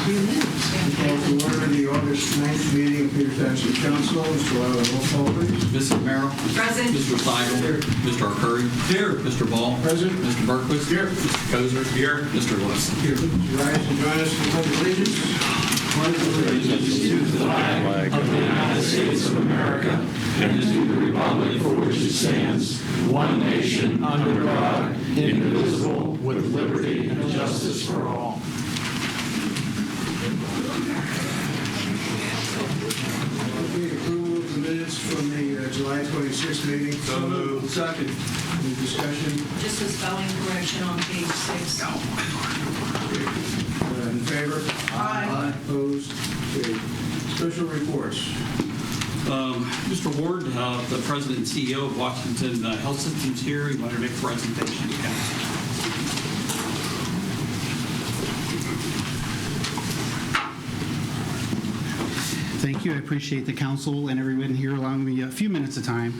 Call to order the August 9th meeting of Peters Township Council. Mr. Lyle, roll call, please. Mrs. Merrill. Present. Mr. Seigel. Here. Mr. Arcuri. Here. Mr. Ball. Present. Mr. Berquist. Here. Mr. Kozer. Here. Mr. Lewis. Here. Rise and join us in the Pledge of Allegiance. Pledge of allegiance to the flag of the United States of America and to the republic for which it stands, one nation, under God, indivisible, with liberty and justice for all. Okay, approval of the minutes from the July 26th meeting. So moved. Second. Any discussion? Just a spelling correction on page 6. In favor? Aye. Opposed? Okay. Special reports. Mr. Ward, the President and CEO of Washington Health Systems here. He wanted to make a presentation to council. Thank you. I appreciate the council and everyone here allowing me a few minutes of time.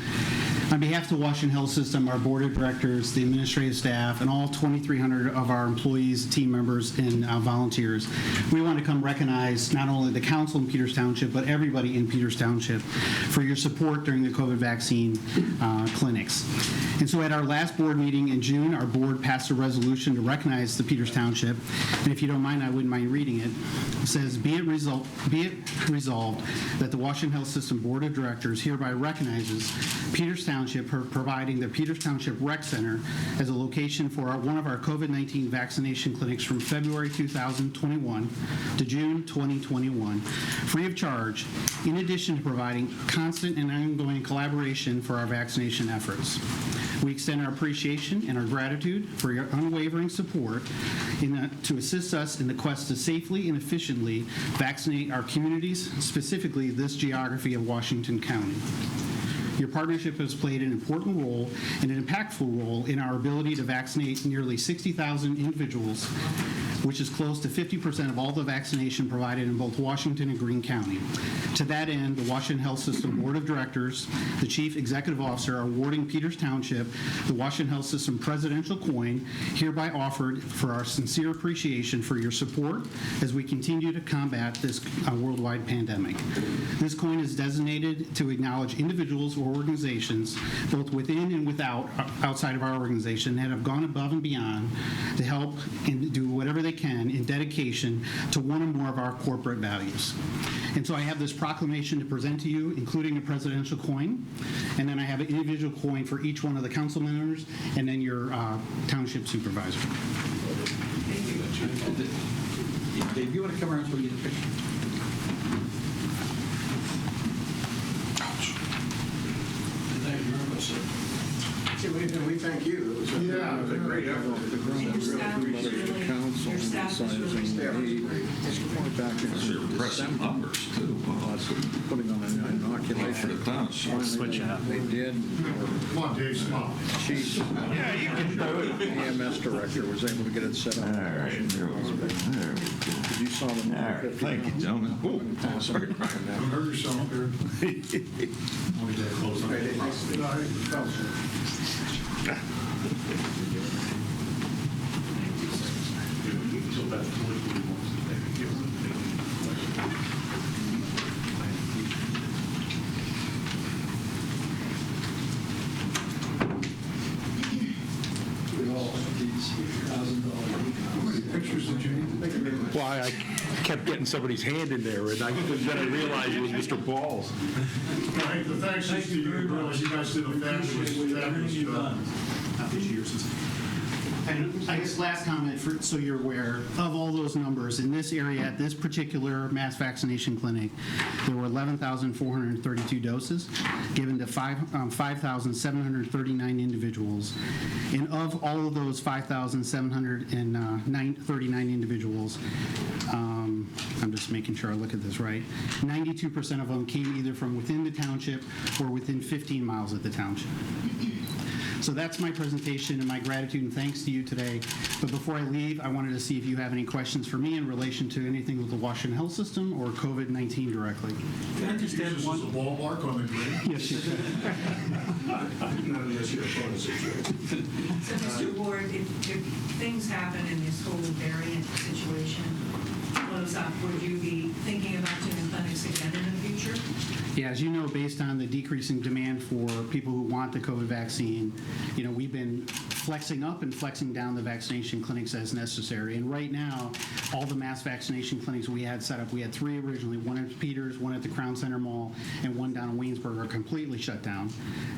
On behalf of the Washington Health System, our board of directors, the administrative staff, and all 2,300 of our employees, team members, and volunteers, we want to come recognize not only the council in Peters Township, but everybody in Peters Township for your support during the COVID vaccine clinics. And so at our last board meeting in June, our board passed a resolution to recognize the Peters Township. And if you don't mind, I wouldn't mind reading it. It says, be it resolved that the Washington Health System Board of Directors hereby recognizes Peters Township for providing the Peters Township Rec Center as a location for one of our COVID-19 vaccination clinics from February 2021 to June 2021, free of charge, in addition to providing constant and ongoing collaboration for our vaccination efforts. We extend our appreciation and our gratitude for your unwavering support to assist us in the quest to safely and efficiently vaccinate our communities, specifically this geography of Washington County. Your partnership has played an important role and an impactful role in our ability to vaccinate nearly 60,000 individuals, which is close to 50% of all the vaccination provided in both Washington and Greene County. To that end, the Washington Health System Board of Directors, the Chief Executive Officer, are awarding Peters Township the Washington Health System Presidential Coin, hereby offered for our sincere appreciation for your support as we continue to combat this worldwide pandemic. This coin is designated to acknowledge individuals or organizations, both within and outside of our organization, that have gone above and beyond to help and do whatever they can in dedication to one or more of our corporate values. And so I have this proclamation to present to you, including a presidential coin, and then I have an individual coin for each one of the council members, and then your township supervisor. Dave, you want to come around so we get a picture? Thank you very much, sir. We thank you. It was a great effort. Your staff is really Impressive numbers, too. Putting on an inoculation. Switch They did. Come on, Dave, smile. Chief, EMS director was able to get it set up. All right. You saw the. All right. Thank you, gentlemen. Awesome. Hurt yourself here. Pictures that you need. Why I kept getting somebody's hand in there, and then I realized it was Mr. Ball's. The thanks to you, really, you guys did a fabulous job. And I guess last comment, so you're aware, of all those numbers, in this area, at this particular mass vaccination clinic, there were 11,432 doses given to 5,739 individuals. And of all of those 5,739 individuals, I'm just making sure I look at this right, 92% of them came either from within the township or within 15 miles of the township. So that's my presentation and my gratitude and thanks to you today. But before I leave, I wanted to see if you have any questions for me in relation to anything with the Washington Health System or COVID-19 directly. Can I just add one? Use a ball mark on the green? Yes, you can. Not unless you're a bonus situation. So, Mr. Ward, if things happen in this whole variant situation, one of goes up, would you be thinking about doing clinics again in the future? Yeah, as you know, based on the decreasing demand for people who want the COVID vaccine, we've been flexing up and flexing down the vaccination clinics as necessary. And right now, all the mass vaccination clinics we had set up, we had 3 originally, one at Peters, one at the Crown Center Mall, and one down in Waynesburg, are completely shut down.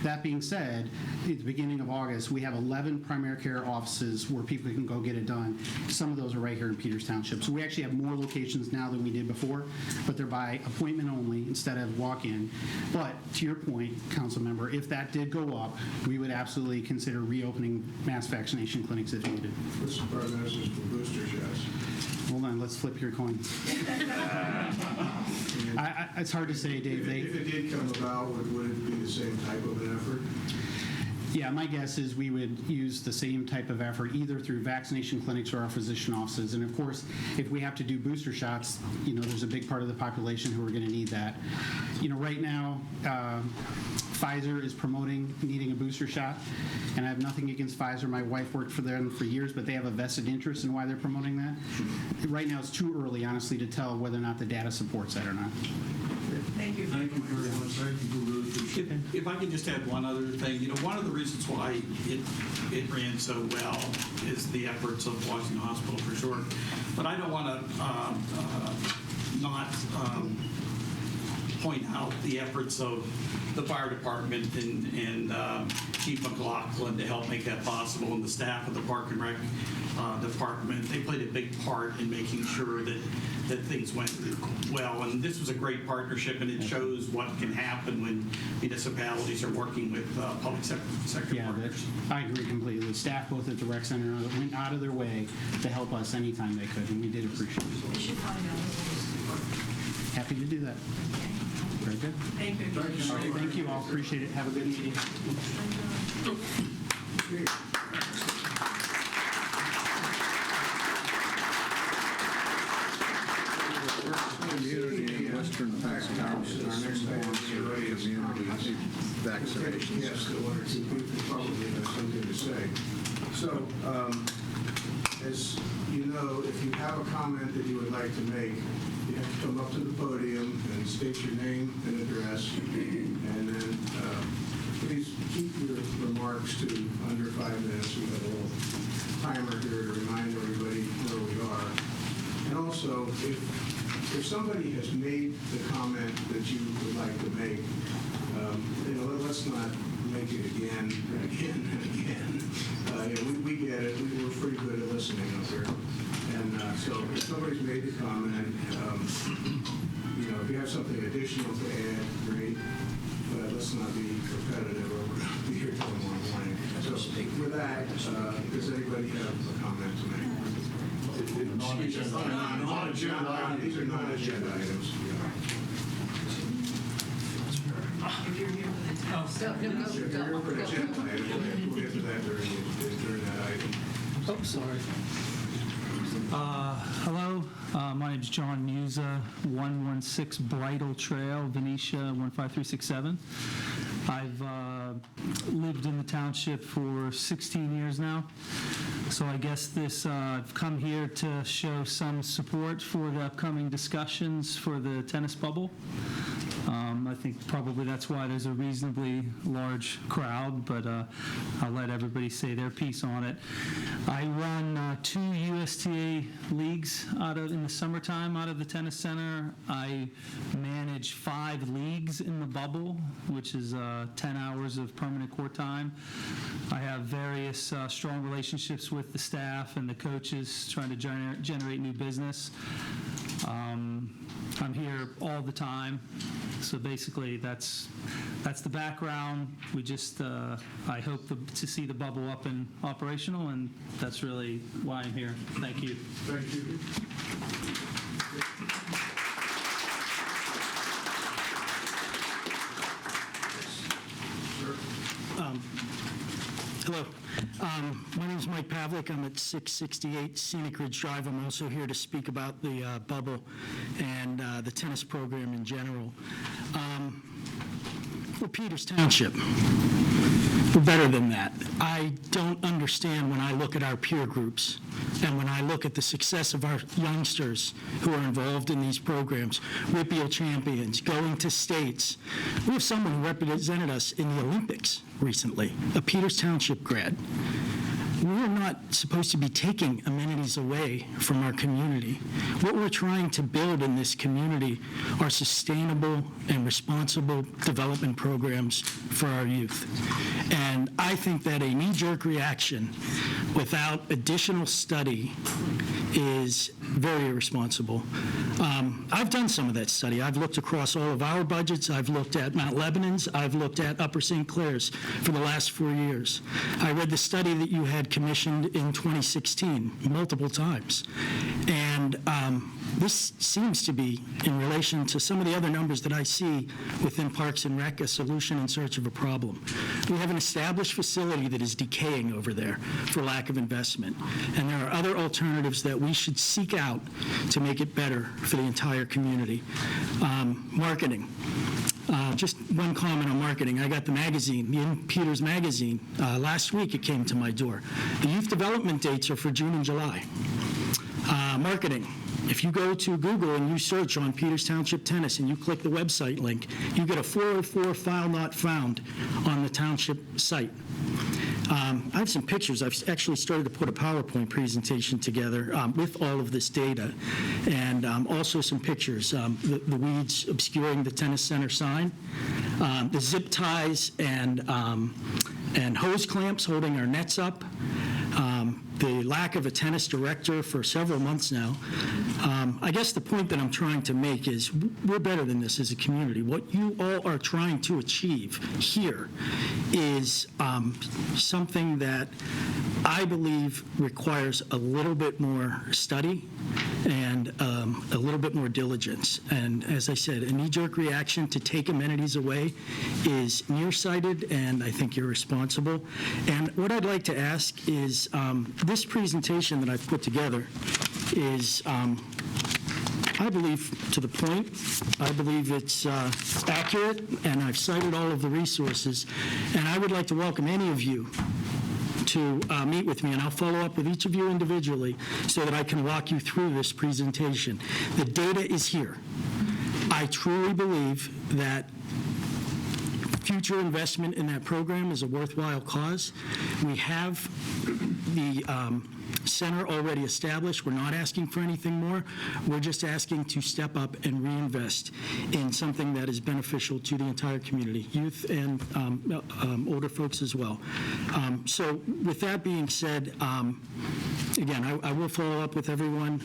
That being said, at the beginning of August, we have 11 primary care offices where people can go get it done. Some of those are right here in Peters Township. So we actually have more locations now than we did before, but they're by appointment only instead of walk-in. But to your point, council member, if that did go up, we would absolutely consider reopening mass vaccination clinics if needed. What's the prognosis for booster shots? Hold on, let's flip your coin. It's hard to say, Dave. If it did come about, would it be the same type of an effort? Yeah, my guess is we would use the same type of effort either through vaccination clinics or our physician offices. And of course, if we have to do booster shots, there's a big part of the population who are going to need that. Right now, Pfizer is promoting needing a booster shot, and I have nothing against Pfizer. My wife worked for them for years, but they have a vested interest in why they're promoting that. Right now, it's too early, honestly, to tell whether or not the data supports that or not. Thank you. Thank you very much. Thank you for really appreciate it. If I could just add one other thing, one of the reasons why it ran so well is the efforts of Washington Hospital for sure. But I don't want to not point out the efforts of the fire department and Chief McLaughlin to help make that possible, and the staff of the Park and Rec department. They played a big part in making sure that things went well. And this was a great partnership, and it shows what can happen when municipalities are working with public sector partners. I agree completely. The staff both at the rec center went out of their way to help us anytime they could, and we did appreciate it. We should find out who Happy to do that. Very good. Thank you. All right, thank you all. Appreciate it. Have a good meeting. Community in Western Pennsylvania, our next community vaccinations. Yes, the one or two people probably have something to say. So, as you know, if you have a comment that you would like to make, you have to come up to the podium and state your name and address, and then please keep your remarks to under 5 minutes. We have a little timer here to remind everybody where we are. And also, if somebody has made the comment that you would like to make, let's not make it again and again and again. We get it. We're pretty good at listening up here. And so if somebody's made the comment, if you have something additional to add, great. But let's not be repetitive, or we're going to be here till tomorrow morning. So with that, does anybody have a comment to make? These are non-agenda items. If you're here for the test. We'll get to that during that item. Oh, sorry. Hello, my name's John Musa, 116 Bridle Trail, Venetia, 15367. I've lived in the township for 16 years now, so I guess I've come here to show some support for the upcoming discussions for the tennis bubble. I think probably that's why there's a reasonably large crowd, but I'll let everybody say their piece on it. I run 2 USTA leagues in the summertime out of the tennis center. I manage 5 leagues in the bubble, which is 10 hours of permanent court time. I have various strong relationships with the staff and the coaches trying to generate new business. I'm here all the time. So basically, that's the background. We just, I hope to see the bubble up and operational, and that's really why I'm here. Thank you. Thank you. Hello. My name is Mike Pavlik. I'm at 668 Scenic Ridge Drive. I'm also here to speak about the bubble and the tennis program in general. We're Peters Township. We're better than that. I don't understand when I look at our peer groups and when I look at the success of our youngsters who are involved in these programs, Whippeal champions, going to states. We have someone who represented us in the Olympics recently, a Peters Township grad. We're not supposed to be taking amenities away from our community. What we're trying to build in this community are sustainable and responsible development programs for our youth. And I think that a knee-jerk reaction without additional study is very irresponsible. I've done some of that study. I've looked across all of our budgets. I've looked at Mount Lebanon's. I've looked at Upper St. Clair's for the last 4 years. I read the study that you had commissioned in 2016 multiple times. And this seems to be, in relation to some of the other numbers that I see within Parks and Rec, a solution in search of a problem. We have an established facility that is decaying over there for lack of investment. And there are other alternatives that we should seek out to make it better for the entire community. Marketing. Just one comment on marketing. I got the magazine, the Peters magazine. Last week it came to my door. The youth development dates are for June and July. Marketing. If you go to Google and you search on Peters Township Tennis and you click the website link, you get a 404 file not found on the township site. I have some pictures. I've actually started to put a PowerPoint presentation together with all of this data, and also some pictures. The weeds obscuring the tennis center sign, the zip ties and hose clamps holding our nets up, the lack of a tennis director for several months now. I guess the point that I'm trying to make is we're better than this as a community. What you all are trying to achieve here is something that I believe requires a little bit more study and a little bit more diligence. And as I said, a knee-jerk reaction to take amenities away is nearsighted and I think irresponsible. And what I'd like to ask is this presentation that I've put together is, I believe, to the point. I believe it's accurate, and I've cited all of the resources. And I would like to welcome any of you to meet with me, and I'll follow up with each of you individually so that I can walk you through this presentation. The data is here. I truly believe that future investment in that program is a worthwhile cause. We have the center already established. We're not asking for anything more. We're just asking to step up and reinvest in something that is beneficial to the entire community, youth and older folks as well. So with that being said, again, I will follow up with everyone.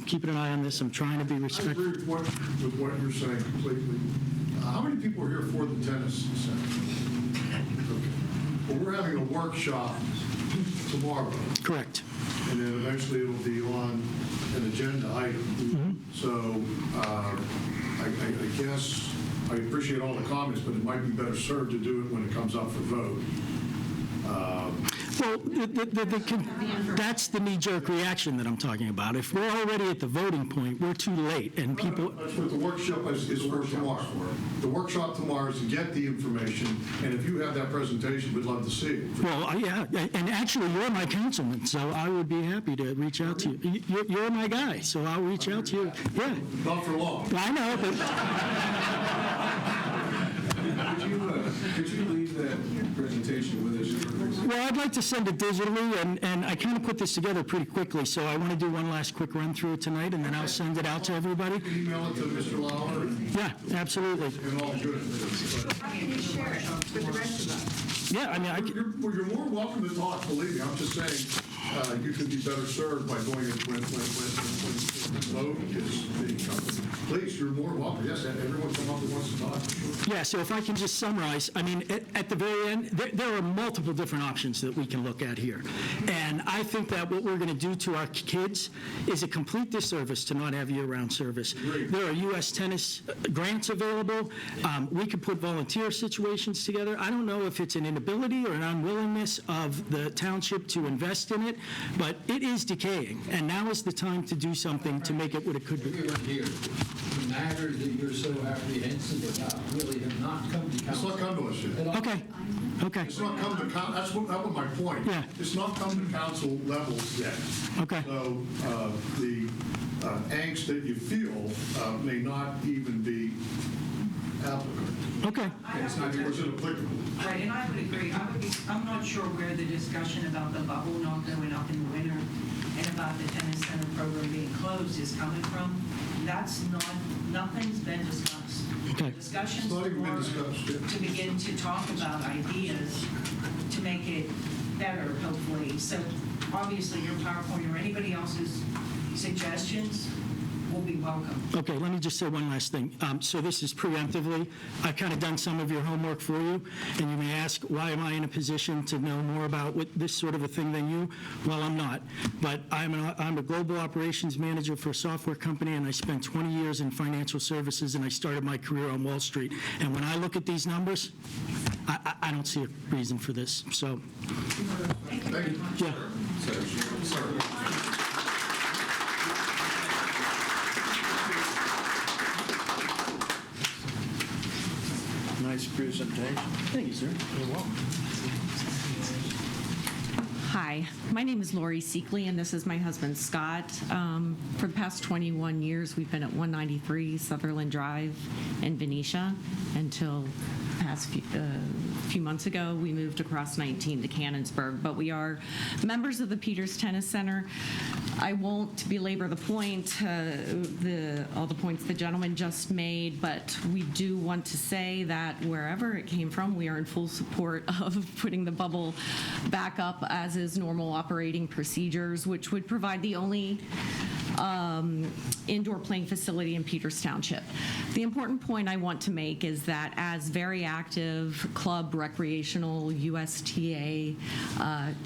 Keeping an eye on this. I'm trying to be respectful. I agree with what you're saying completely. How many people are here for the tennis center? Okay. Well, we're having a workshop tomorrow. Correct. And then eventually it'll be on an agenda item. So I guess I appreciate all the comments, but it might be better served to do it when it comes up for vote. Well, that's the knee-jerk reaction that I'm talking about. If we're already at the voting point, we're too late, and people... That's what the workshop is for tomorrow. The workshop tomorrow is to get the information, and if you have that presentation, we'd love to see it. Well, yeah, and actually, you're my councilman, so I would be happy to reach out to you. You're my guy, so I'll reach out to you. Yeah. Not for long. I know, but... Could you leave that presentation with us? Well, I'd like to send it digitally, and I kind of put this together pretty quickly, so I want to do one last quick run through it tonight, and then I'll send it out to everybody. Email it to Mr. Lauer. Yeah, absolutely. And all good. How can you share it with the rest of us? Yeah, I mean, You're more welcome to talk, believe me. I'm just saying, you could be better served by going in when the vote is being covered. Please, you're more welcome. Yes, everyone come up that wants to talk. Yeah, so if I can just summarize, I mean, at the very end, there are multiple different options that we can look at here. And I think that what we're going to do to our kids is a complete disservice to not have year-round service. There are U.S. tennis grants available. We could put volunteer situations together. I don't know if it's an inability or an unwillingness of the township to invest in it, but it is decaying. And now is the time to do something to make it what it could be. matter that you're so apprehensive about really have not come to It's council. not come to us yet. Okay, okay, It's not come to, that was my point. Yeah. It's not come to council levels yet. okay. So the angst that you feel may not even be applicable. Okay. Or is it applicable? Right, and I would agree. I'm not sure where the discussion about the bubble not going up in the winter and about the tennis center program being closed is coming from. Nothing's been discussed. Okay. Discussions It's not even been were discussed, yeah. to begin to talk about ideas to make it better, hopefully. So obviously your PowerPoint or anybody else's suggestions will be welcome. Okay, let me just say one last thing. So this is preemptively. I've kind of done some of your homework for you, and you may ask, why am I in a position to know more about this sort of a thing than you? Well, I'm not. But I'm a global operations manager for a software company, and I spent 20 years in financial services, and I started my career on Wall Street. And when I look at these numbers, I don't see a reason for this. So, Thank you very much. yeah. Nice presentation. Thank you, sir. You're welcome. Hi, my name is Lori Seekley, and this is my husband, Scott. For the past 21 years, we've been at 193 Sutherland Drive in Venetia until past few months ago, we moved across 19 to Canonsburg, but we are members of the Peters Tennis Center. I won't belabor the point, all the points the gentleman just made, but we do want to say that wherever it came from, we are in full support of putting the bubble back up as is normal operating procedures, which would provide the only indoor playing facility in Peters Township. The important point I want to make is that as very active club, recreational, USTA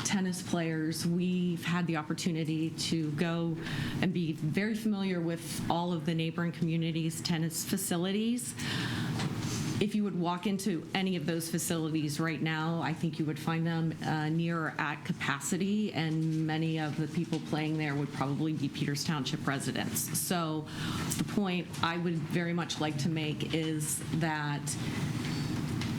tennis players, we've had the opportunity to go and be very familiar with all of the neighboring communities' tennis facilities. If you would walk into any of those facilities right now, I think you would find them near or at capacity, and many of the people playing there would probably be Peters Township residents. So the point I would very much like to make is that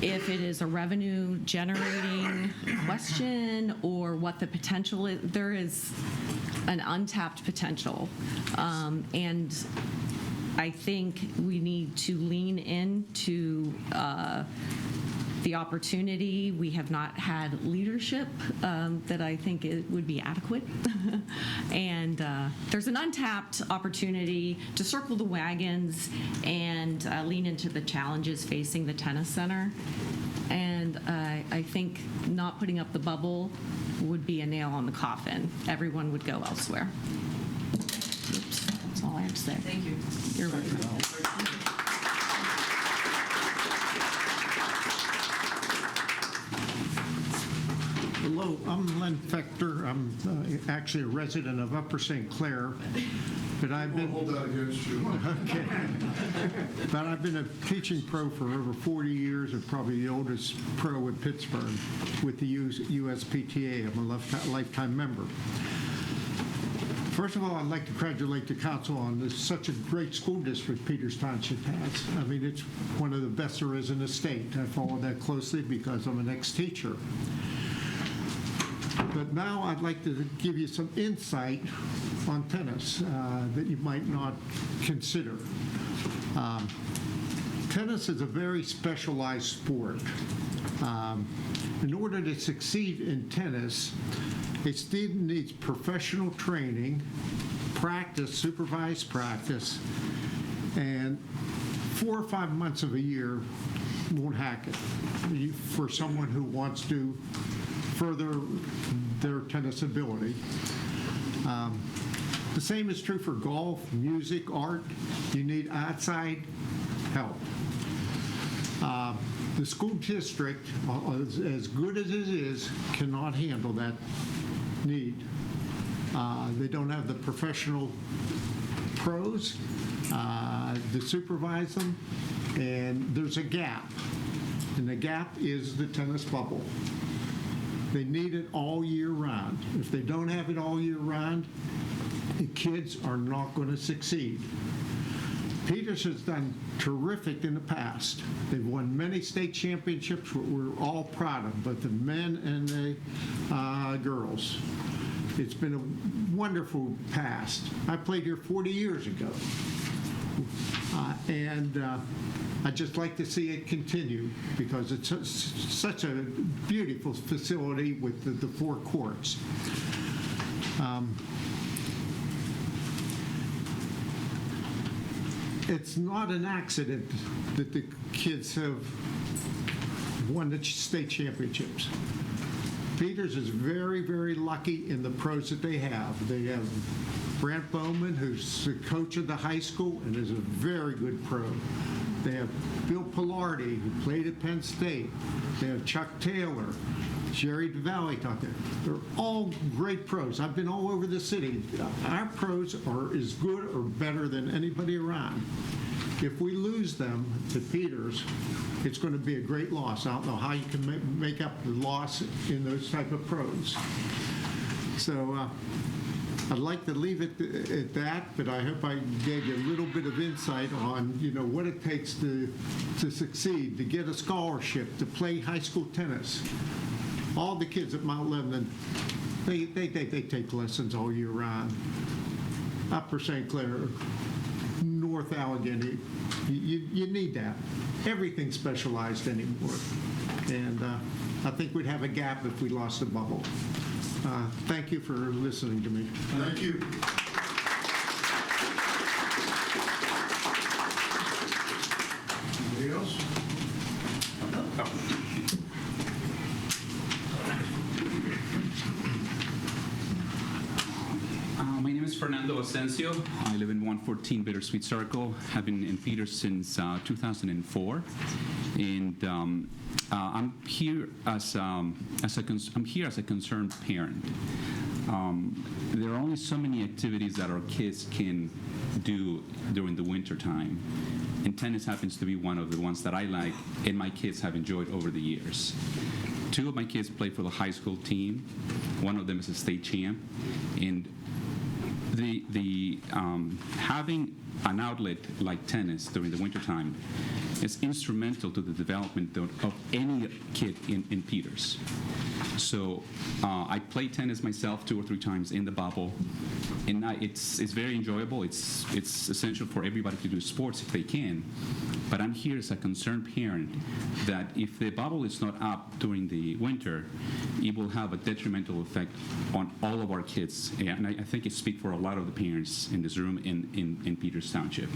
if it is a revenue generating question or what the potential is, there is an untapped potential. And I think we need to lean into the opportunity. We have not had leadership that I think it would be adequate. And there's an untapped opportunity to circle the wagons and lean into the challenges facing the tennis center. And I think not putting up the bubble would be a nail on the coffin. Everyone would go elsewhere. Oops, that's all I have to say. Thank you. You're welcome. Hello, I'm Len Fector. I'm actually a resident of Upper St. Clair, but I've been Hold that against you. okay. But I've been a teaching pro for over 40 years, and probably the oldest pro in Pittsburgh with the USPTA. I'm a lifetime member. First of all, I'd like to congratulate the council on such a great school district Peters Township has. I mean, it's one of the best there is in the state. I follow that closely because I'm an ex-teacher. But now I'd like to give you some insight on tennis that you might not consider. Tennis is a very specialized sport. In order to succeed in tennis, a student needs professional training, practice, supervised practice, and 4 or 5 months of a year won't hack it for someone who wants to further their tennis ability. The same is true for golf, music, art. You need outside help. The school district, as good as it is, cannot handle that need. They don't have the professional pros to supervise them, and there's a gap, and the gap is the tennis bubble. They need it all year round. If they don't have it all year round, the kids are not going to succeed. Peters has done terrific in the past. They've won many state championships we're all proud of, both the men and the girls. It's been a wonderful past. I played here 40 years ago. I'd just like to see it continue because it's such a beautiful facility with the four courts. It's not an accident that the kids have won the state championships. Peters is very, very lucky in the pros that they have. They have Brant Bowman, who's the coach of the high school and is a very good pro. They have Bill Pilardi, who played at Penn State. They have Chuck Taylor, Jerry DeValley out there. They're all great pros. I've been all over the city. Our pros are as good or better than anybody around. If we lose them to Peters, it's going to be a great loss. I don't know how you can make up the loss in those type of pros. So I'd like to leave it at that, but I hope I gave you a little bit of insight on, what it takes to succeed, to get a scholarship, to play high school tennis. All the kids at Mount Lebanon, they take lessons all year round. Upper St. Clair, North Allegheny, you need that. Everything's specialized anymore. And I think we'd have a gap if we lost the bubble. Thank you for listening to me. Thank you. Anybody else? My name is Fernando Asensio. I live in 114 Bittersweet Circle. Have been in Peters since 2004, and I'm here as a concerned parent. There are only so many activities that our kids can do during the winter time, and tennis happens to be one of the ones that I like and my kids have enjoyed over the years. Two of my kids play for the high school team. One of them is a state champ, and having an outlet like tennis during the wintertime is instrumental to the development of any kid in Peters. So I play tennis myself 2 or 3 times in the bubble, and it's very enjoyable. It's essential for everybody to do sports if they can. But I'm here as a concerned parent that if the bubble is not up during the winter, it will have a detrimental effect on all of our kids. And I think it speaks for a lot of the parents in this room in Peters Township.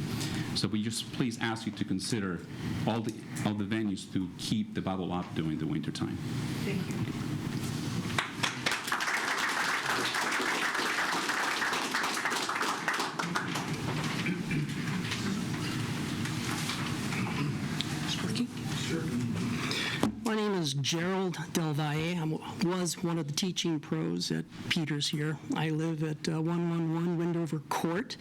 So we just please ask you to consider all the venues to keep the bubble up during the winter time. Thank you. My name is Gerald Del Valle. I was one of the teaching pros at Peters here. I live at 111 Windover Court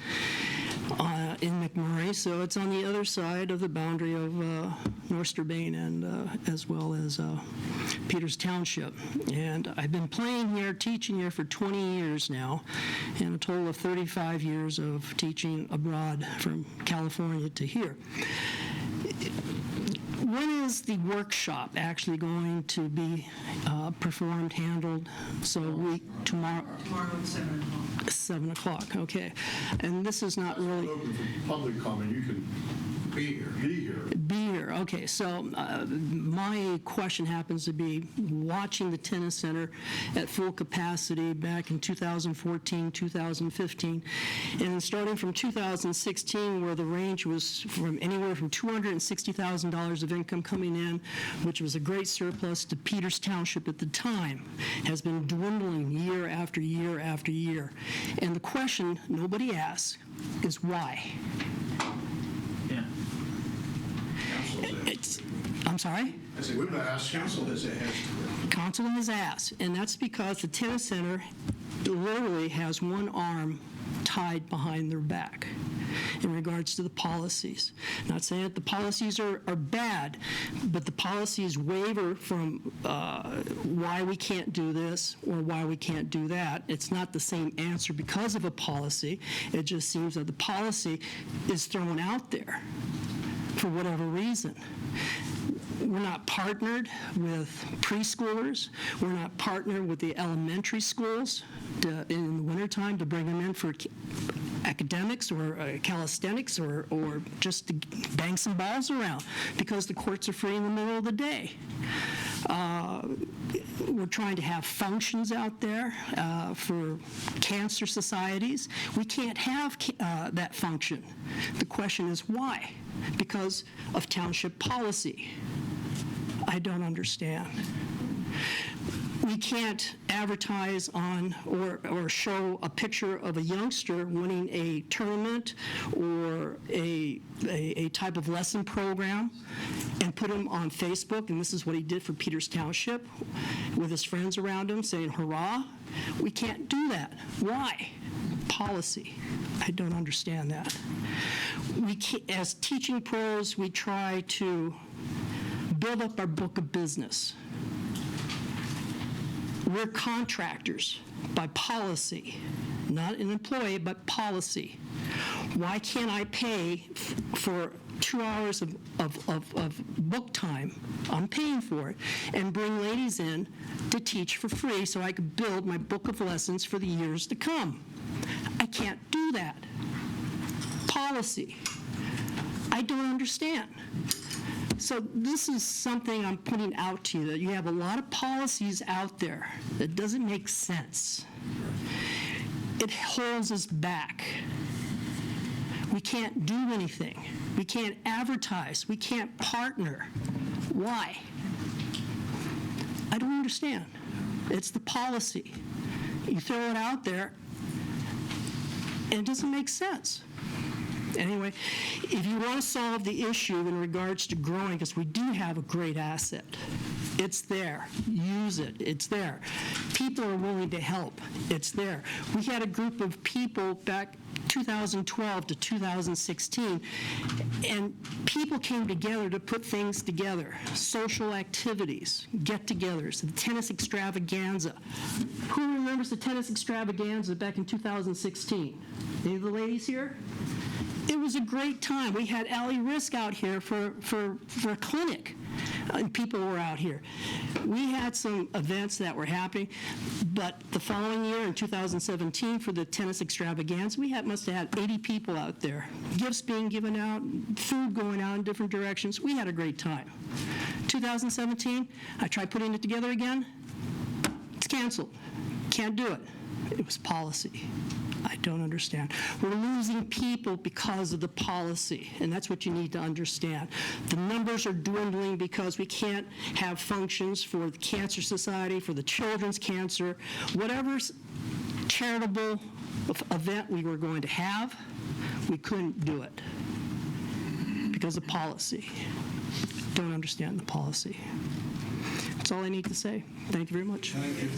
in McMurray, so it's on the other side of the boundary of North Sturbane and as well as Peters Township. And I've been playing here, teaching here for 20 years now, and a total of 35 years of teaching abroad from California to here. When is the workshop actually going to be performed, handled? So tomorrow at 7 o'clock. 7 o'clock, okay. And this is not really Open for public comment. You can be here. Okay, so my question happens to be watching the tennis center at full capacity back in 2014, 2015, and starting from 2016, where the range was from anywhere from $260,000 of income coming in, which was a great surplus to Peters Township at the time, has been dwindling year after year after year. And the question nobody asks is why? I'm sorry? I said, we've asked, council has asked. Council has asked, and that's because the tennis center literally has one arm hide behind their back in regards to the policies. Not saying that the policies are bad, but the policies waver from why we can't do this or why we can't do that. It's not the same answer because of a policy. It just seems that the policy is thrown out there for whatever reason. We're not partnered with preschoolers. We're not partnered with the elementary schools in the wintertime to bring them in for academics or calisthenics or just to bang some balls around because the courts are free in the middle of the day. We're trying to have functions out there for cancer societies. We can't have that function. The question is why? Because of township policy. I don't understand. We can't advertise on or show a picture of a youngster winning a tournament or a type of lesson program and put him on Facebook, and this is what he did for Peters Township with his friends around him saying, hurrah. We can't do that. Why? Policy. I don't understand that. We can't, as teaching pros, we try to build up our book of business. We're contractors by policy, not an employee, but policy. Why can't I pay for 2 hours of book time? I'm paying for it, and bring ladies in to teach for free so I could build my book of lessons for the years to come. I can't do that. Policy. I don't understand. So this is something I'm putting out to you, that you have a lot of policies out there that doesn't make sense. It holds us back. We can't do anything. We can't advertise. We can't partner. Why? I don't understand. It's the policy. You throw it out there, and it doesn't make sense. Anyway, if you want to solve the issue in regards to growing, because we do have a great asset, it's there. Use it. It's there. People are willing to help. It's there. We had a group of people back 2012 to 2016, and people came together to put things together, social activities, get-togethers, the tennis extravaganza. Who remembers the tennis extravaganza back in 2016? Any of the ladies here? It was a great time. We had Allie Risk out here for a clinic, and people were out here. We had some events that were happening, but the following year, in 2017, for the tennis extravaganza, we must have had 80 people out there. Gifts being given out, food going out in different directions. We had a great time. 2017, I tried putting it together again. It's canceled. Can't do it. It was policy. I don't understand. We're losing people because of the policy, and that's what you need to understand. The numbers are dwindling because we can't have functions for the Cancer Society, for the children's cancer, whatever charitable event we were going to have, we couldn't do it because of policy. Don't understand the policy. That's all I need to say. Thank you very much. Thank you.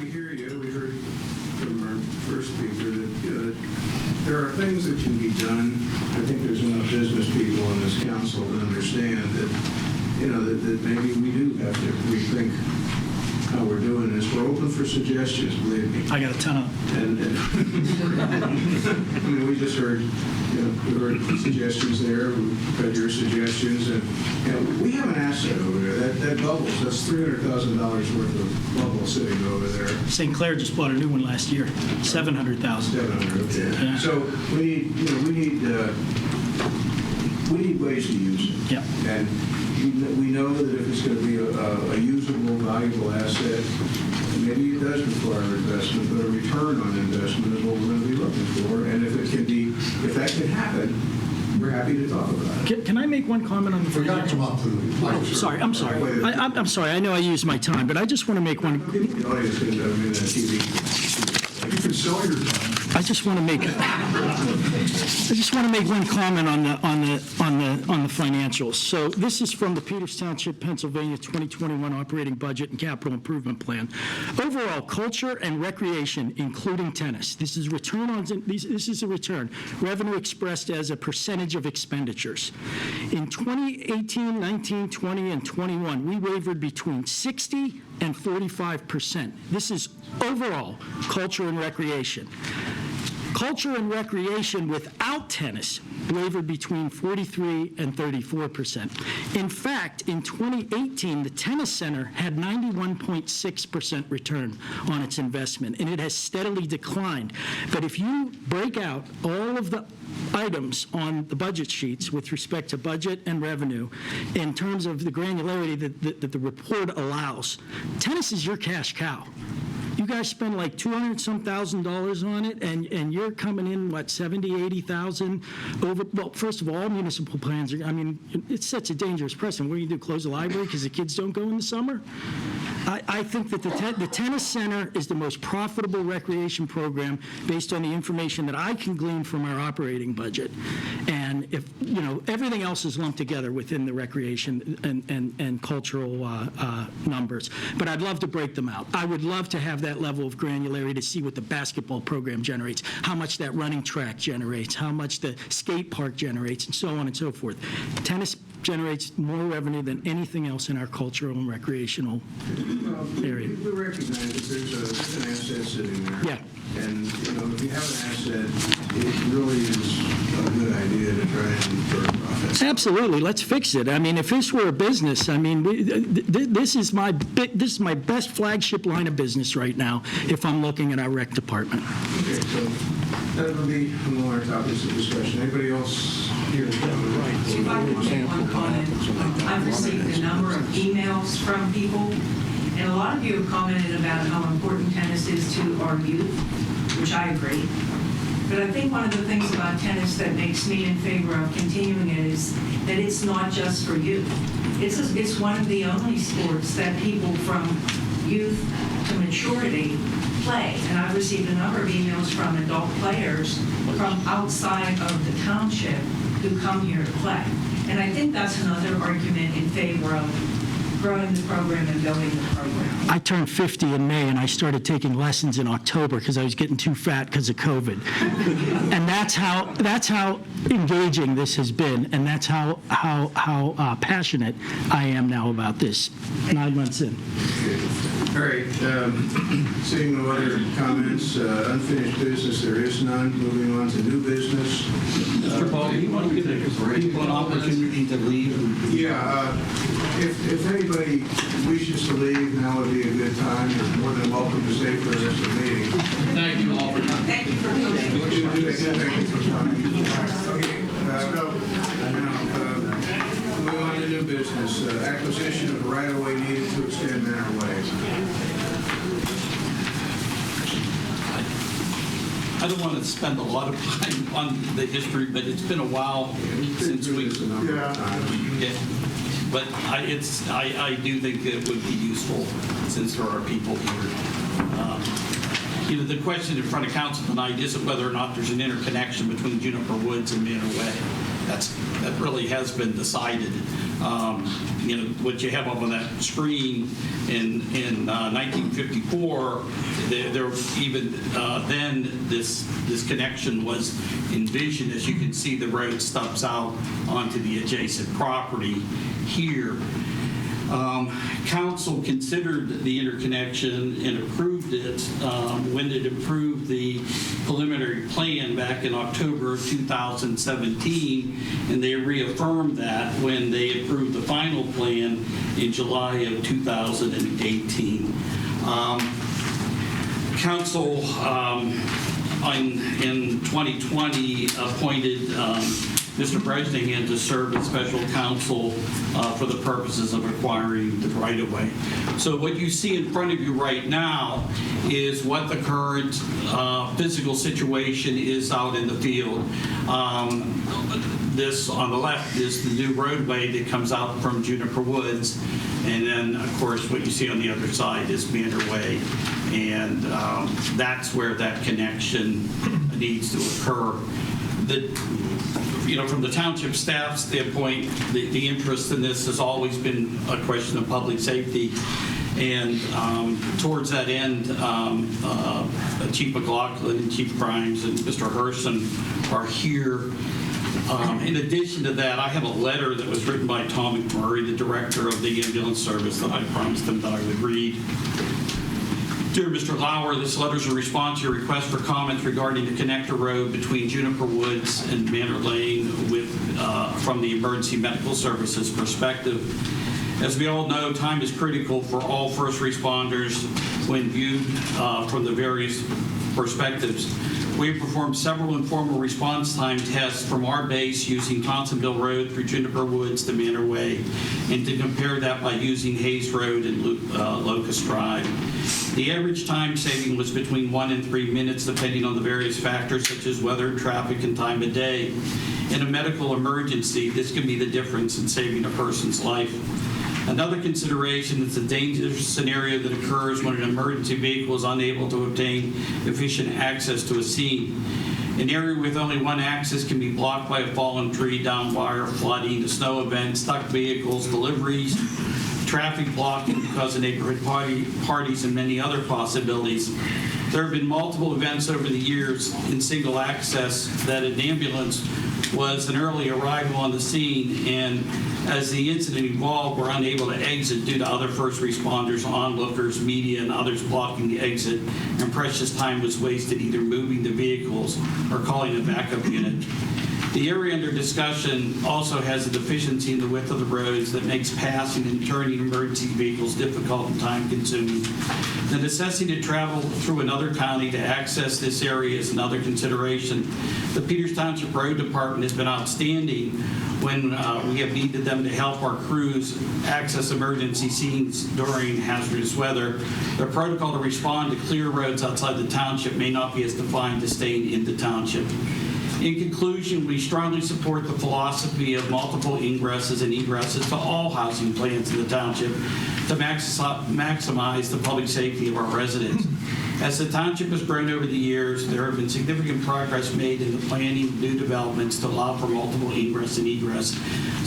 We hear you. We heard from our first speaker that there are things that can be done. I think there's enough business people in this council to understand that, that maybe we do have to rethink how we're doing this. We're open for suggestions, believe me. I got a ton of them. And I mean, we just heard, we heard suggestions there. We read your suggestions, and we have an asset over there. That bubbles. That's $300,000 worth of bubble sitting over there. St. Clair just bought a new one last year, $700,000. 700. Okay. Yeah. So we need ways to use it. Yeah. And we know that if it's going to be a usable, valuable asset, maybe it does require investment, but a return on investment is what we're going to be looking for. And if that can happen, we're happy to talk about it. Can I make one comment on the Forgot to come up to the Sorry, I'm sorry. I'm sorry. I know I used my time, but I just want to make one. The audience can TV. You can sell your time. I just want to make one comment on the financials. So this is from the Peters Township, Pennsylvania 2021 Operating Budget and Capital Improvement Plan. Overall, culture and recreation, including tennis. This is a return. Revenue expressed as a percentage of expenditures. In 2018, 19, 20, and 21, we wavered between 60 and 45%. This is overall culture and recreation. Culture and recreation without tennis wavered between 43 and 34%. In fact, in 2018, the tennis center had 91.6% return on its investment, and it has steadily declined. But if you break out all of the items on the budget sheets with respect to budget and revenue, in terms of the granularity that the report allows, tennis is your cash cow. You guys spend like $200-some thousand on it, and you're coming in, what, 70, 80,000 over. Well, first of all, municipal plans are, I mean, it sets a dangerous precedent. What do you do, close the library because the kids don't go in the summer? I think that the tennis center is the most profitable recreation program based on the information that I can glean from our operating budget. And if, everything else is lumped together within the recreation and cultural numbers. But I'd love to break them out. I would love to have that level of granularity to see what the basketball program generates, how much that running track generates, how much the skate park generates, and so on and so forth. Tennis generates more revenue than anything else in our cultural and recreational area. We recognize that there's an asset sitting there. Yeah. And, if you have an asset, it really is a good idea to try and incur profit. Absolutely. Let's fix it. I mean, if this were a business, I mean, this is my best flagship line of business right now if I'm looking at our rec department. Okay, so that would be among our topics of discussion. Anybody else here? If I could make one comment, I've received a number of emails from people, and a lot of you have commented about how important tennis is to our youth, which I agree. But I think one of the things about tennis that makes me in favor of continuing it is that it's not just for youth. It's one of the only sports that people from youth to maturity play. And I've received a number of emails from adult players from outside of the township who come here to play. And I think that's another argument in favor of growing the program and building the program. I turned 50 in May, and I started taking lessons in October because I was getting too fat because of COVID. And that's how engaging this has been, and that's how passionate I am now about this 9 months in. All right. Seeing no other comments, unfinished business, there is none. Moving on to new business. Mr. Paul, do you want to give people an opportunity to leave? Yeah. If anybody wishes to leave, now would be a good time. You're more than welcome to stay for the rest of the meeting. Thank you all for coming. Thank you for coming. Thank you for coming. Okay, moving on to new business. Acquisition of right-of-way needed to extend Manor Way. I don't want to spend a lot of time on the history, but it's been a while since we. Yeah. But I do think that it would be useful since there are people here. The question in front of council tonight isn't whether or not there's an interconnection between Juniper Woods and Manor Way. That really has been decided. What you have up on that screen in 1954, there even then this connection was envisioned. As you can see, the road stubs out onto the adjacent property here. Council considered the interconnection and approved it when it approved the preliminary plan back in October of 2017, and they reaffirmed that when they approved the final plan in July of 2018. Council in 2020 appointed Mr. Bresnahan to serve as special counsel for the purposes of acquiring the right-of-way. So what you see in front of you right now is what the current physical situation is out in the field. This on the left is the new roadway that comes out from Juniper Woods, and then of course what you see on the other side is Manor Way, and that's where that connection needs to occur. From the township staff standpoint, the interest in this has always been a question of public safety. And towards that end, Chief McLaughlin and Chief Grimes and Mr. Herson are here. In addition to that, I have a letter that was written by Tom McMurray, the director of the ambulance service, that I promised him that I would read. Dear Mr. Lauer, this letter is a response to your request for comments regarding the connector road between Juniper Woods and Manor Lane from the emergency medical services perspective. As we all know, time is critical for all first responders when viewed from the various perspectives. We have performed several informal response time tests from our base using Thompsonville Road through Juniper Woods to Manor Way, and to compare that by using Hayes Road and Locust Drive. The average time saving was between 1 and 3 minutes, depending on the various factors such as weather, traffic, and time of day. In a medical emergency, this can be the difference in saving a person's life. Another consideration is the dangerous scenario that occurs when an emergency vehicle is unable to obtain efficient access to a scene. An area with only one access can be blocked by a fallen tree, down wire, flooding, a snow event, stuck vehicles, deliveries, traffic blocking because of neighborhood parties, and many other possibilities. There have been multiple events over the years in single access that an ambulance was an early arrival on the scene, and as the incident evolved, were unable to exit due to other first responders, onlookers, media, and others blocking the exit, and precious time was wasted either moving the vehicles or calling a backup unit. The area under discussion also has a deficiency in the width of the roads that makes passing and turning emergency vehicles difficult and time-consuming. The necessity to travel through another county to access this area is another consideration. The Peters Township Road Department has been outstanding when we have needed them to help our crews access emergency scenes during hazardous weather. The protocol to respond to clear roads outside the township may not be as defined as staying in the township. In conclusion, we strongly support the philosophy of multiple ingresses and egresses to all housing plans in the township to maximize the public safety of our residents. As the township has grown over the years, there have been significant progress made in the planning of new developments to allow for multiple ingress and egress,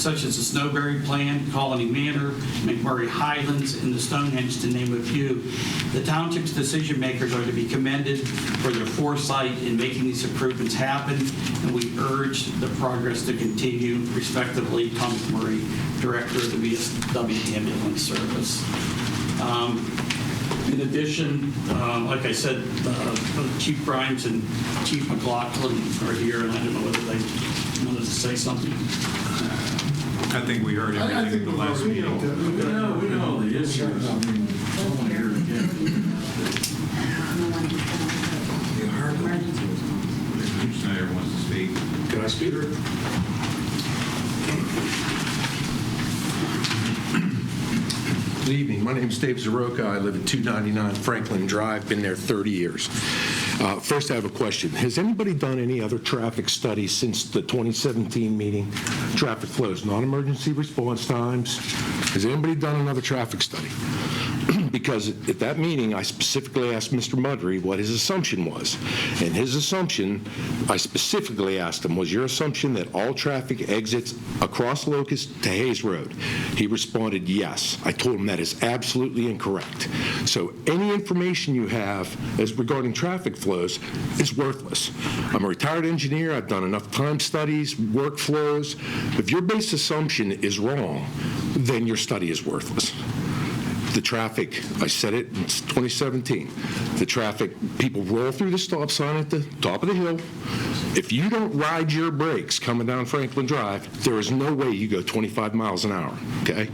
such as the Snowberry Plan, Colony Manor, McMurray Highlands, and the Stonehenge, to name a few. The township's decision makers are to be commended for their foresight in making these improvements happen, and we urge the progress to continue. Respectively, Tom McMurray, Director of the VSW Ambulance Service. In addition, like I said, Chief Grimes and Chief McLaughlin are here, and I don't know whether they wanted to say something. I think we heard everything in the last meeting. We know the issues. Schneider wants to speak. Can I speak? Good evening. My name is Dave Zaroka. I live at 299 Franklin Drive. Been there 30 years. First, I have a question. Has anybody done any other traffic studies since the 2017 meeting? Traffic flows, non-emergency response times. Has anybody done another traffic study? Because at that meeting, I specifically asked Mr. Mudry what his assumption was. And his assumption, I specifically asked him, was your assumption that all traffic exits across Locust to Hayes Road? He responded, yes. I told him that is absolutely incorrect. So any information you have as regarding traffic flows is worthless. I'm a retired engineer. I've done enough time studies, workflows. If your base assumption is wrong, then your study is worthless. The traffic, I said it in 2017, the traffic, people roll through the stop sign at the top of the hill. If you don't ride your brakes coming down Franklin Drive, there is no way you go 25 miles an hour, okay?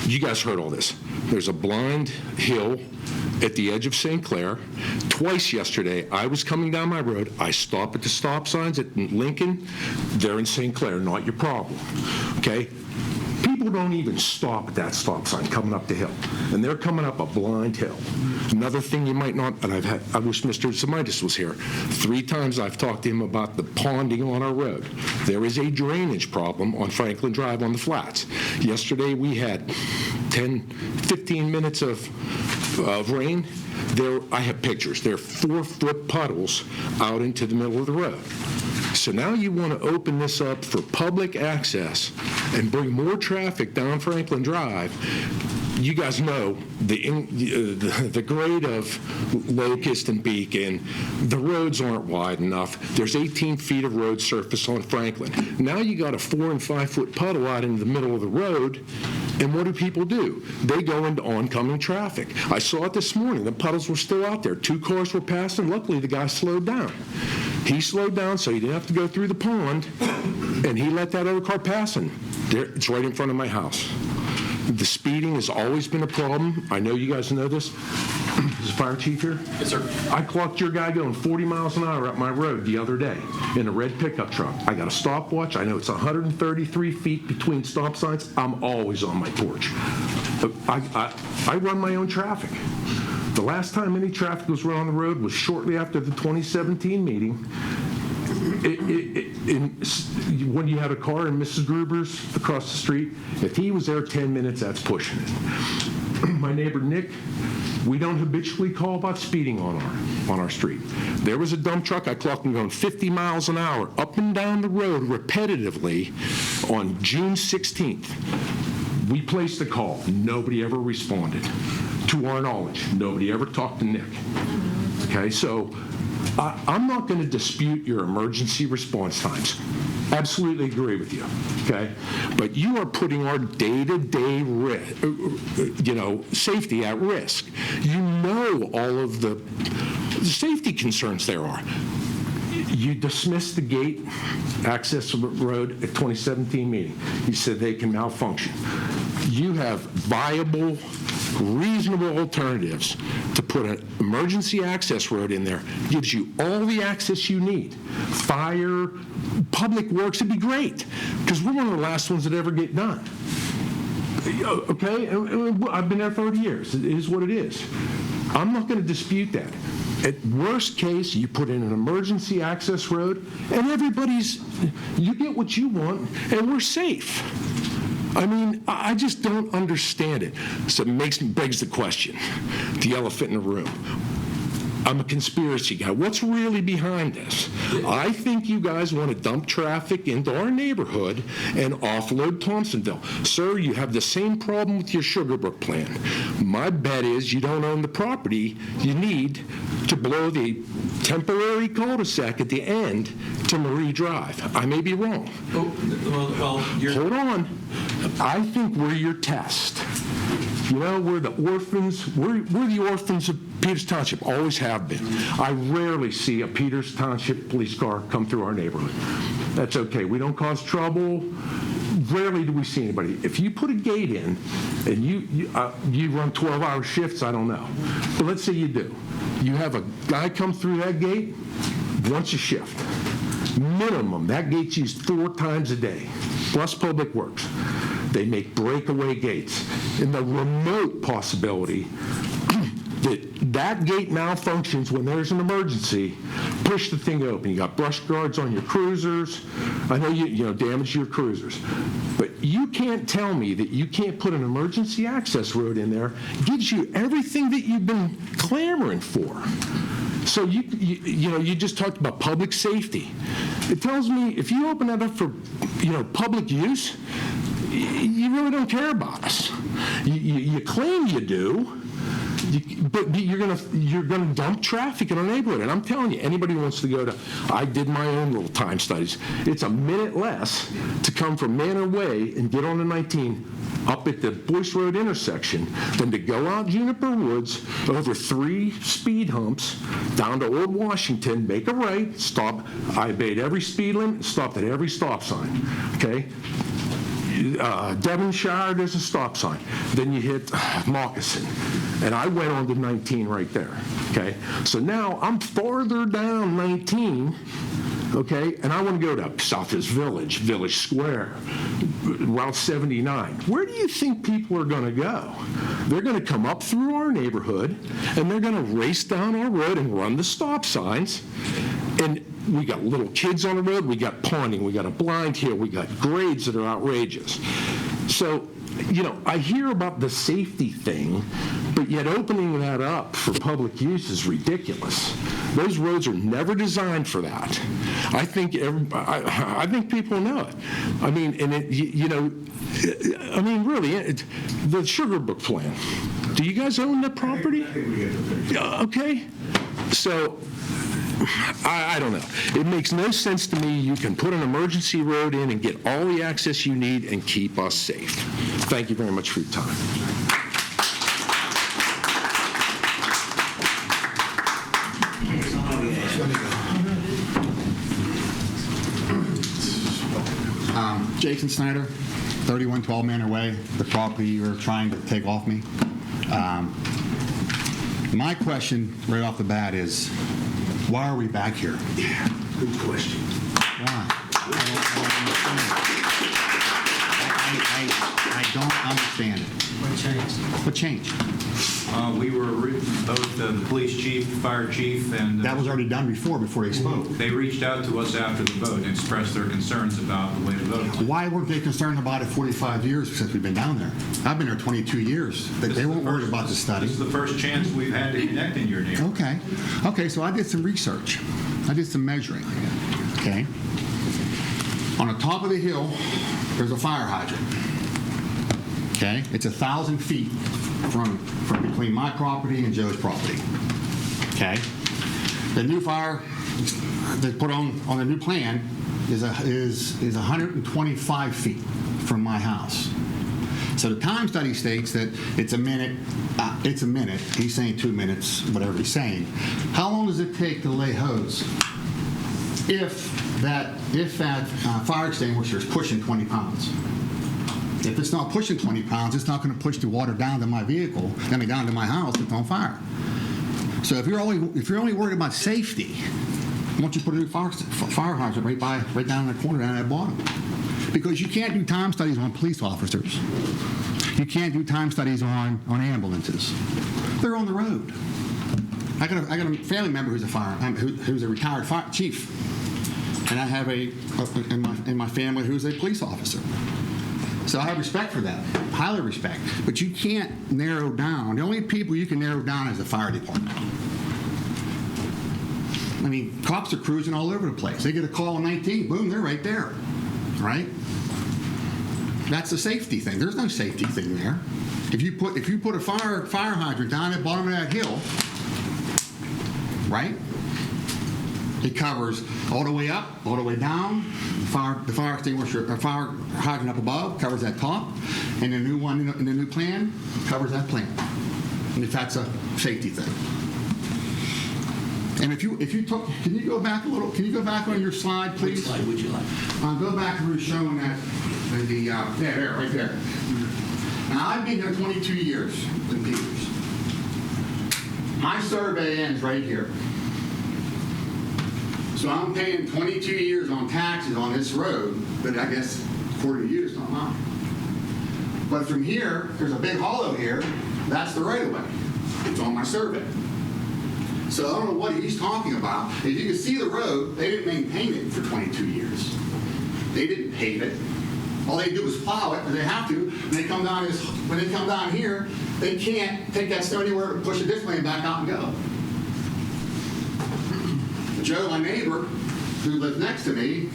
You guys heard all this. There's a blind hill at the edge of St. Clair. Twice yesterday, I was coming down my road. I stop at the stop signs at Lincoln. They're in St. Clair, not your problem, okay? People don't even stop at that stop sign coming up the hill, and they're coming up a blind hill. Another thing you might not, and I wish Mr. Zemaitis was here. 3 times I've talked to him about the ponding on our road. There is a drainage problem on Franklin Drive on the flats. Yesterday we had 10, 15 minutes of of rain, I have pictures. There are 4-foot puddles out into the middle of the road. So now you want to open this up for public access and bring more traffic down Franklin Drive. You guys know the grade of Locust and Beacon, the roads aren't wide enough. There's 18 feet of road surface on Franklin. Now you got a 4 and 5 foot puddle out in the middle of the road, and what do people do? They go into oncoming traffic. I saw it this morning. The puddles were still out there. 2 cars were passing. Luckily, the guy slowed down. He slowed down so he didn't have to go through the pond, and he let that other car pass him. It's right in front of my house. The speeding has always been a problem. I know you guys know this. Is the fire chief here? Yes, sir. I clocked your guy going 40 miles an hour up my road the other day in a red pickup truck. I got a stopwatch. I know it's 133 feet between stop signs. I'm always on my porch. I run my own traffic. The last time any traffic was run on the road was shortly after the 2017 meeting. When you had a car in Mrs. Gruber's across the street, if he was there 10 minutes, that's pushing it. My neighbor Nick, we don't habitually call about speeding on our street. There was a dump truck, I clocked him going 50 miles an hour up and down the road repetitively on June 16th. We placed a call. Nobody ever responded. To our knowledge, nobody ever talked to Nick. Okay, so I'm not going to dispute your emergency response times. Absolutely agree with you, okay? But you are putting our day-to-day safety at risk. You know all of the safety concerns there are. You dismissed the gate access road at 2017 meeting. You said they can malfunction. You have viable, reasonable alternatives to put an emergency access road in there. Gives you all the access you need. Fire, public works, it'd be great, because we're one of the last ones that ever get done. Okay? I've been there 30 years. It is what it is. I'm not going to dispute that. At worst case, you put in an emergency access road, and you get what you want, and we're safe. I mean, I just don't understand it. So it begs the question, the elephant in the room. I'm a conspiracy guy. What's really behind this? I think you guys want to dump traffic into our neighborhood and offload Thompsonville. Sir, you have the same problem with your Sugarbrook plan. My bet is you don't own the property you need to blow the temporary cul-de-sac at the end to Marie Drive. I may be wrong. Hold on. I think we're your test. You know, we're the orphans. We're the orphans of Peters Township, always have been. I rarely see a Peters Township police car come through our neighborhood. That's okay. We don't cause trouble. Rarely do we see anybody. If you put a gate in and you run 12-hour shifts, I don't know. But let's say you do. You have a guy come through that gate once a shift. Minimum. That gate's used 4 times a day, plus public works. They make breakaway gates. In the remote possibility that gate malfunctions when there's an emergency, push the thing open. You got brush guards on your cruisers. I know you damage your cruisers. But you can't tell me that you can't put an emergency access road in there. It gives you everything that you've been clamoring for. So you just talked about public safety. It tells me if you open that up for public use, you really don't care about us. You claim you do, but you're gonna dump traffic in our neighborhood. And I'm telling you, anybody who wants to go to, I did my own little time studies. It's a minute less to come from Manor Way and get on the 19 up at the Boyce Road intersection than to go out Juniper Woods over 3 speed humps down to Old Washington, make a right, stop. I obeyed every speed limit, stopped at every stop sign. Okay. Devonshire, there's a stop sign. Then you hit Moccasin. And I went on to 19 right there. Okay? So now I'm farther down 19, okay, and I want to go to Southwest Village, Village Square, Route 79. Where do you think people are going to go? They're going to come up through our neighborhood, and they're going to race down our road and run the stop signs. And we got little kids on the road, we got pawning, we got a blind hill, we got grades that are outrageous. So I hear about the safety thing, but yet opening that up for public use is ridiculous. Those roads are never designed for that. I think I think people know it. I mean, and really, the Sugar Brook plan. Do you guys own the property? I think we get the picture. Okay, so. I don't know. It makes no sense to me. You can put an emergency road in and get all the access you need and keep us safe. Thank you very much for your time. Jason Snyder, 3112 Manor Way, the property you're trying to take off me. My question right off the bat is, why are we back here? Yeah, good question. Why? I don't understand it. What changed? What changed? We were, both the police chief, the fire chief, and... That was already done before they spoke. They reached out to us after the vote and expressed their concerns about the way the vote went. Why weren't they concerned about it 45 years since we've been down there? I've been there 22 years. They weren't worried about the study. This is the first chance we've had to connect in your neighborhood. Okay, so I did some research. I did some measuring. Okay. On the top of the hill, there's a fire hydrant. Okay, it's 1,000 feet from between my property and Joe's property. Okay, the new fire they put on the new plan is 125 feet from my house. So the time study states that it's a minute. It's a minute. He's saying 2 minutes, whatever he's saying. How long does it take to lay hose if that fire extinguisher is pushing 20 pounds? If it's not pushing 20 pounds, it's not going to push the water down to my vehicle, down to my house that's on fire. So if you're only worried about safety, why don't you put a new fire hydrant right down in the corner, down at the bottom? Because you can't do time studies on police officers. You can't do time studies on ambulances. They're on the road. I got a family member who's a retired fire chief, and I have in my family who's a police officer. So I have respect for that, highly respect. But you can't narrow down. The only people you can narrow down is the fire department. I mean, cops are cruising all over the place. They get a call on 19, boom, they're right there, right? That's a safety thing. There's no safety thing there. If you put a fire hydrant down at the bottom of that hill, right? It covers all the way up, all the way down. The fire extinguisher, or fire hydrant up above covers that top, and the new one in the new plan covers that plan. And if that's a safety thing. And if you took, can you go back a little? Can you go back on your slide, please? Which slide would you like? Go back to where you're showing that there, right there. Now I've been here 22 years in Peters. My survey ends right here. So I'm paying 22 years on taxes on this road, but I guess according to you, it's not mine. But from here, there's a big hollow here. That's the right-of-way. It's on my survey. So I don't know what he's talking about. If you can see the road, they didn't maintain it for 22 years. They didn't pave it. All they do is plow it, and they have to. When they come down here, they can't take that snow anywhere and push it this way and back out and go. Joe, my neighbor, who lives next to me,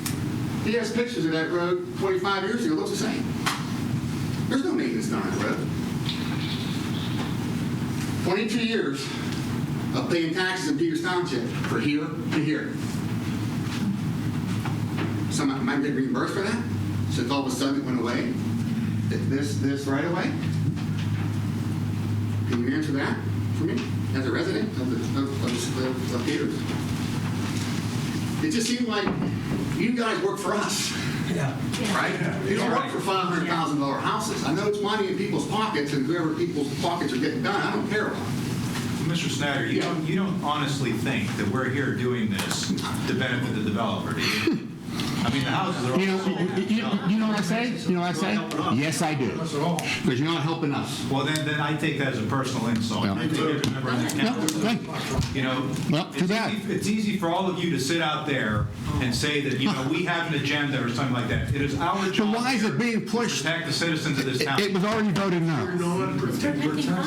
he has pictures of that road 25 years ago. It looks the same. There's no maintenance done on that road. 22 years of paying taxes in Peters Township for here to here. So am I getting reimbursed for that? Since all of a sudden it went away? This right away? Can you answer that for me as a resident of Peters? It just seemed like you guys work for us. Yeah. Right? You don't work for $500,000 houses. I know it's money in people's pockets, and whoever people's pockets are getting done, I don't care about. Mr. Snyder, you don't honestly think that we're here doing this to benefit the developer, do you? I mean, the houses are all... You know what I say? You know what I say? Yes, I do. Because you're not helping us. Well, then I take that as a personal insult. I think every member of the council, you know, Well, too bad. it's easy for all of you to sit out there and say that, you know, we have an agenda or something like that. It is our job. So why is it being pushed? To protect the citizens of this town. It was already voted no.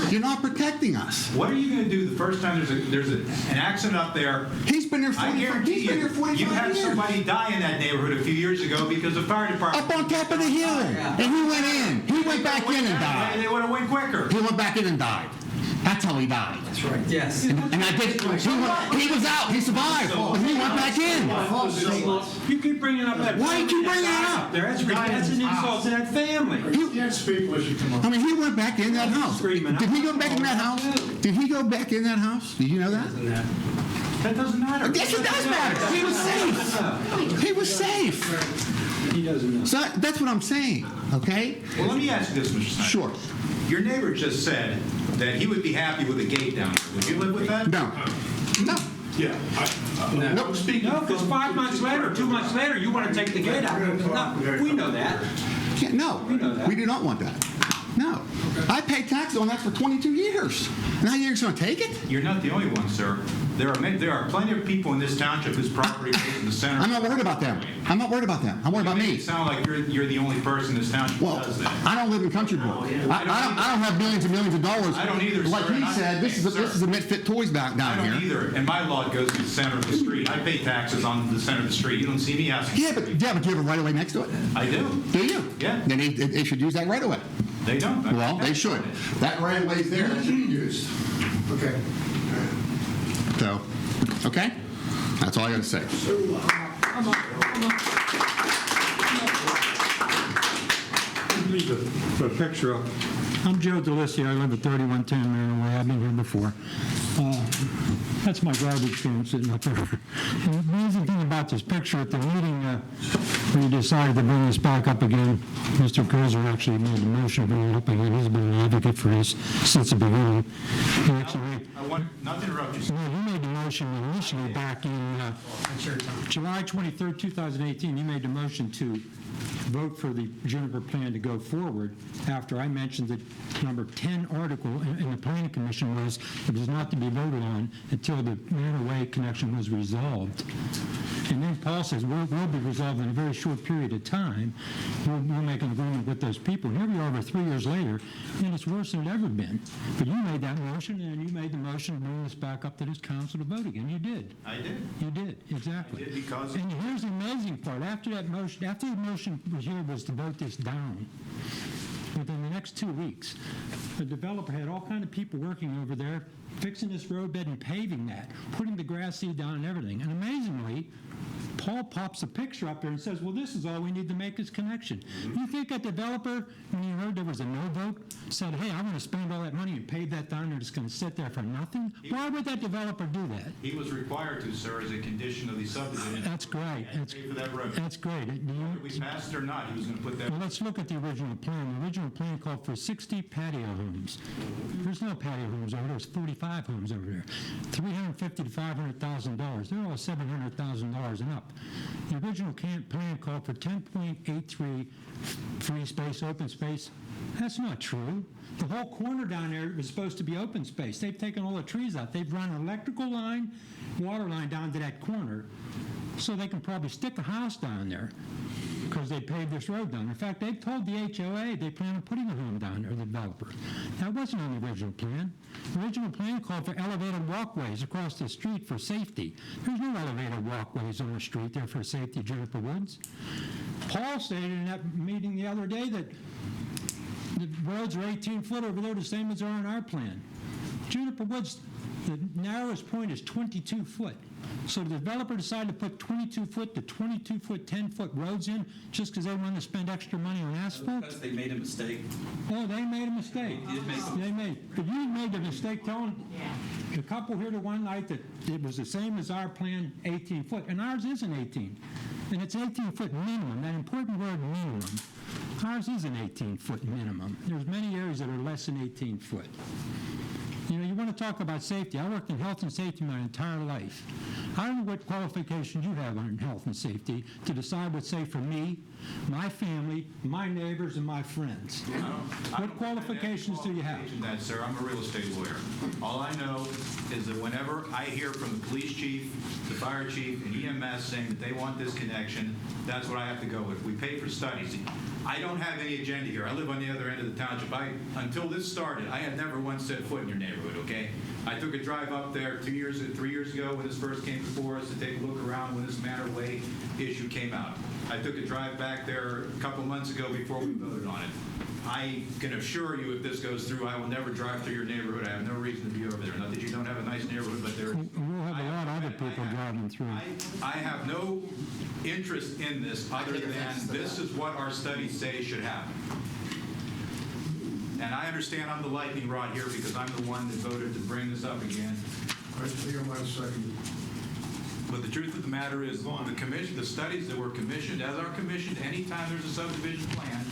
You're not protecting us. What are you going to do the first time there's an accident up there? He's been there 45 I guarantee he's been there 45 you had years. somebody die in that neighborhood a few years ago because the fire department... Up on top of the hill. And he went in. He went back in and died. They would have went quicker. He went back in and died. That's how he died. That's right. Yes. And I did. He was out. He survived. But he went back in. You keep bringing up that. Why you keep bringing it up? That's an insult to that family. You can't speak unless you come up. I mean, he went back in that house. Did he go back in that house? Did he go back in that house? Did you know that? That doesn't matter. Yes, it does matter. He was safe. He was safe. He doesn't know. So that's what I'm saying, okay? Well, let me ask you this, Mr. Snyder. Sure. Your neighbor just said that he would be happy with a gate down there. Would you live with that? No. No. Yeah. Nope. No, because 5 months later, 2 months later, you want to take the gate out. No, we know that. Yeah, no. We know that. We do not want that. No. I paid taxes on that for 22 years. Now you're just going to take it? You're not the only one, sir. There are plenty of people in this township whose property is in the center. I'm not worried about them. I'm not worried about them. I'm worried about me. It sound like you're the only person in this township Well, who does that. I don't live in country boy. I don't have millions and millions of dollars. I don't either, Like sir, he and said, this is a Misfit Toys back I down don't here. either, and my lot goes to the center of the street. I pay taxes on the center of the street. You don't see me asking. Yeah, but you have a right of way next to it. I do. Do you? Yeah. Then they should use that right of way. They don't. Well, they should. That right of way's there. That should be used. Okay. So, okay? That's all I got to say. Leave the picture up. I'm Joe DeLissi. I live at 3110 Maryland Way. I've been here before. That's my garbage can sitting up there. And the amazing thing about this picture at the meeting, when you decided to bring this back up again, Mr. Kozer actually made the motion to bring it up again. He's been an advocate for this since the beginning. He actually, I want not to interrupt you, sir. well, you made the motion initially back in July 23rd, 2018. You made the motion to vote for the Juniper plan to go forward after I mentioned that number 10 article in the Planning Commission was it was not to be voted on until the Manor Way connection was resolved. And then Paul says, will be resolved in a very short period of time. We'll make an agreement with those people. And here we are over 3 years later, and it's worse than it ever been. But you made that motion, and you made the motion to bring this back up to this council to vote again. You did. I did. You did, exactly. I did because... And here's the amazing part. After the motion was here was to vote this down, within the next 2 weeks, the developer had all kind of people working over there, fixing this roadbed and paving that, putting the grass seed down and everything. And amazingly, Paul pops a picture up there and says, well, this is all we need to make this connection. You think a developer, when he heard there was a no vote, said, hey, I'm going to spend all that money and pave that down and it's going to sit there for nothing? Why would that developer do that? He was required to, sir, as a condition of the subdivision. That's great. Pay for that road. That's great. Whether we passed it or not, he was going to put that... Well, let's look at the original plan. The original plan called for 60 patio homes. There's no patio homes over there. There's 45 homes over there. $350,000 to $500,000. They're all $700,000 and up. The original plan called for 10.83 free space, open space. That's not true. The whole corner down there was supposed to be open space. They've taken all the trees out. They've run an electrical line, water line down to that corner so they can probably stick a house down there because they paved this road down. In fact, they've told the HOA they plan on putting a home down there, the developer. That wasn't on the original plan. The original plan called for elevated walkways across the street for safety. There's no elevated walkways on the street there for safety, Juniper Woods. Paul stated in that meeting the other day that the roads are 18 foot over there, the same as are on our plan. Juniper Woods, the narrowest point is 22 foot. So the developer decided to put 22 foot to 22 foot, 10 foot roads in just because they wanted to spend extra money on asphalt? Because they made a mistake. Oh, they made a mistake. But you made the mistake telling the couple here to one night that it was the same as our plan, 18 foot, and ours isn't 18. And it's 18 foot minimum, that important word minimum. Ours is an 18 foot minimum. There's many areas that are less than 18 foot. You know, you want to talk about safety, I worked in health and safety my entire life. I don't know what qualifications you have on health and safety to decide what's safe for me, my family, my neighbors, and my friends. What qualifications do you have? That, sir, I'm a real estate lawyer. All I know is that whenever I hear from the police chief, the fire chief, and EMS saying that they want this connection, that's what I have to go with. We pay for studies. I don't have any agenda here. I live on the other end of the township. Until this started, I had never once set foot in your neighborhood, okay? I took a drive up there 3 years ago when this first came before us to take a look around when this Manor Way issue came out. I took a drive back there a couple months ago before we voted on it. I can assure you if this goes through, I will never drive through your neighborhood. I have no reason to be over there. Not that you don't have a nice neighborhood, but there. We'll have a lot of other people driving through. I have no interest in this other than this is what our studies say should happen. And I understand I'm the lightning rod here because I'm the one that voted to bring this up again. I think I might have seconded. But the truth of the matter is, the studies that were commissioned, as are commissioned anytime there's a subdivision plan,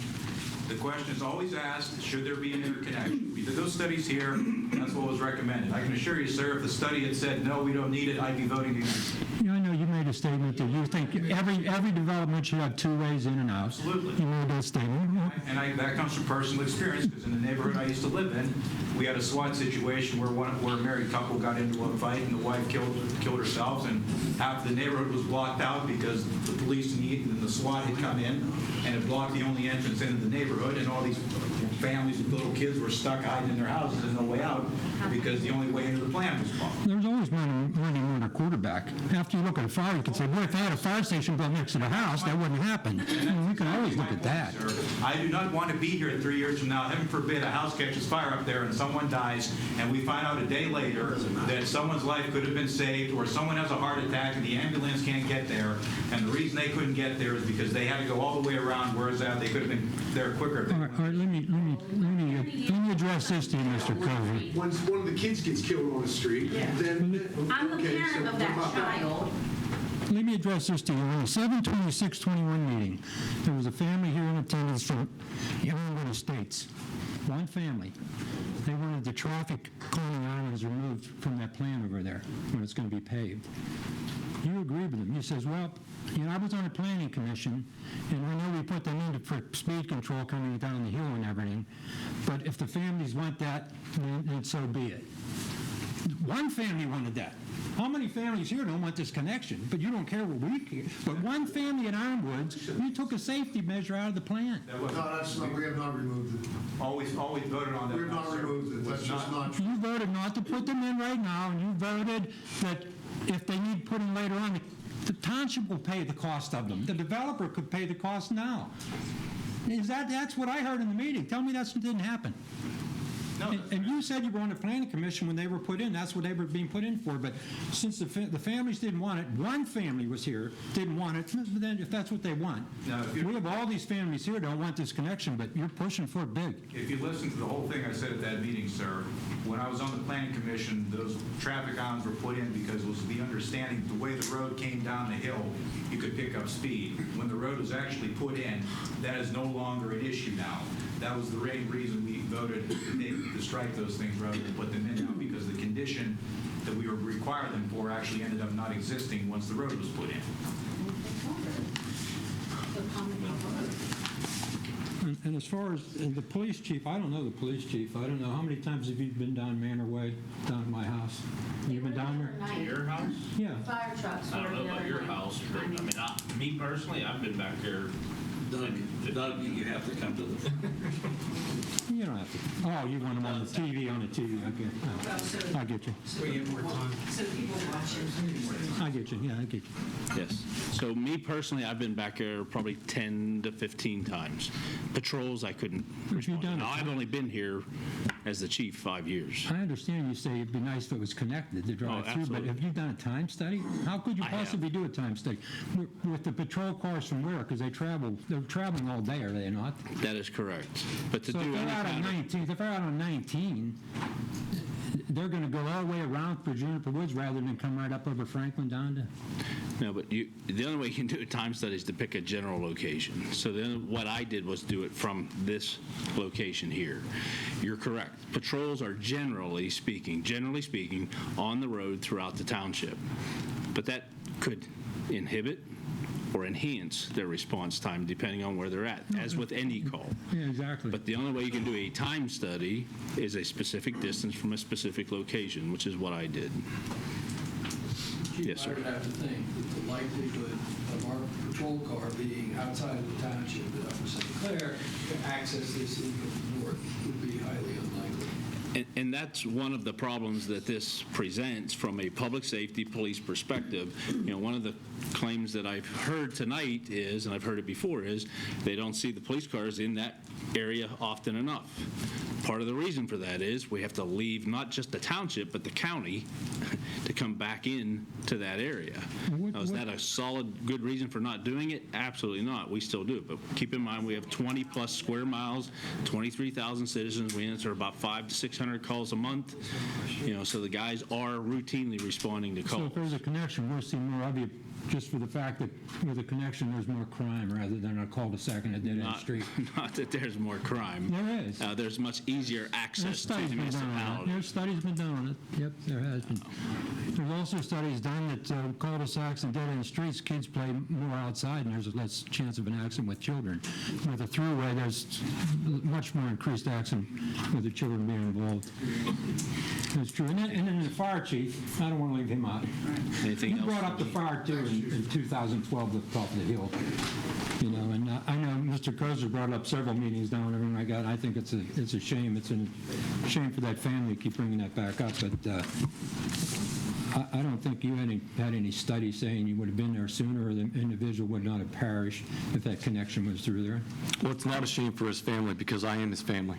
the question is always asked, should there be an interconnection? We did those studies here, that's what was recommended. I can assure you, sir, if the study had said, no, we don't need it, I'd be voting against it. Yeah, I know you made a statement that you think every development should have two ways in and out. Absolutely. You made that statement. And that comes from personal experience, because in the neighborhood I used to live in, we had a SWAT situation where a married couple got into a fight and the wife killed herself, and half the neighborhood was blocked out because the police and the SWAT had come in and it blocked the only entrance into the neighborhood, and all these families with little kids were stuck hiding in their houses and no way out because the only way into the plan was blocked. There's always money on a quarterback. After you look at a fire, you can say, well, if they had a fire station built next to the house, that wouldn't happen. We can always look at that. Sir, I do not want to be here 3 years from now. Heaven forbid a house catches fire up there and someone dies, and we find out a day later that someone's life could have been saved, or someone has a heart attack and the ambulance can't get there, and the reason they couldn't get there is because they had to go all the way around, whereas they could have been there quicker. All right, let me address this to you, Mr. Covey. When one of the kids gets killed on the street, then... I'm the parent of that child. Let me address this to you. In the 7/26/21 meeting, there was a family here in attendance from Illinois Estates. One family. They wanted the traffic calming islands removed from that plan over there when it's going to be paved. You agree with them. You says, well, I was on the planning commission, and I know we put them in for speed control coming down the hill and everything, but if the families want that, then so be it. One family wanted that. How many families here don't want this connection? But you don't care what we care. But one family in Ironwoods, we took a safety measure out of the plan. No, that's not, we have not removed it. Always voted on that. We have not removed it. That's just not true. You voted not to put them in right now, and you voted that if they need put in later on, the township will pay the cost of them. The developer could pay the cost now. That's what I heard in the meeting. Tell me that didn't happen. No, and you said you were on the planning commission when they were put in. That's what they were being put in for. But since the families didn't want it, one family was here, didn't want it, then if that's what they want. Now, we have all these families here don't want this connection, but you're pushing for it big. If you listen to the whole thing I said at that meeting, sir, when I was on the planning commission, those traffic islands were put in because it was the understanding the way the road came down the hill, you could pick up speed. When the road was actually put in, that is no longer an issue now. That was the main reason we voted to strike those things rather than put them in now, because the condition that we were requiring them for actually ended up not existing once the road was put in. And as far as the police chief, I don't know the police chief. I don't know. How many times have you been down Manor Way, down at my house? You been down there? Your house? Yeah. Fire trucks. I don't know about your house, but I mean, me personally, I've been back there. Doug, you have to come to the... You don't have to. Oh, you want them on the TV, Okay. I get you. So people watching. I get you. Yeah, I get you. Yes. So me personally, I've been back there probably 10 to 15 times. Patrols, I couldn't respond. Now, I've only been here as the chief 5 years. I understand you say it'd be nice if it was connected to drive through, but have you done a time study? How could you possibly do a time study? With the patrol cars from where? Because they're traveling all day, are they not? That is correct. But to so do any kind of... if they're out on 19, they're going to go all the way around for Juniper Woods rather than come right up over Franklin down to... No, but the only way you can do a time study is to pick a general location. So then what I did was do it from this location here. You're correct. Patrols are generally speaking, on the road throughout the township. But that could inhibit or enhance their response time depending on where they're at, as with any call. Yeah, exactly. But the only way you can do a time study is a specific distance from a specific location, which is what I did. Yes, sir. I would have to think that the likelihood of our patrol car being outside of the township at Upper St. Clair to access this in the north would be highly unlikely. And that's one of the problems that this presents from a public safety police perspective. You know, one of the claims that I've heard tonight is, and I've heard it before, is they don't see the police cars in that area often enough. Part of the reason for that is we have to leave not just the township, but the county to come back in to that area. Now, is that a solid, good reason for not doing it? Absolutely not. We still do it. But keep in mind, we have 20-plus square miles, 23,000 citizens. We answer about 500 to 600 calls a month. You know, so the guys are routinely responding to calls. So if there's a connection, we'll see more of you just for the fact that with a connection, there's more crime rather than a cul-de-sac in a dead-end street. Not that there's more crime. There is. There's much easier access to the municipality. There's studies been done on it. Yep, there has been. There's also studies done that cul-de-sacs and dead-end streets, kids play more outside and there's less chance of an accident with children. With a throughway, there's much more increased accident with the children being involved. That's true. And then the fire chief, I don't want to leave him out. Anything he else? brought up the fire too in 2012 at the top of the hill. You know, and I know Mr. Kozer brought up several meetings down and everything like that. I think it's a shame. It's a shame for that family to keep bringing that back up. But I don't think you had any study saying you would have been there sooner or the individual would not have perished if that connection was through there. Well, it's not a shame for his family because I am his family.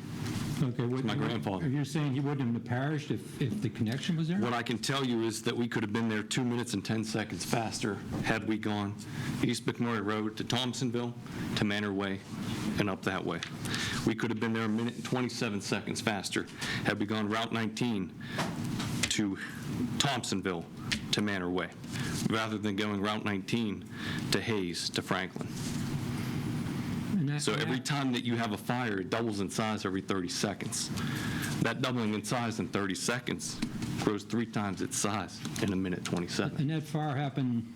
Okay, it's my grandfather. You're saying he wouldn't have perished if the connection was there? What I can tell you is that we could have been there 2 minutes and 10 seconds faster had we gone East McMurray Road to Thompsonville, to Manor Way, and up that way. We could have been there 1 minute and 27 seconds faster had we gone Route 19 to Thompsonville to Manor Way, rather than going Route 19 to Hayes to Franklin. So every time that you have a fire, it doubles in size every 30 seconds. That doubling in size in 30 seconds grows 3 times its size in 1 minute 27. And that fire happened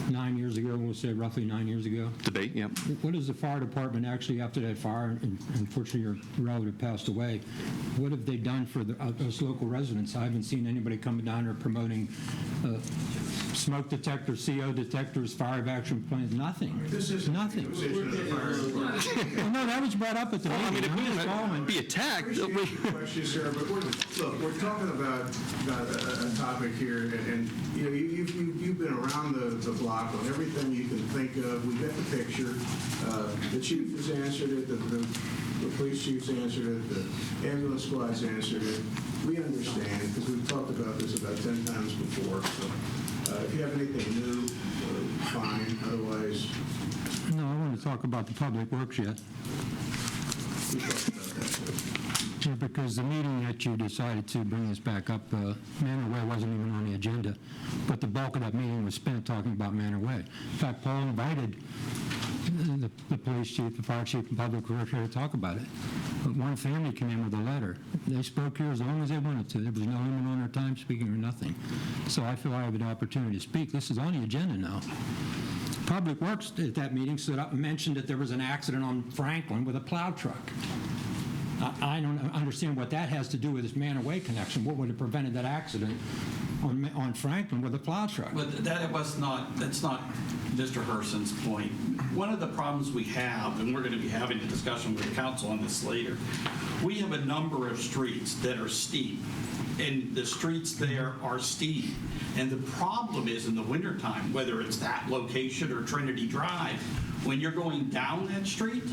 9 years ago, we'll say roughly 9 years ago? Debate, yep. What does the fire department actually, after that fire, and unfortunately your relative passed away, what have they done for us local residents? I haven't seen anybody coming down there promoting smoke detectors, CO detectors, fire evacuation plans, nothing. This is nothing. Well, no, that was brought up at the meeting. I mean, if we're going to be attacked. Question, sir, but look, we're talking about a topic here, and you know, you've been around the block on everything you can think of. We got the picture. The chief has answered it. The police chief's answered it. The ambulance squad's answered it. We understand because we've talked about this about 10 times before. So if you have anything new, fine. Otherwise, no, I want to talk about the public works yet. we talked about that too. Yeah, because the meeting that you decided to bring this back up, Manor Way wasn't even on the agenda, but the bulk of that meeting was spent talking about Manor Way. In fact, Paul invited the police chief, the fire chief, and public works here to talk about it. But one family came in with a letter. They spoke here as long as they wanted to. There was no limit on their time speaking or nothing. So I feel I have an opportunity to speak. This is on the agenda now. Public Works at that meeting stood up and mentioned that there was an accident on Franklin with a plow truck. I don't understand what that has to do with this Manor Way connection. What would have prevented that accident on Franklin with a plow truck? But that's not Mr. Herson's point. One of the problems we have, and we're going to be having a discussion with the council on this later, we have a number of streets that are steep, and the streets there are steep. And the problem is in the wintertime, whether it's that location or Trinity Drive, when you're going down that street,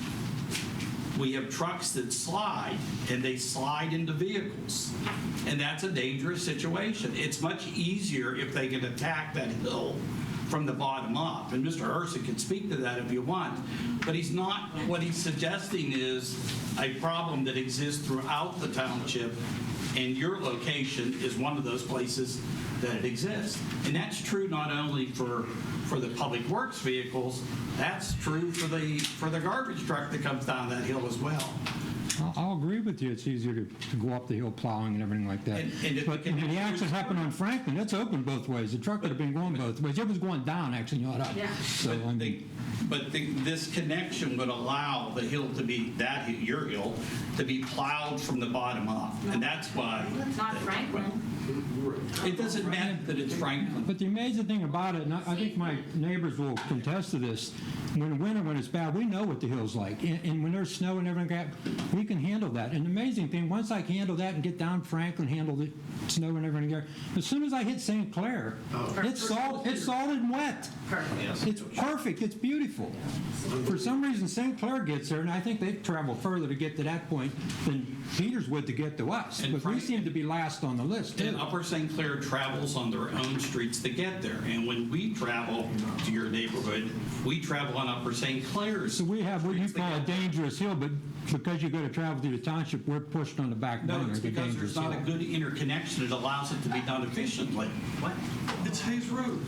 we have trucks that slide, and they slide into vehicles. And that's a dangerous situation. It's much easier if they can attack that hill from the bottom up. And Mr. Urson can speak to that if you want. But he's not, what he's suggesting is a problem that exists throughout the township, and your location is one of those places that it exists. And that's true not only for the public works vehicles, that's true for the garbage truck that comes down that hill as well. I'll agree with you. It's easier to go up the hill plowing and everything like that. But the accident happened on Franklin. It's open both ways. The truck would have been going both ways. It was going down, actually, not up. Yeah. So, This connection would allow the hill to be, your hill, to be plowed from the bottom up. And that's why. It's not Franklin. It doesn't matter that it's Franklin. But the amazing thing about it, and I think my neighbors will contest to this, when winter, when it's bad, we know what the hill's like. And when there's snow and everything, we can handle that. And the amazing thing, once I can handle that and get down Franklin, handle the snow and everything there, as soon as I hit St. Clair, it's solid and wet. Perfect. It's perfect. It's beautiful. For some reason, St. Clair gets there, and I think they've traveled further to get to that point than Peters would to get to us. And but we seem to be last on the list, too. And Upper St. Clair travels on their own streets to get there. And when we travel to your neighborhood, we travel on Upper St. Clair's. So we have what you call a dangerous hill, but because you got to travel through the township, we're pushed on the back burner. No, it's because there's not a good interconnection that allows it to be done efficiently. What? It's Hayes Road.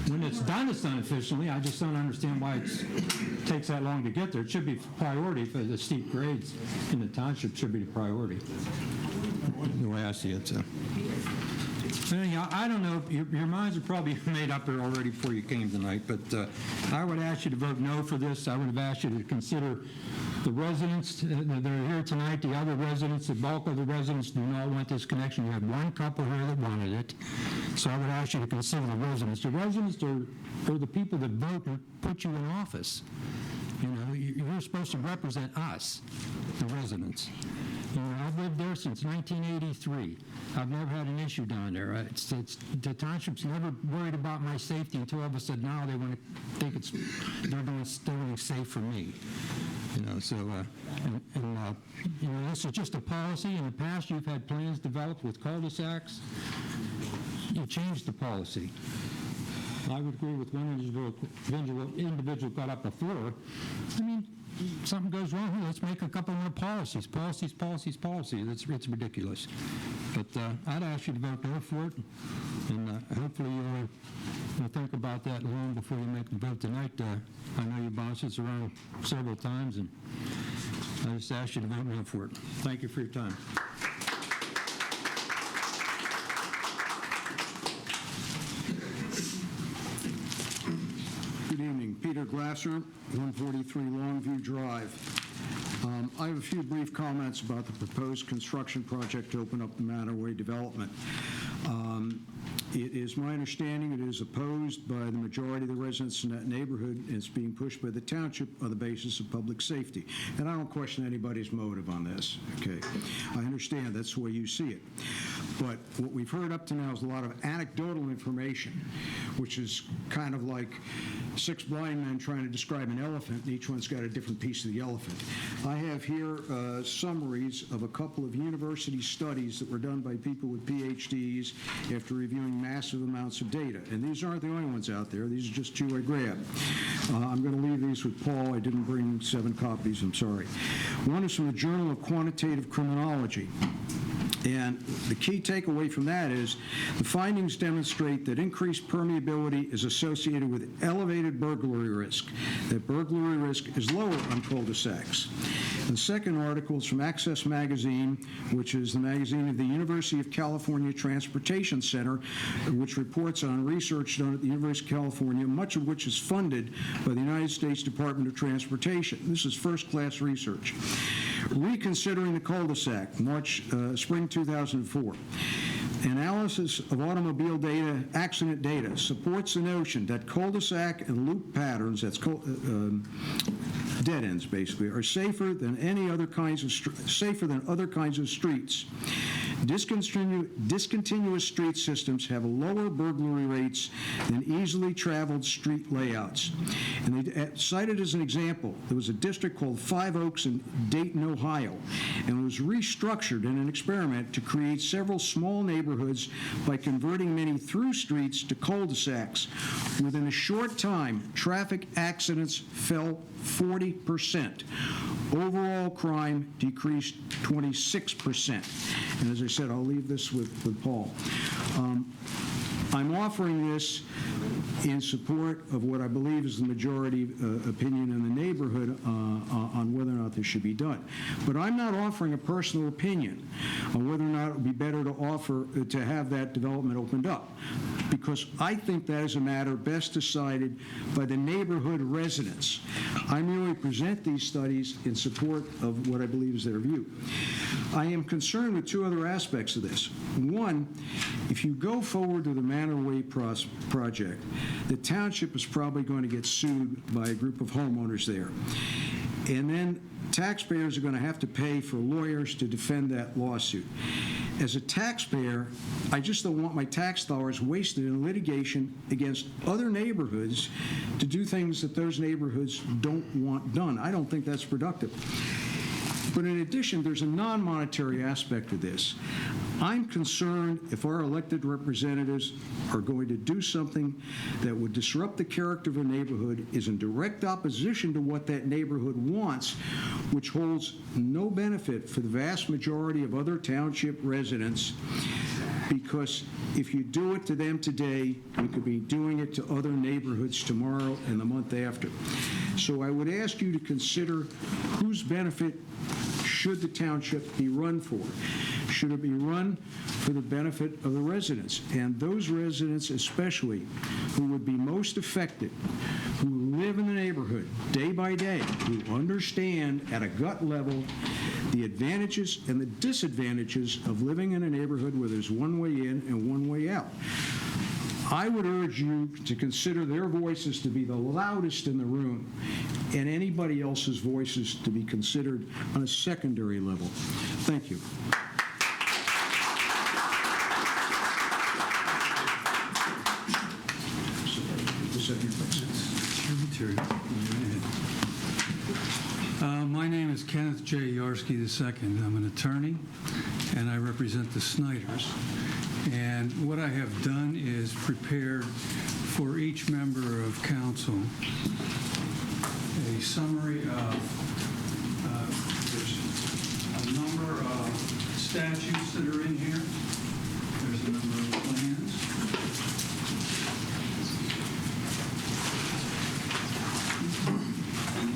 When it's done efficiently. I just don't understand why it takes that long to get there. It should be priority for the steep grades in the township should be the priority. The way I see it, so. Anyhow, I don't know, your minds are probably made up there already before you came tonight, but I would ask you to vote no for this. I would have asked you to consider the residents that are here tonight, the other residents, the bulk of the residents do not want this connection. You had one couple here that wanted it, so I would ask you to consider the residents. The residents are the people that vote and put you in office. You know, you're supposed to represent us, the residents. You know, I've lived there since 1983. I've never had an issue down there. The township's never worried about my safety until all of a sudden now they want to think they're doing safe for me. You know, so you know, this is just a policy. In the past, you've had plans developed with cul-de-sacs. You changed the policy. I would agree with one individual got up before. I mean, something goes wrong here, let's make a couple more policies. Policies. It's ridiculous. But I'd ask you to vote no for it, and hopefully you'll think about that long before you make the vote tonight. I know you bounced this around several times, and I just ask you to vote no for it. Thank you for your time. Good evening. Peter Glasser, 143 Longview Drive. I have a few brief comments about the proposed construction project to open up the Manorway development. It is my understanding it is opposed by the majority of the residents in that neighborhood, and it's being pushed by the township on the basis of public safety. And I don't question anybody's motive on this, okay? I understand that's the way you see it. But what we've heard up to now is a lot of anecdotal information, which is kind of like six blind men trying to describe an elephant, and each one's got a different piece of the elephant. I have here summaries of a couple of university studies that were done by people with PhDs after reviewing massive amounts of data. And these aren't the only ones out there. These are just two I grabbed. I'm going to leave these with Paul. I didn't bring 7 copies. I'm sorry. One is from the Journal of Quantitative Criminology. And the key takeaway from that is the findings demonstrate that increased permeability is associated with elevated burglary risk, that burglary risk is lower on cul-de-sacs. The second article is from Access Magazine, which is the magazine of the University of California Transportation Center, which reports on research done at the University of California, much of which is funded by the United States Department of Transportation. This is first-class research. Reconsidering the cul-de-sac, spring 2004. Analysis of automobile data, accident data, supports the notion that cul-de-sac and loop patterns, that's dead ends basically, are safer than other kinds of streets. Discontinuous street systems have lower burglary rates than easily traveled street layouts. And they cited as an example, there was a district called Five Oaks in Dayton, Ohio, and it was restructured in an experiment to create several small neighborhoods by converting many through streets to cul-de-sacs. Within a short time, traffic accidents fell 40%. Overall crime decreased 26%. And as I said, I'll leave this with Paul. I'm offering this in support of what I believe is the majority opinion in the neighborhood on whether or not this should be done. But I'm not offering a personal opinion on whether or not it would be better to have that development opened up, because I think that is a matter best decided by the neighborhood residents. I merely present these studies in support of what I believe is their view. I am concerned with two other aspects of this. One, if you go forward to the Manor Way project, the township is probably going to get sued by a group of homeowners there. And then taxpayers are going to have to pay for lawyers to defend that lawsuit. As a taxpayer, I just don't want my tax dollars wasted in litigation against other neighborhoods to do things that those neighborhoods don't want done. I don't think that's productive. But in addition, there's a non-monetary aspect to this. I'm concerned if our elected representatives are going to do something that would disrupt the character of a neighborhood, is in direct opposition to what that neighborhood wants, which holds no benefit for the vast majority of other township residents, because if you do it to them today, you could be doing it to other neighborhoods tomorrow and the month after. So I would ask you to consider whose benefit should the township be run for? Should it be run for the benefit of the residents? And those residents especially who would be most affected, who live in the neighborhood day by day, who understand at a gut level the advantages and the disadvantages of living in a neighborhood where there's one way in and one way out. I would urge you to consider their voices to be the loudest in the room and anybody else's voices to be considered on a secondary level. Thank you. My name is Kenneth J. Yarsky II. I'm an attorney, and I represent the Snyders. And what I have done is prepared for each member of council a summary of there's a number of statutes that are in here. There's a number of plans.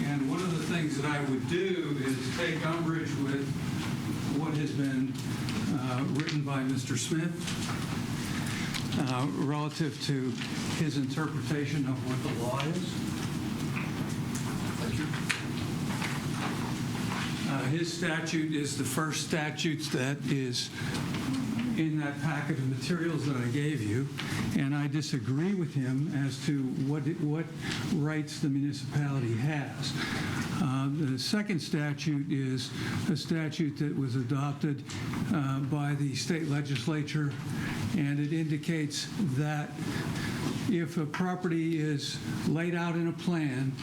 And one of the things that I would do is take umbrage with what has been written by Mr. Smith relative to his interpretation of what the law is. His statute is the first statute that is in that packet of materials that I gave you, and I disagree with him as to what rights the municipality has. The second statute is a statute that was adopted by the state legislature, and it indicates that if a property is laid out in a plan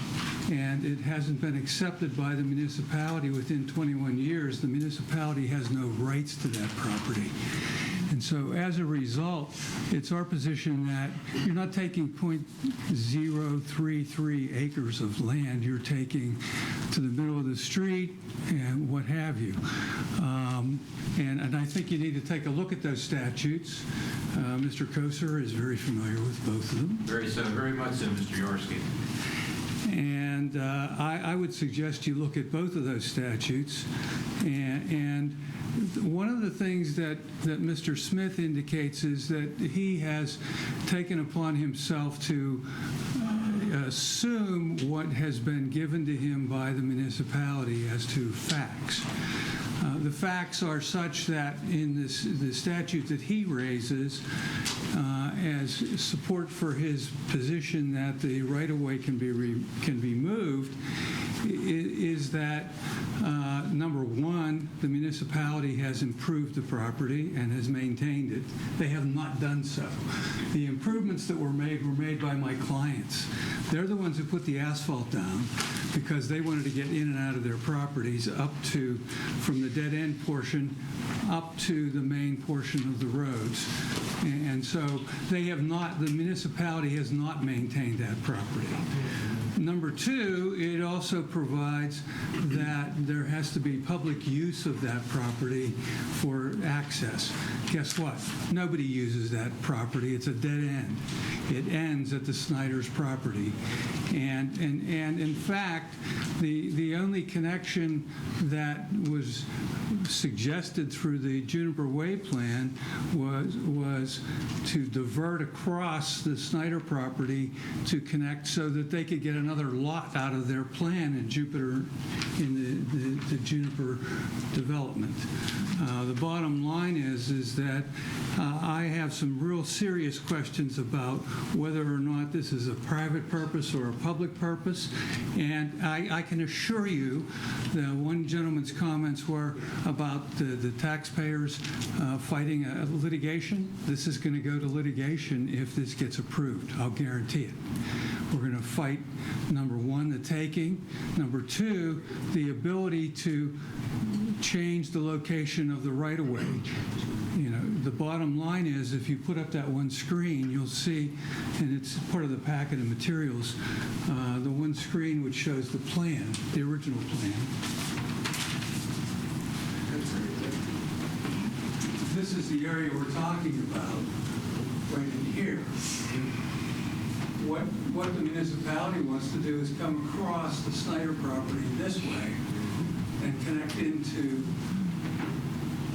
and it hasn't been accepted by the municipality within 21 years, the municipality has no rights to that property. And so as a result, it's our position that you're not taking 0.033 acres of land, you're taking to the middle of the street and what have you. And I think you need to take a look at those statutes. Mr. Koser is very familiar with both of them. Very much so, Mr. Yarsky. And I would suggest you look at both of those statutes. And one of the things that Mr. Smith indicates is that he has taken upon himself to assume what has been given to him by the municipality as to facts. The facts are such that in the statute that he raises as support for his position that the right-of-way can be moved is that Number one, the municipality has improved the property and has maintained it. They have not done so. The improvements that were made by my clients. They're the ones who put the asphalt down because they wanted to get in and out of their properties from the dead end portion up to the main portion of the roads. And so the municipality has not maintained that property. Number two, it also provides that there has to be public use of that property for access. Guess what? Nobody uses that property. It's a dead end. It ends at the Snyder's property. And in fact, the only connection that was suggested through the Juniper Way plan was to divert across the Snyder property to connect so that they could get another lot out of their plan in the Juniper development. The bottom line is that I have some real serious questions about whether or not this is a private purpose or a public purpose. And I can assure you that one gentleman's comments were about the taxpayers fighting a litigation. This is going to go to litigation if this gets approved. I'll guarantee it. We're going to fight, number one, the taking. Number two, the ability to change the location of the right-of-way. The bottom line is if you put up that one screen, you'll see, and it's part of the packet of materials, the one screen which shows the plan, the original plan. This is the area we're talking about, right in here. What the municipality wants to do is come across the Snyder property this way and connect into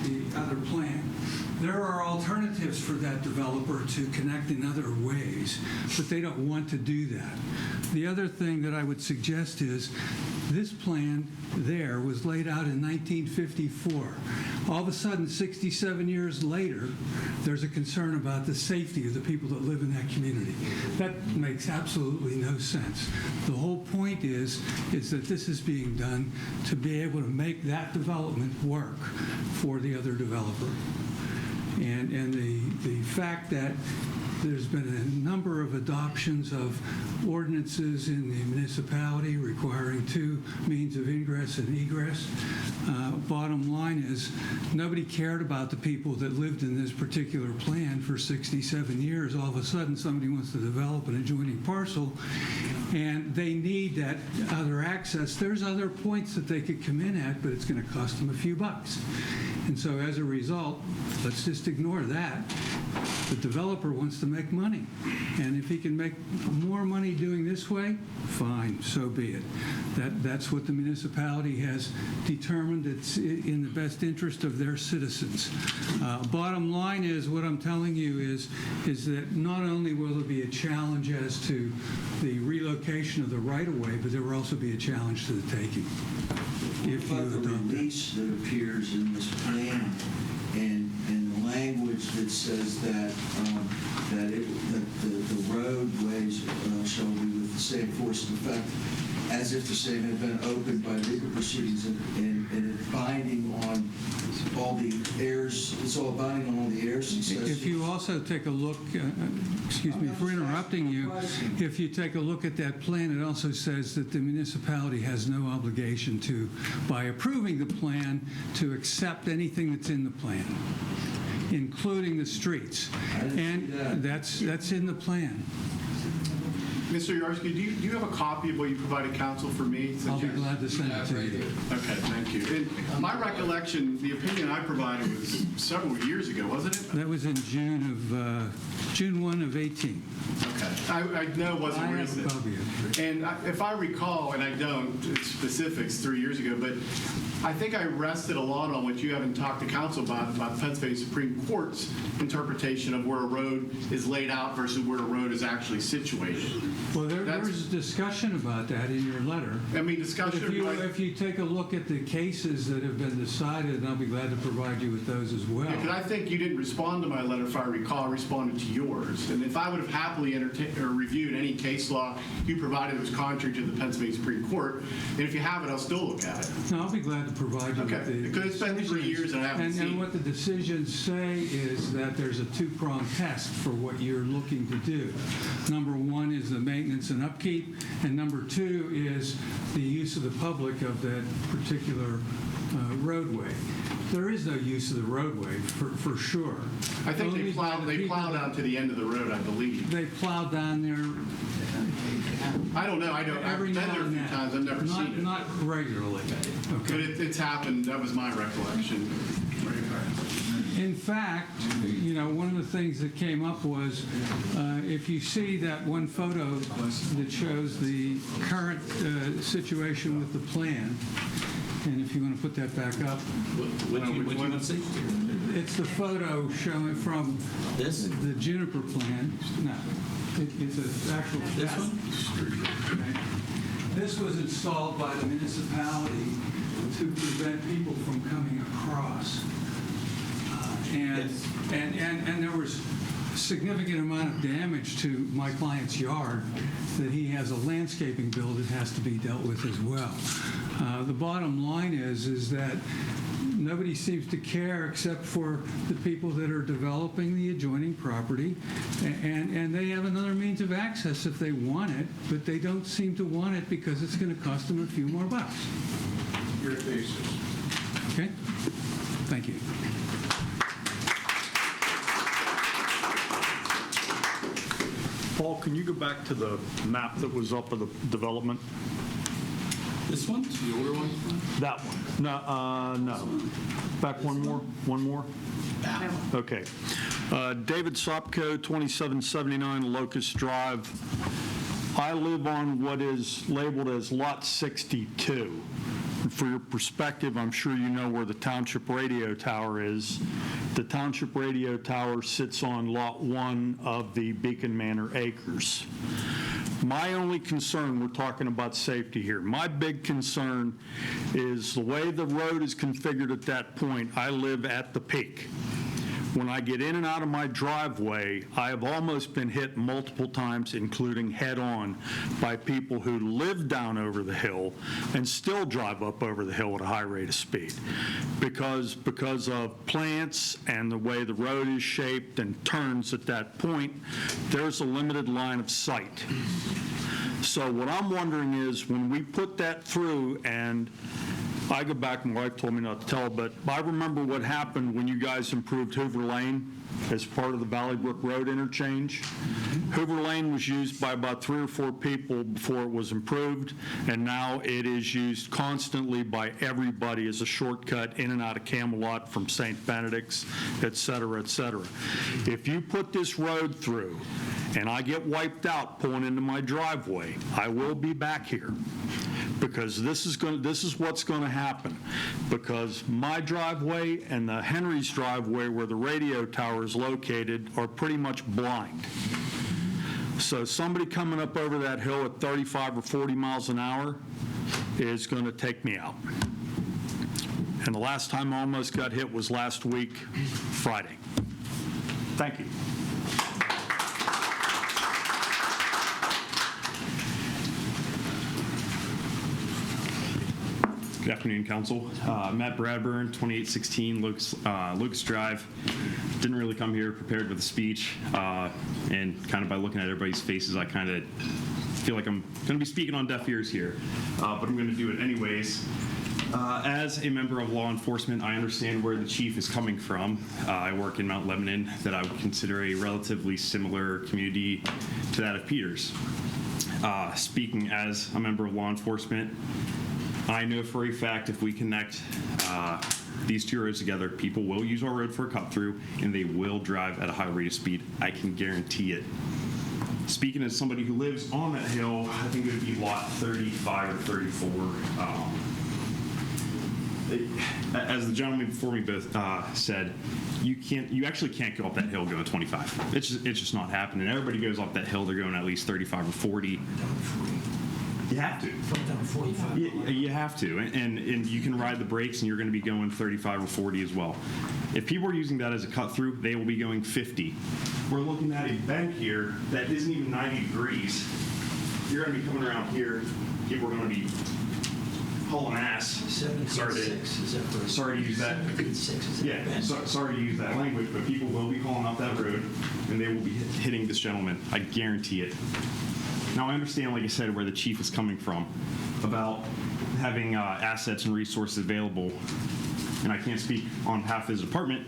the other plan. There are alternatives for that developer to connect in other ways, but they don't want to do that. The other thing that I would suggest is this plan there was laid out in 1954. All of a sudden, 67 years later, there's a concern about the safety of the people that live in that community. That makes absolutely no sense. The whole point is that this is being done to be able to make that development work for the other developer. And the fact that there's been a number of adoptions of ordinances in the municipality requiring two means of ingress and egress. Bottom line is nobody cared about the people that lived in this particular plan for 67 years. All of a sudden somebody wants to develop an adjoining parcel and they need that other access. There's other points that they could come in at, but it's going to cost them a few bucks. And so as a result, let's just ignore that. The developer wants to make money. And if he can make more money doing this way, fine, so be it. That's what the municipality has determined. It's in the best interest of their citizens. Bottom line is, what I'm telling you is that not only will there be a challenge as to the relocation of the right-of-way, but there will also be a challenge to the taking. If you adopt the release that appears in this plan and the language that says that the roadways shall be with the same force and effect as if the same had been opened by legal proceedings and it's binding on all the heirs. It's all binding on all the heirs. If you also take a look, excuse me for interrupting you, if you take a look at that plan, it also says that the municipality has no obligation to, by approving the plan, to accept anything that's in the plan, including the streets. And that's in the plan. Mr. Yarsky, do you have a copy of what you provided counsel for me? I'll be glad to send it to you. Okay, thank you. And my recollection, the opinion I provided was several years ago, wasn't it? That was in June 1 of 18. Okay. I know it wasn't recent. I have a copy of it. And if I recall, and I don't, it's specifics 3 years ago, but I think I rested a lot on what you haven't talked to council about the Pennsylvania Supreme Court's interpretation of where a road is laid out versus where a road is actually situated. Well, there was a discussion about that in your letter. I mean, discussion. If you take a look at the cases that have been decided I'll be glad to provide you with those as well. Because I think you didn't respond to my letter, if I recall, I responded to yours. And if I would have happily reviewed any case law you provided that was contrary to the Pennsylvania Supreme Court, and if you have it, I'll still look at it. No, I'll be glad to provide you with the... Because it's been 3 years and I haven't seen it. And what the decisions say is that there's a two-pronged test for what you're looking to do. Number one is the maintenance and upkeep, and number two is the use of the public of that particular roadway. There is no use of the roadway for sure. I think they plowed out to the end of the road, I believe. They plowed down there. I don't know. I've been there a few times. I've never seen it. Not regularly. Okay. But it's happened. That was my recollection. In fact, you know, one of the things that came up was if you see that one photo that shows the current situation with the plan, and if you want to put that back up. What do you want to see? It's the photo showing from the Juniper plan. No, it's an actual. This one? Okay. This was installed by the municipality to prevent people from coming across. And there was a significant amount of damage to my client's yard that he has a landscaping bill that has to be dealt with as well. The bottom line is that nobody seems to care except for the people that are developing the adjoining property, and they have another means of access if they want it, but they don't seem to want it because it's going to cost them a few more bucks. Your thesis. Okay? Thank you. Paul, can you go back to the map that was up of the development? This one? The older one? That one. No. Back one more. One more. Okay. David Sopko, 2779 Locust Drive. I live on what is labeled as Lot 62. And for your perspective, I'm sure you know where the Township radio tower is. The Township radio tower sits on Lot 1 of the Beacon Manor Acres. My only concern, we're talking about safety here, my big concern is the way the road is configured at that point. I live at the peak. When I get in and out of my driveway, I have almost been hit multiple times, including head-on, by people who live down over the hill and still drive up over the hill at a high rate of speed. Because of plants and the way the road is shaped and turns at that point, there's a limited line of sight. So what I'm wondering is, when we put that through, and I go back, my wife told me not to tell, but I remember what happened when you guys improved Hoover Lane as part of the Valley Brook Road interchange. Hoover Lane was used by about 3 or 4 people before it was improved, and now it is used constantly by everybody as a shortcut in and out of Camelot from St. Benedict's, et cetera, et cetera. If you put this road through and I get wiped out pulling into my driveway, I will be back here. Because this is what's going to happen. Because my driveway and the Henry's driveway, where the radio tower is located, are pretty much blind. So somebody coming up over that hill at 35 or 40 miles an hour is going to take me out. And the last time I almost got hit was last week, Friday. Thank you. Good afternoon, Council. Matt Bradburn, 2816 Lucas Drive. Didn't really come here prepared with a speech, and kind of by looking at everybody's faces, I kind of feel like I'm going to be speaking on deaf ears here, but I'm going to do it anyways. As a member of law enforcement, I understand where the chief is coming from. I work in Mount Lebanon, that I would consider a relatively similar community to that of Peters. Speaking as a member of law enforcement, I know for a fact if we connect these two roads together, people will use our road for a cut through, and they will drive at a high rate of speed. I can guarantee it. Speaking as somebody who lives on that hill, I think it would be lot 35 or 34. As the gentleman before me both said, you actually can't go up that hill going 25. It's just not happening. Everybody goes up that hill, they're going at least 35 or 40. You have to. You have to, and you can ride the brakes, and you're going to be going 35 or 40 as well. If people are using that as a cut through, they will be going 50. We're looking at a bend here that isn't even 90 degrees. You're going to be coming around here. People are going to be hauling ass. Sorry to use that. Yeah, sorry to use that language, but people will be hauling up that road, and they will be hitting this gentleman. I guarantee it. Now, I understand, like I said, where the chief is coming from about having assets and resources available, and I can't speak on behalf of his department,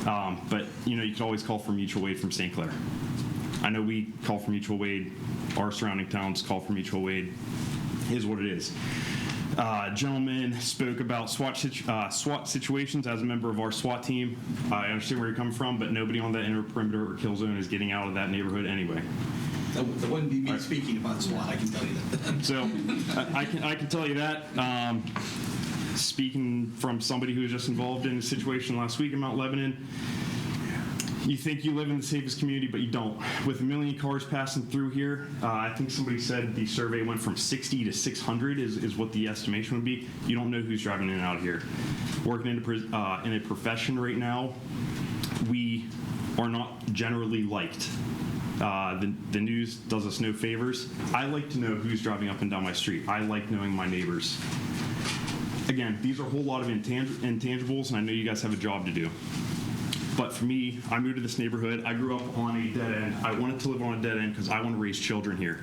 but you can always call for mutual aid from St. Clair. I know we call for mutual aid. Our surrounding towns call for mutual aid. It is what it is. Gentleman spoke about SWAT situations. As a member of our SWAT team, I understand where you're coming from, but nobody on that inner perimeter or kill zone is getting out of that neighborhood anyway. That wouldn't be me speaking about SWAT, I can tell you that. So I can tell you that. Speaking from somebody who was just involved in a situation last week in Mount Lebanon, you think you live in the safest community, but you don't. With 1 million cars passing through here, I think somebody said the survey went from 60 to 600 is what the estimation would be. You don't know who's driving in and out of here. Working in a profession right now, we are not generally liked. The news does us no favors. I like to know who's driving up and down my street. I like knowing my neighbors. Again, these are a whole lot of intangibles, and I know you guys have a job to do. But for me, I moved to this neighborhood. I grew up on a dead end. I wanted to live on a dead end because I want to raise children here.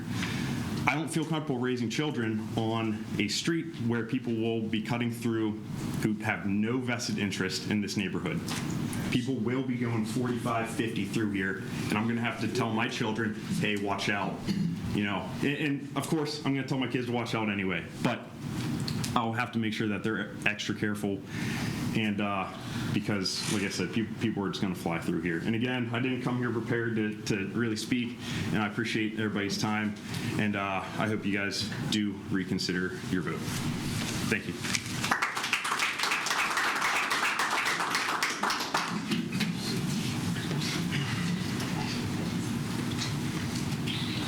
I don't feel comfortable raising children on a street where people will be cutting through who have no vested interest in this neighborhood. People will be going 45, 50 through here, and I'm going to have to tell my children, hey, watch out. And of course, I'm going to tell my kids to watch out anyway. But I'll have to make sure that they're extra careful, and because, like I said, people are just going to fly through here. And again, I didn't come here prepared to really speak, and I appreciate everybody's time, and I hope you guys do reconsider your vote. Thank you.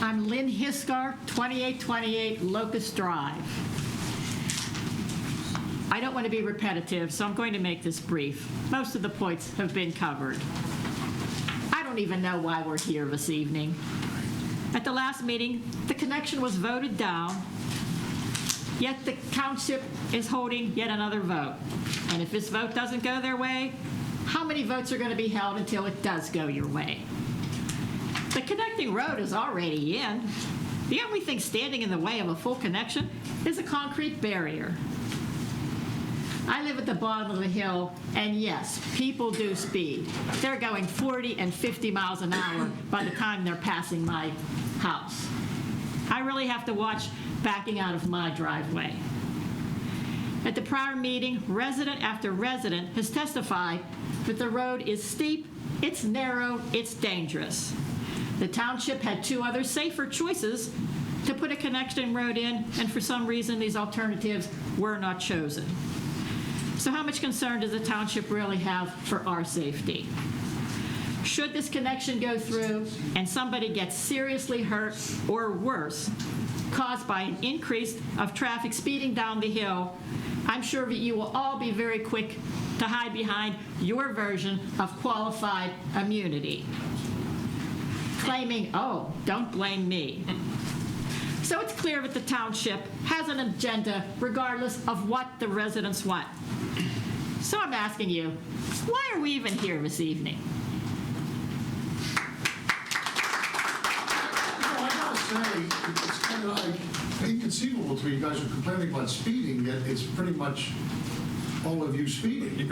I'm Lynn Hiscar, 2828 Locust Drive. I don't want to be repetitive, so I'm going to make this brief. Most of the points have been covered. I don't even know why we're here this evening. At the last meeting, the connection was voted down, yet the township is holding yet another vote. And if this vote doesn't go their way, how many votes are going to be held until it does go your way? The connecting road is already in. The only thing standing in the way of a full connection is a concrete barrier. I live at the bottom of the hill, and yes, people do speed. They're going 40 and 50 miles an hour by the time they're passing my house. I really have to watch backing out of my driveway. At the prior meeting, resident after resident has testified that the road is steep, it's narrow, it's dangerous. The township had 2 other safer choices to put a connection road in, and for some reason, these alternatives were not chosen. So how much concern does the township really have for our safety? Should this connection go through and somebody gets seriously hurt or worse, caused by an increase of traffic speeding down the hill, I'm sure that you will all be very quick to hide behind your version of qualified immunity, claiming, oh, don't blame me. So it's clear that the township has an agenda regardless of what the residents want. So I'm asking you, why are we even here this evening? I gotta say, it's kind of like inconceivable to me. You guys are complaining about speeding, yet it's pretty much all of you speeding.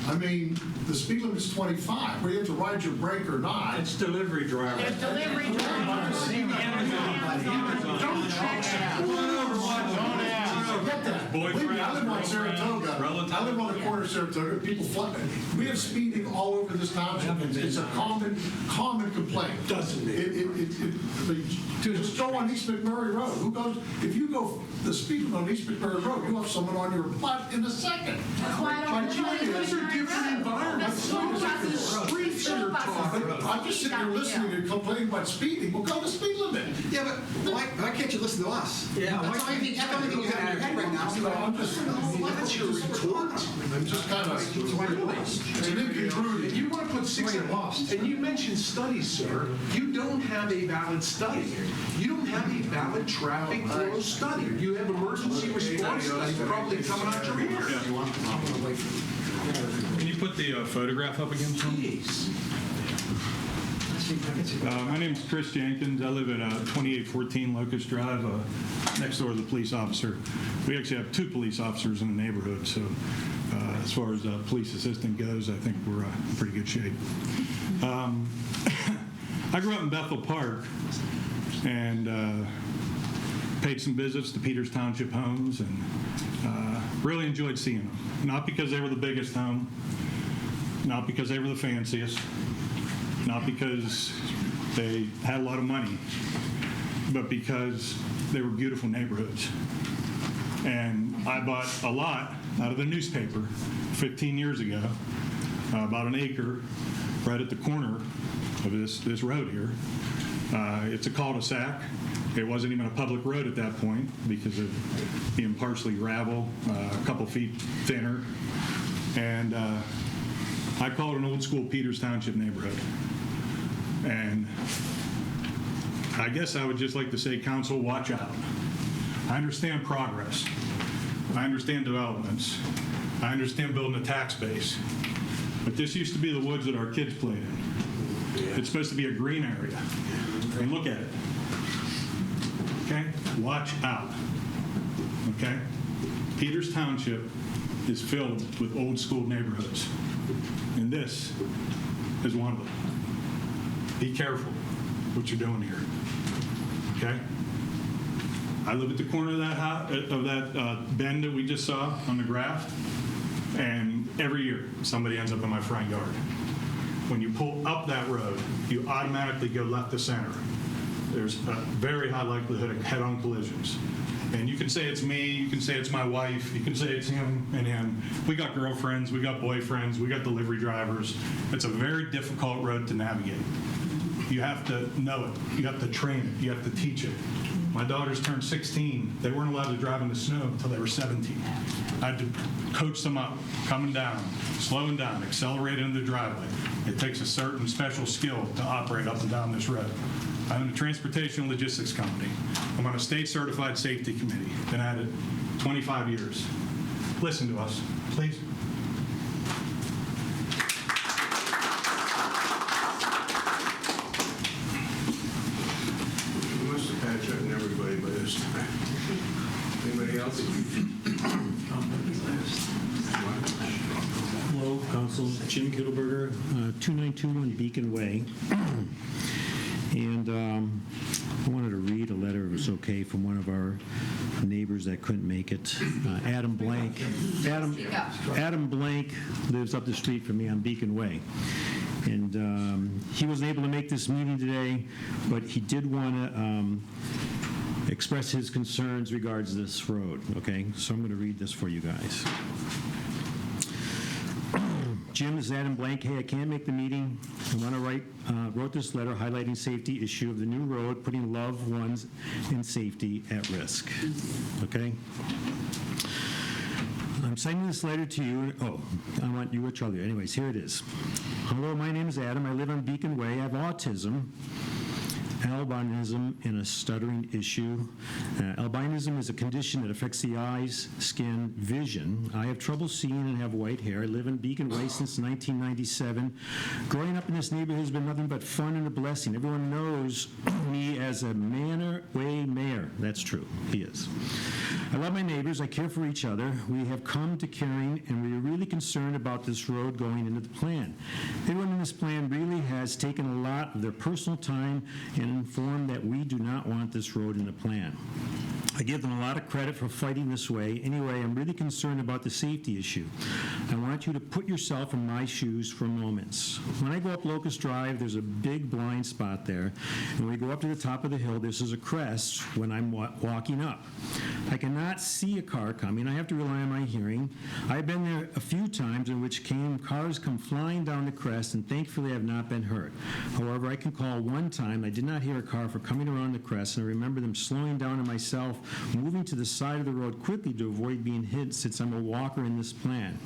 I mean, the speed limit is 25. Whether you have to ride your brake or not. It's delivery drivers. There's delivery drivers. Get that. Believe me, I live on Saratoga. I live on the corner of Saratoga. People fly. We have speeding all over this township. It's a common complaint. Doesn't it? Just go on East McMurray Road. Who goes? If you go the speed limit on East McMurray Road, you have someone on your butt in a second. That's why I don't These are different environments. Streets you're talking. I'm just sitting here listening and complaining about speeding. Well, go the speed limit. Yeah, but why can't you listen to us? Yeah, That's the only thing you have in your head right now. I'm just, that's your retort. I'm just kind of, it's an incongruity. You want to put 6 and you mentioned studies, sir. You don't have a valid study. You don't have a valid traffic flow study. You have emergency response studies probably coming out your ear. Can you put the photograph up again, Tom? My name's Chris Jenkins. I live at 2814 Locust Drive, next door to the police officer. We actually have 2 police officers in the neighborhood, so as far as police assistant goes, I think we're in pretty good shape. I grew up in Bethel Park and paid some visits to Peters Township homes and really enjoyed seeing them. Not because they were the biggest home, not because they were the fanciest, not because they had a lot of money, but because they were beautiful neighborhoods. And I bought a lot out of the newspaper 15 years ago, about an acre right at the corner of this road here. It's a cul-de-sac. It wasn't even a public road at that point because of being partially gravel, a couple feet thinner. And I call it an old school Peters Township neighborhood. And I guess I would just like to say, council, watch out. I understand progress. I understand developments. I understand building a tax base. But this used to be the woods that our kids played in. It's supposed to be a green area. And look at it. Okay? Watch out. Okay? Peters Township is filled with old school neighborhoods. And this is one of them. Be careful what you're doing here. Okay? I live at the corner of that house, of that bend that we just saw on the graph, and every year somebody ends up in my front yard. When you pull up that road, you automatically go left to center. There's a very high likelihood of head-on collisions. And you can say it's me, you can say it's my wife, you can say it's him and him. We got girlfriends, we got boyfriends, we got delivery drivers. It's a very difficult road to navigate. You have to know it. You have to train it. You have to teach it. My daughters turned 16. They weren't allowed to drive in the snow until they were 17. I had to coach them up, coming down, slowing down, accelerating in the driveway. It takes a certain special skill to operate up and down this road. I'm in a transportation logistics company. I'm on a state certified safety committee. Been at it 25 years. Listen to us, please. You must have patched everybody by this time. Anybody else? Hello, Council. Jim Kittleberger, 2921 Beacon Way. And I wanted to read a letter, if it's okay, from one of our neighbors that couldn't make it. Adam Blank. Adam Blank lives up the street from me on Beacon Way. And he wasn't able to make this meeting today, but he did want to express his concerns regards this road, okay? So I'm going to read this for you guys. Jim, this is Adam Blank. Hey, I can't make the meeting. I want to wrote this letter highlighting safety issue of the new road, putting loved ones and safety at risk. Okay? I'm sending this letter to you. Oh, I want you to trouble you. Anyways, here it is. Hello, my name is Adam. I live on Beacon Way. I have autism, albinism, and a stuttering issue. Albinism is a condition that affects the eyes, skin, vision. I have trouble seeing and have white hair. I live in Beacon Way since 1997. Growing up in this neighborhood has been nothing but fun and a blessing. Everyone knows me as a Manor Way mayor. That's true. He is. I love my neighbors. I care for each other. We have come to caring, and we are really concerned about this road going into the plan. Everyone in this plan really has taken a lot of their personal time and informed that we do not want this road in the plan. I give them a lot of credit for fighting this way. Anyway, I'm really concerned about the safety issue. I want you to put yourself in my shoes for moments. When I go up Locust Drive, there's a big blind spot there. And when we go up to the top of the hill, this is a crest when I'm walking up. I cannot see a car coming. I have to rely on my hearing. I've been there a few times in which cars come flying down the crest, and thankfully I have not been hurt. However, I can call one time I did not hear a car for coming around the crest, and I remember them slowing down and myself moving to the side of the road quickly to avoid being hit since I'm a walker in this plan.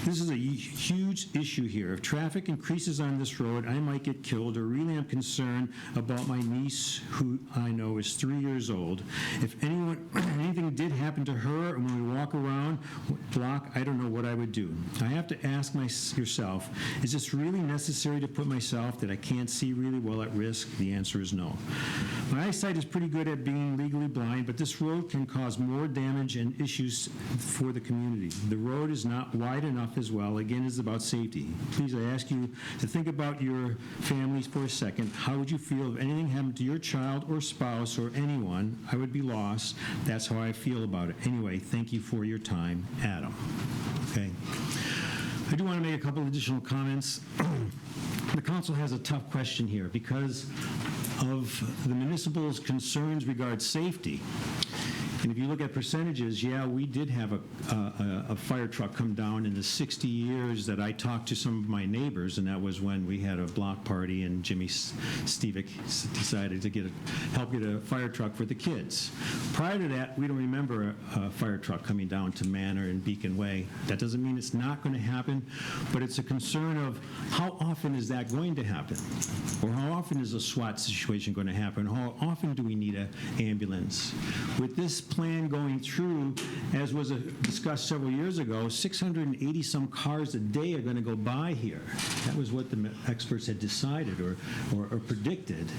This is a huge issue here. If traffic increases on this road, I might get killed, or really am concerned about my niece, who I know is 3 years old. If anything did happen to her, and when we walk around block, I don't know what I would do. I have to ask yourself, is this really necessary to put myself that I can't see really well at risk? The answer is no. My eyesight is pretty good at being legally blind, but this road can cause more damage and issues for the community. The road is not wide enough as well. Again, it's about safety. Please, I ask you to think about your families for a second. How would you feel if anything happened to your child or spouse or anyone? I would be lost. That's how I feel about it. Anyway, thank you for your time, Adam. Okay. I do want to make a couple additional comments. The council has a tough question here because of the municipal's concerns regarding safety. And if you look at percentages, yeah, we did have a fire truck come down in the 60 years that I talked to some of my neighbors, and that was when we had a block party and Jimmy Stevick decided to help get a fire truck for the kids. Prior to that, we don't remember a fire truck coming down to Manor and Beacon Way. That doesn't mean it's not going to happen, but it's a concern of how often is that going to happen? Or how often is a SWAT situation going to happen? How often do we need an ambulance? With this plan going through, as was discussed several years ago, 680 some cars a day are going to go by here. That was what the experts had decided or predicted.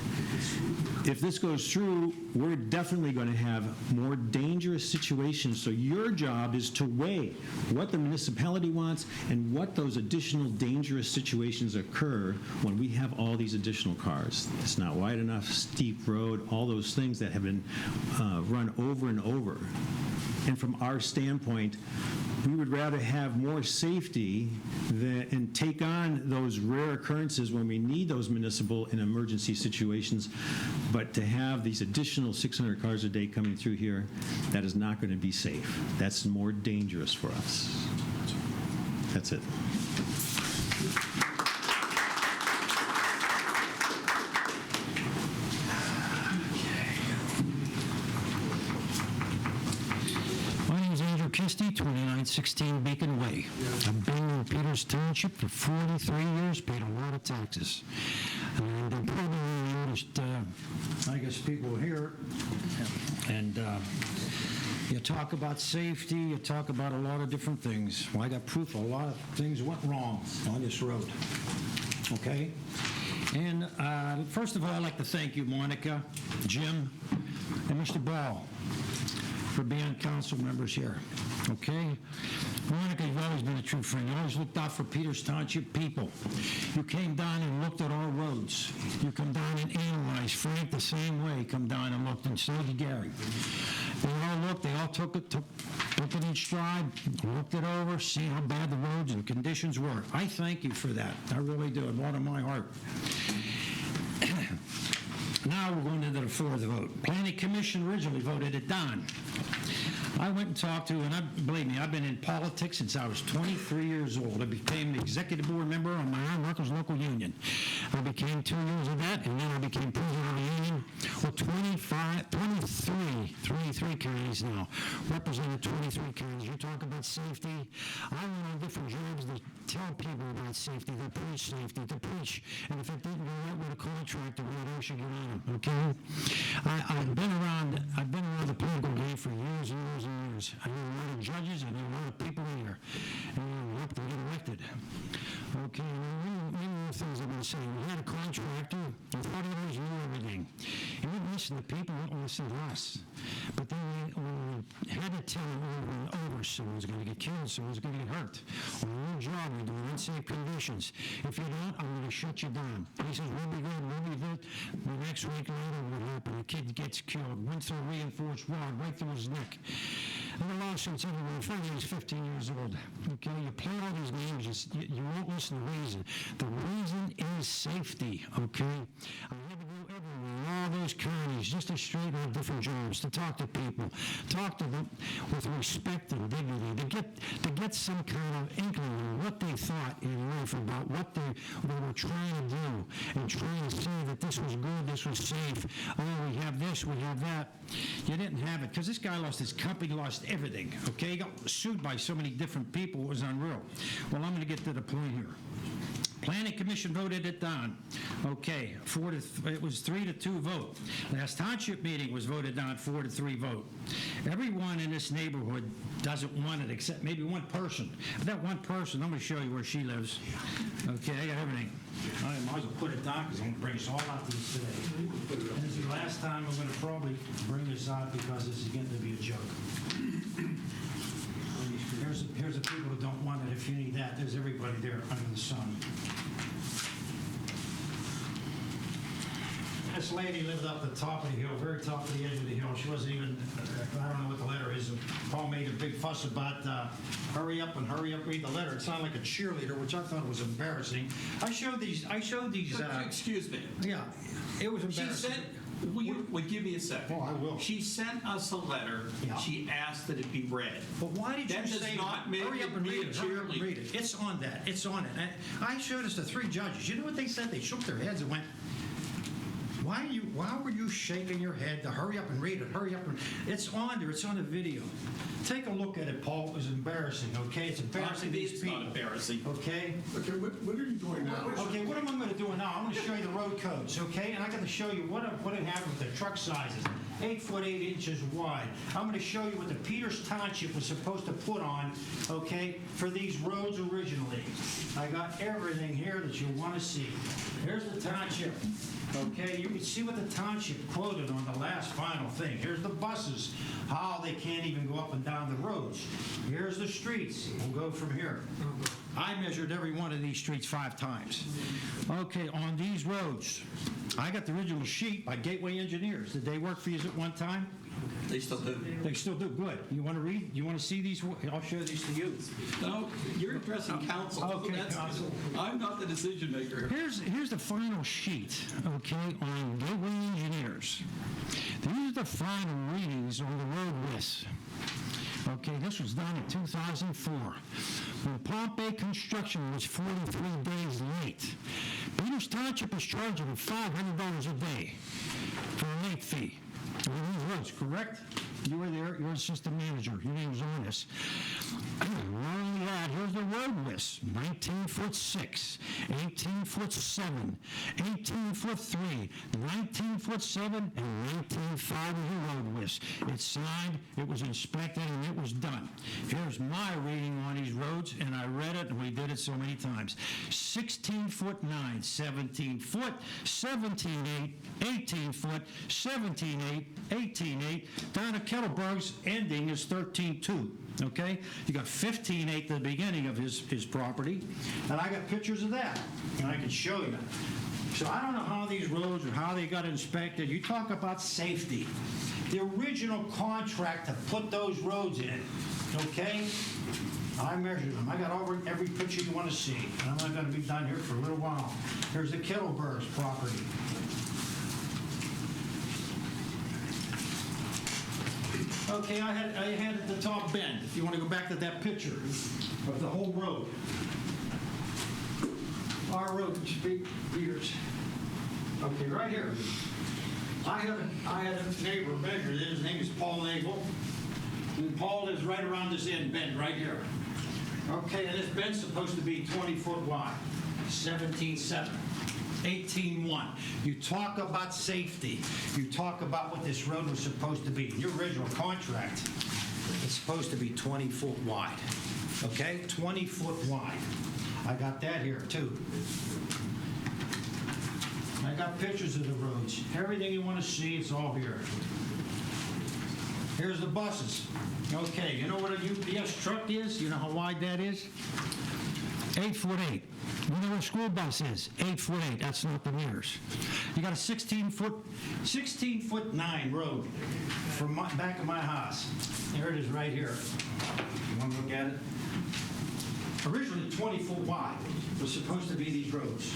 If this goes through, we're definitely going to have more dangerous situations. So your job is to weigh what the municipality wants and what those additional dangerous situations occur when we have all these additional cars. It's not wide enough, steep road, all those things that have been run over and over. And from our standpoint, we would rather have more safety and take on those rare occurrences when we need those municipal and emergency situations. But to have these additional 600 cars a day coming through here, that is not going to be safe. That's more dangerous for us. That's it. Christie, 2916 Beacon Way. I've been in Peters Township for 43 years, paid a lot of taxes. And I'm probably noticed, I guess people here, and you talk about safety, you talk about a lot of different things. Well, I got proof a lot of things went wrong on this road. Okay? And first of all, I'd like to thank you, Monica, Jim, and Mr. Ball, for being council members here, okay? Monica, you've always been a true friend. You always looked out for Peters Township people. You came down and looked at our roads. You come down and analyzed. Frank, the same way, come down and looked, and so did Gary. They all looked, they all took it in stride, looked it over, see how bad the roads and conditions were. I thank you for that. I really do, in bottom of my heart. Now we're going into the fourth vote. Planning Commission originally voted it down. I went and talked to, and believe me, I've been in politics since I was 23 years old. I became the executive board member on my own workers' local union. I became 2 years of that, and then I became president of the union with 23 counties now, representing 23 counties. You talk about safety. I went on different jobs to tell people about safety, to preach safety, to preach. And if it didn't go right with a contractor, I should get on them, okay? I've been around the political game for years and years and years. I know a lot of judges, I know a lot of people here, and I hope to get elected. Okay, many of the things I've been saying. We had a contractor, and 40 years knew everything. He wouldn't listen to people, he wouldn't listen to us. But then when we had to tell him over and over, someone's going to get killed, someone's going to get hurt. On your job, you're doing unsafe conditions. If you're not, I'm going to shut you down. He says, we'll be good, we'll be good. The next week later, what happened? kid gets killed, went through a reinforced rod right through his neck. And the lawsuits everywhere. Finally, he's 15 years old. Okay, you play all these names, you won't listen to the reason. The reason is safety, okay? I had to go everywhere, in all those counties, just to straighten out different jobs, to talk to people, talk to them with respect and dignity, to get some kind of inkling of what they thought in life about what they were trying to do, and trying to see that this was good, this was safe. Oh, we have this, we have that. You didn't have it, because this guy lost his company, lost everything, okay? He got sued by so many different people, it was unreal. Well, I'm going to get to the point here. Planning Commission voted it down. Okay, it was 3-2 vote. Last Township meeting was voted down 4-3 vote. Everyone in this neighborhood doesn't want it except maybe one person. That one person, I'm going to show you where she lives. Okay, I got everything. I might as well put it down because I'm going to bring us all out to this today. And this is the last time I'm going to probably bring this out because this is getting to be a joke. Here's the people who don't want it. If you need that, there's everybody there under the sun. This lady lived up the top of the hill, very top of the edge of the hill. She wasn't even, I don't know what the letter is. Paul made a big fuss about hurry up, read the letter. It sounded like a cheerleader, which I thought was embarrassing. I showed these. Excuse me. Yeah, it was embarrassing. She said, would give me a second. Oh, I will. She sent us a letter. Yeah. She asked that it be read. But why did you say not make hurry up and read it? Hurry up and read it. It's on that. It's on it. I showed this to 3 judges. You know what they said? They shook their heads and went, why were you shaking your head to hurry up and read it? Hurry up and it's on there. It's on the video. Take a look at it, Paul. It was embarrassing, okay? It's embarrassing to these people. It's not embarrassing. Okay? Okay, what are you doing now? Okay, what am I going to do now? I'm going to show you the road codes, okay? And I got to show you what it happened with the truck sizes. 8 foot 8 inches wide. I'm going to show you what the Peters Township was supposed to put on, okay, for these roads originally. I got everything here that you want to see. Here's the township. Okay, you can see what the township quoted on the last final thing. Here's the buses, how they can't even go up and down the roads. Here's the streets. We'll go from here. I measured every one of these streets 5 times. Okay, on these roads, I got the original sheet by Gateway Engineers. Did they work for you at one time? They still do. They still do. Good. You want to read? You want to see these? I'll show these to you. No, you're addressing council. Okay, council. I'm not the decision maker. Here's the final sheet, okay, on Gateway Engineers. These are the final readings on the road lists. Okay, this was done in 2004. When Pompey Construction was 43 days late, Peters Township is charging $500 a day for a late fee. On these roads, correct? You were there. You're the assistant manager. Your name was on this. Not only that, here's the road list. 19 foot 6, 18 foot 7, 18 foot 3, 19 foot 7, and 19 5 of the road list. It's signed, it was inspected, and it was done. Here's my reading on these roads, and I read it, and we did it so many times. 16 foot 9, 17 foot, 17 8, 18 foot, 17 8, 18 8, down to Kettlebrook's ending is 13.2, okay? You got 15.8 at the beginning of his property, and I got pictures of that, and I can show you. So I don't know how these roads or how they got inspected. You talk about safety. The original contract to put those roads in, okay? I measured them. I got every picture you want to see, and I'm not going to be done here for a little while. Here's the Kettlebrook's property. Okay, I had the top bend. If you want to go back to that picture of the whole road. Our road, Peters. Okay, right here. I had a neighbor measure. His name is Paul Nagel. And Paul lives right around this end bend right here. Okay, and this bend's supposed to be 20 foot wide. 17.7. 18.1. You talk about safety. You talk about what this road was supposed to be. In your original contract, it's supposed to be 20 foot wide. Okay? 20 foot wide. I got that here, too. I got pictures of the roads. Everything you want to see, it's all here. Here's the buses. Okay, you know what a UPS truck is? You know how wide that is? 8 foot 8. You know what a school bus is? 8 foot 8. That's not the meters. You got a 16-foot 9 road from back of my house. There it is right here. You want to look at it? Originally 20 foot wide was supposed to be these roads.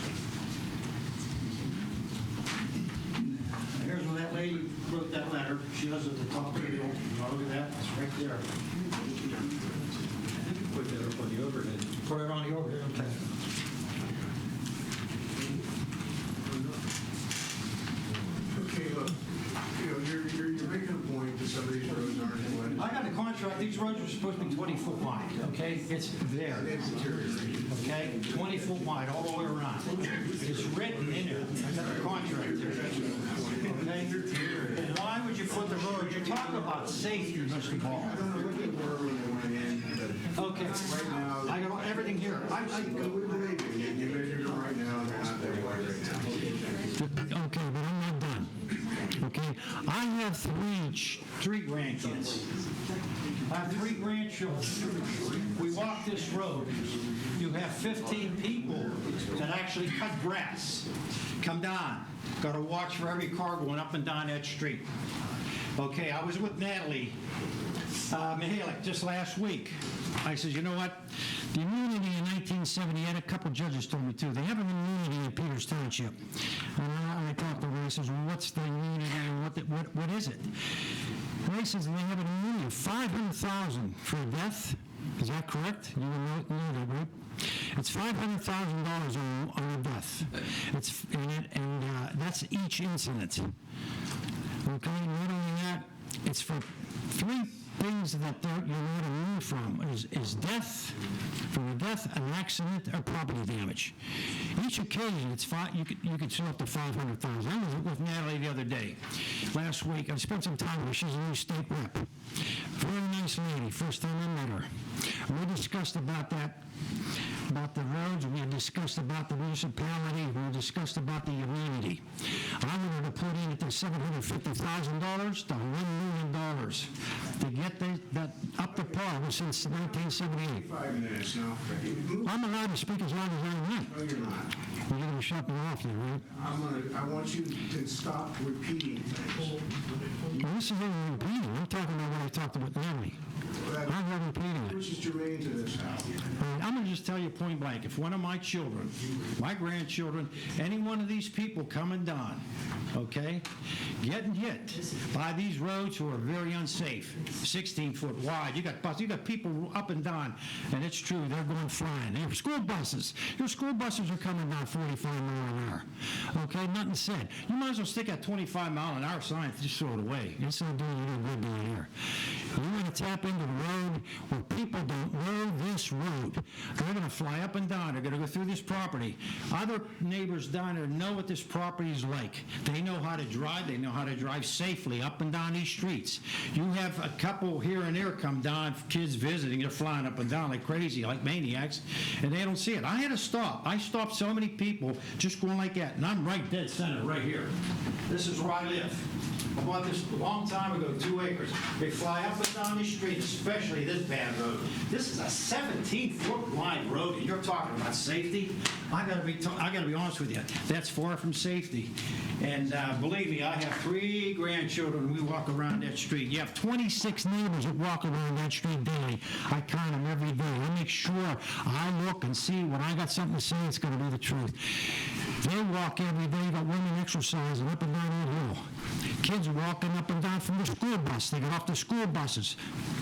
Here's where that lady wrote that letter. She lives at the top of the hill. Look at that. It's right there. Put that up on the overhead. Put it on the overhead. Okay. Okay, look, you're making a point that some of these roads aren't in line. I got the contract. These roads are supposed to be 20 foot wide. Okay, it's there. Okay, 20 foot wide all the way around. It's written in there. I got the contract there. Okay. Well, why would you put the road? You're talking about safety, Mr. Ball. I don't know what they were when they went in, but okay. Right now, I got everything here. You measured them right now. They're not that wide right now. Okay, but I'm not done. Okay, I have three grandkids. I have 3 grandchildren. We walk this road. You have 15 people that actually cut grass. Come down. Got to watch for every car going up and down that street. Okay, I was with Natalie Mihalik just last week. I said, you know what? The immunity in 1970, I had a couple judges told me too. They have an immunity in Peters Township. And I talked to them, I says, well, what's the immunity and what is it? And they says they have an immunity of $500,000 for a death. Is that correct? You know that, right? It's $500,000 on a death. And that's each incident. Okay, not only that, it's for 3 things that you're not immune from is death, from a death, an accident, or property damage. Each occasion, it's you could sue up to $500,000. I was with Natalie the other day. Last week, I spent some time with her. She's a new state rep. Very nice lady. First time I met her. We discussed about that, about the roads. We discussed about the municipality. We discussed about the immunity. I wanted to put in at the $750,000 to $1 million to get that up to par since 1978. 5 minutes now. I'm allowed to speak as long as I want. No, you're not. You're going to shut me off now, right? I want you to stop repeating things. Well, this isn't repeating. I'm talking about what I talked about Natalie. I'm not repeating it. Which is germane to this house. I'm going to just tell you point blank, if one of my children, my grandchildren, any one of these people coming down, okay, getting hit by these roads who are very unsafe, 16 foot wide, you got people up and down, and it's true, they're going flying. They're school buses. Your school buses are coming down 45 miles an hour. Okay, nothing said. You might as well stick that 25 mile an hour sign, just throw it away. It's not doing you any good down here. You want to tap into the road where people don't know this road. They're going to fly up and down. They're going to go through this property. Other neighbors down there know what this property is like. They know how to drive. They know how to drive safely up and down these streets. You have a couple here and there come down, kids visiting. They're flying up and down like crazy, like maniacs, and they don't see it. I had to stop. I stopped so many people just going like that, and I'm right dead center right here. This is where I live. I bought this a long time ago, 2 acres. They fly up and down the street, especially this bad road. This is a 17-foot wide road, and you're talking about safety. I gotta be honest with you. That's far from safety. And believe me, I have 3 grandchildren. We walk around that street. You have 26 neighbors that walk around that street daily. I count them every day. I make sure I look and see when I got something to say, it's going to be the truth. They walk every day. You got women exercising up and down that hill. Kids walking up and down from the school bus. They get off the school buses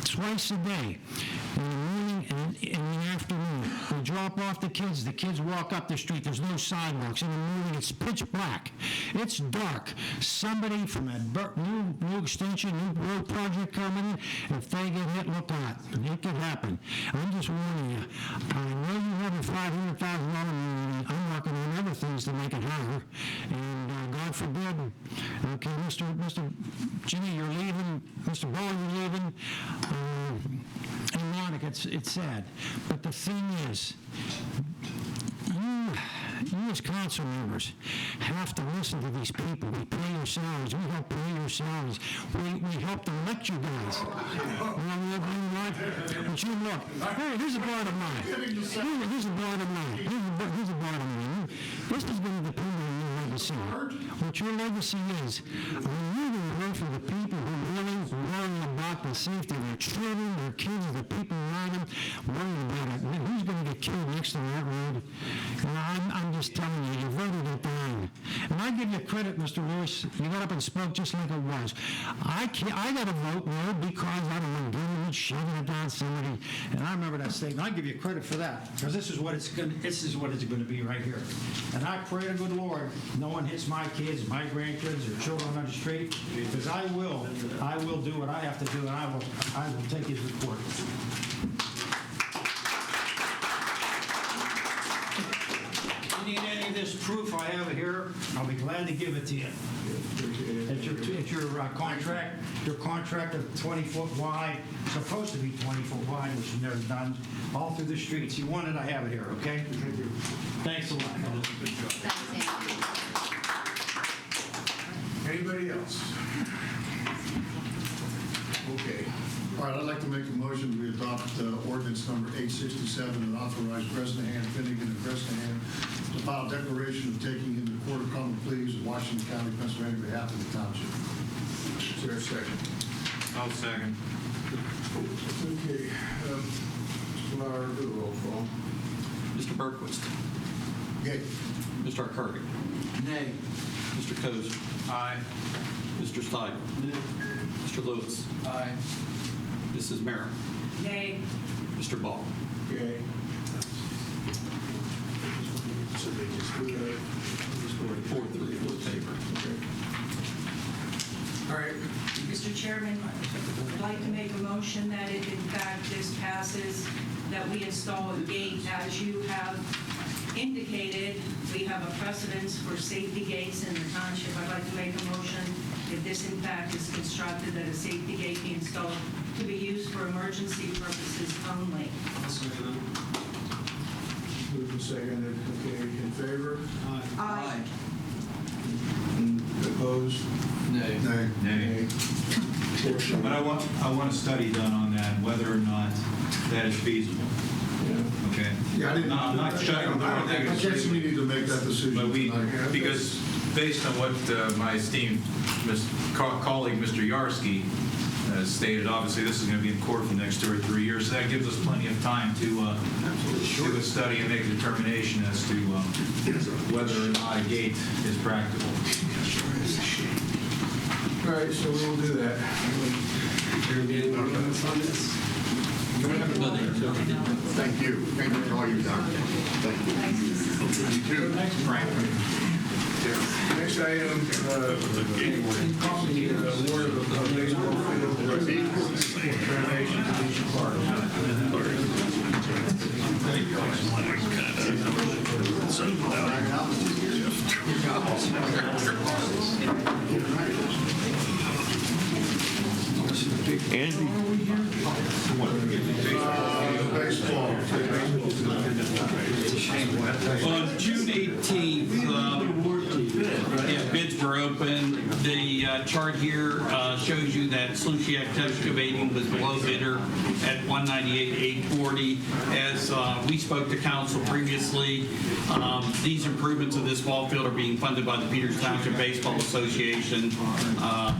twice a day, in the morning and in the afternoon. They drop off the kids. The kids walk up the street. There's no sidewalks. In the morning, it's pitch black. It's dark. Somebody from a new extension, new road project coming in, if they get hit, look out. It could happen. I'm just warning you. I know you have a $500,000 immunity. I'm working on other things to make it higher. And God forbid, okay, Mr. Jimmy, you're leaving. Mr. Ball, you're leaving. And Monica, it's sad. But the thing is, you as council members have to listen to these people. We pay your salaries. We help pay your salaries. We help elect you guys. But you look, here's the bottom line. Here's the bottom line. This is going to depend on you legacy. What your legacy is. Are you going to vote for the people who really worry about the safety of their children, their kids, the people around them, worrying about it? Who's going to get killed next to that road? And I'm just telling you, you voted it down. And I give you credit, Mr. Lewis. You got up and spoke just like it was. I got to vote no because I don't want government shoving it down somebody. And I remember that statement. I give you credit for that because this is what it's going to be right here. And I pray to good Lord, no one hits my kids, my grandkids, or children on the street, because I will do what I have to do, and I will take his report. If you need any of this proof I have it here, I'll be glad to give it to you. It's your contract. Your contract of 20 foot wide, supposed to be 20 foot wide, which is never done, all through the streets. You want it, I have it here, okay? Thanks a lot. Anybody else? Okay. All right, I'd like to make a motion we adopt ordinance number 867 and authorize Bresnahan, Finnegan, and Bresnahan to file a declaration of taking into the Court of Common Pleas of Washington County, Pennsylvania, on behalf of the township. Is there a second? I'll second. Okay. Mr. Lauer, do a roll call. Mr. Berquist. Yay. Mr. Arcuri. Nay. Mr. Coase. Aye. Mr. Stein. Mr. Lewis. Aye. Mrs. Merrill. Nay. Mr. Ball. Yay. So they just do that. 4-3 in favor. All right. Mr. Chairman, I'd like to make a motion that if in fact this passes, that we install a gate as you have indicated. We have a precedence for safety gates in the township. I'd like to make a motion, if this in fact is constructed, that a safety gate be installed to be used for emergency purposes only. Moved and seconded. Okay, in favor? Aye. Opposed? Nay. Nay. But I want a study done on that, whether or not that is feasible. Okay? Yeah, I didn't. I'm not shutting the door. I guess we need to make that decision. But tonight. because based on what my esteemed colleague, Mr. Yarsky, stated, obviously this is going to be in court for the next 2 or 3 years, so that gives us plenty of time to do a study and make a determination as to whether or not a gate is practical. All right, so we will do that. Thank you. Thank you for all you've done. Thank you. You too. Next item, the award of a baseball field renovation to Leisure On June 18th, bids were open. The chart here shows you that Slusiak Excavating was below bidder at $198,840. As we spoke to council previously, these improvements of this ball field are being funded by the Peters Township Baseball Association. So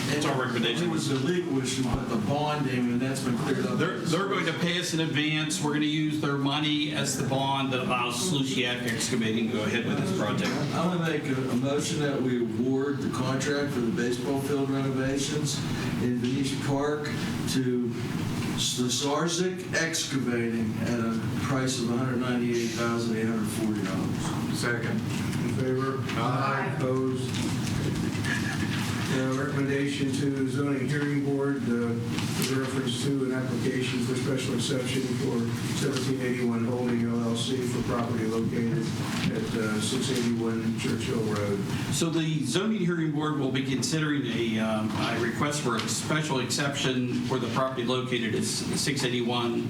it's our recommendation. It was a legal issue, but the bonding, and that's been cleared up. They're going to pay us in advance. We're going to use their money as the bond that allows Slusiak Excavating to go ahead with this project. I want to make a motion that we award the contract for the baseball field renovations in Venetia Park to Slesarzik Excavating at a price of $198,840. Second. In favor? Aye. Opposed? Recommendation to zoning hearing board with reference to an application for special exception for 1781 Holding LLC for property located at 681 Churchill Road. So the zoning hearing board will be considering a request for a special exception for the property located at 681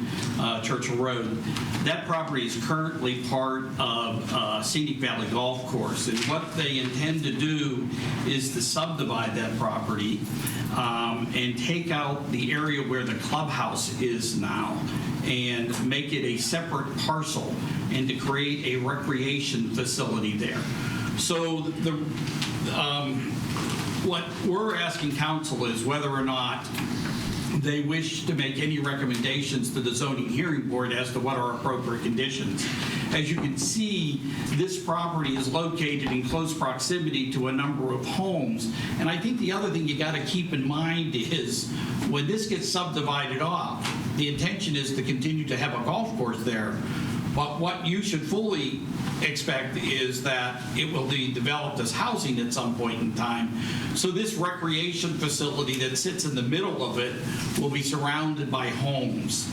Churchill Road. That property is currently part of Scenic Valley Golf Course, and what they intend to do is to subdivide that property and take out the area where the clubhouse is now and make it a separate parcel and to create a recreation facility there. So what we're asking council is whether or not they wish to make any recommendations to the zoning hearing board as to what are appropriate conditions. As you can see, this property is located in close proximity to a number of homes. And I think the other thing you got to keep in mind is when this gets subdivided off, the intention is to continue to have a golf course there. But what you should fully expect is that it will be developed as housing at some point in time. So this recreation facility that sits in the middle of it will be surrounded by homes.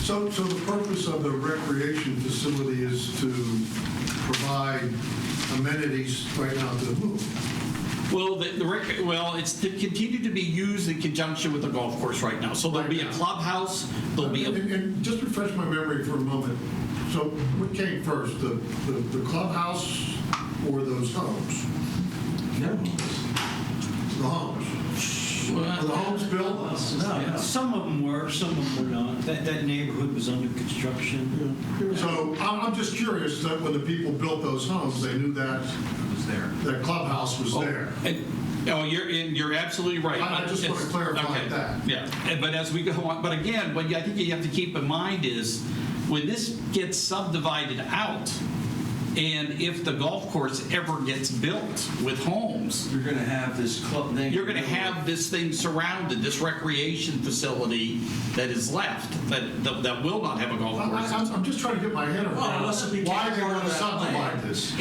So the purpose of the recreation facility is to provide amenities right now to who? Well, it's to continue to be used in conjunction with the golf course right now. So there'll be a clubhouse, there'll be a... And just refresh my memory for a moment. So what came first, the clubhouse or those homes? No. The homes. Were the homes built? No, some of them were, some of them were not. That neighborhood was under construction. So I'm just curious that when the people built those homes, they knew that that clubhouse was there. You're absolutely right. I just want to clarify that. Yeah, but as we go on, but again, what I think you have to keep in mind is when this gets subdivided out, and if the golf course ever gets built with homes, You're going to have this club thing. You're going to have this thing surrounded, this recreation facility that is left that will not have a golf course. I'm just trying to get my head around why they want to subdivide this.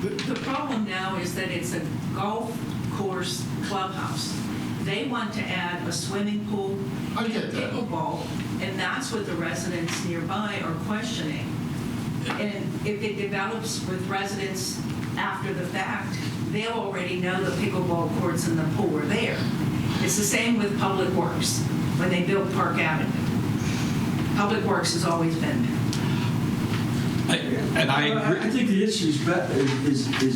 The problem now is that it's a golf course clubhouse. They want to add a swimming pool, I get that. pickleball, and that's what the residents nearby are questioning. And if it develops with residents after the fact, they'll already know the pickleball courts and the pool are there. It's the same with Public Works when they built Park Avenue. Public Works has always been there. I think the issue is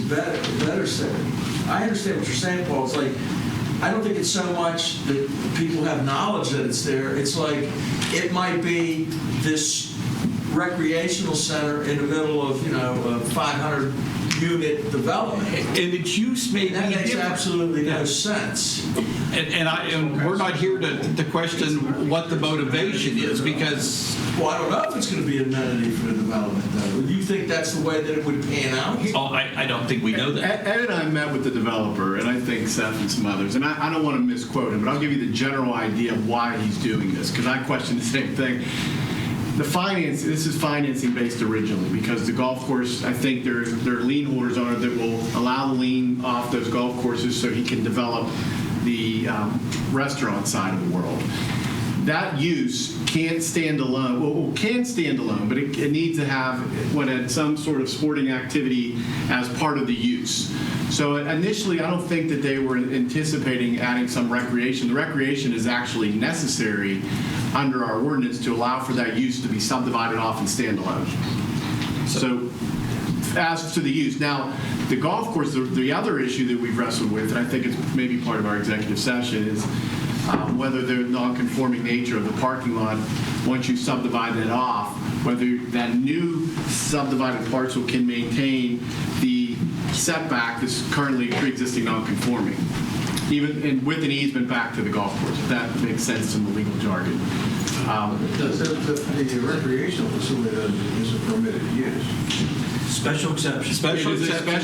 better said. I understand what you're saying, Paul. It's like, I don't think it's so much that people have knowledge that it's there. It's like, it might be this recreational center in the middle of, a 500-unit development. And its use may be different. That makes absolutely no sense. And we're not here to question what the motivation is, because... Well, I don't know if it's going to be an amenity for the development, though. Do you think that's the way that it would pan out? Oh, I don't think we know that. Ed and I met with the developer, and I think Seth and some others, and I don't want to misquote him, but I'll give you the general idea of why he's doing this, because I question the same thing. This is financing based originally, because the golf course, I think there are lien holders on it that will allow the lien off those golf courses so he can develop the restaurant side of the world. That use can't stand alone. Well, can stand alone, but it needs to have some sort of sporting activity as part of the use. So initially, I don't think that they were anticipating adding some recreation. The recreation is actually necessary under our ordinance to allow for that use to be subdivided off and stand alone. So as to the use. Now, the golf course, the other issue that we've wrestled with, and I think it's maybe part of our executive session, is whether the non-conforming nature of the parking lot, once you subdivide it off, whether that new subdivided parcel can maintain the setback that's currently pre-existing non-conforming, even with an easement back to the golf course, if that makes sense in the legal jargon. The recreational facility is a permitted use. Special exception. Special exception.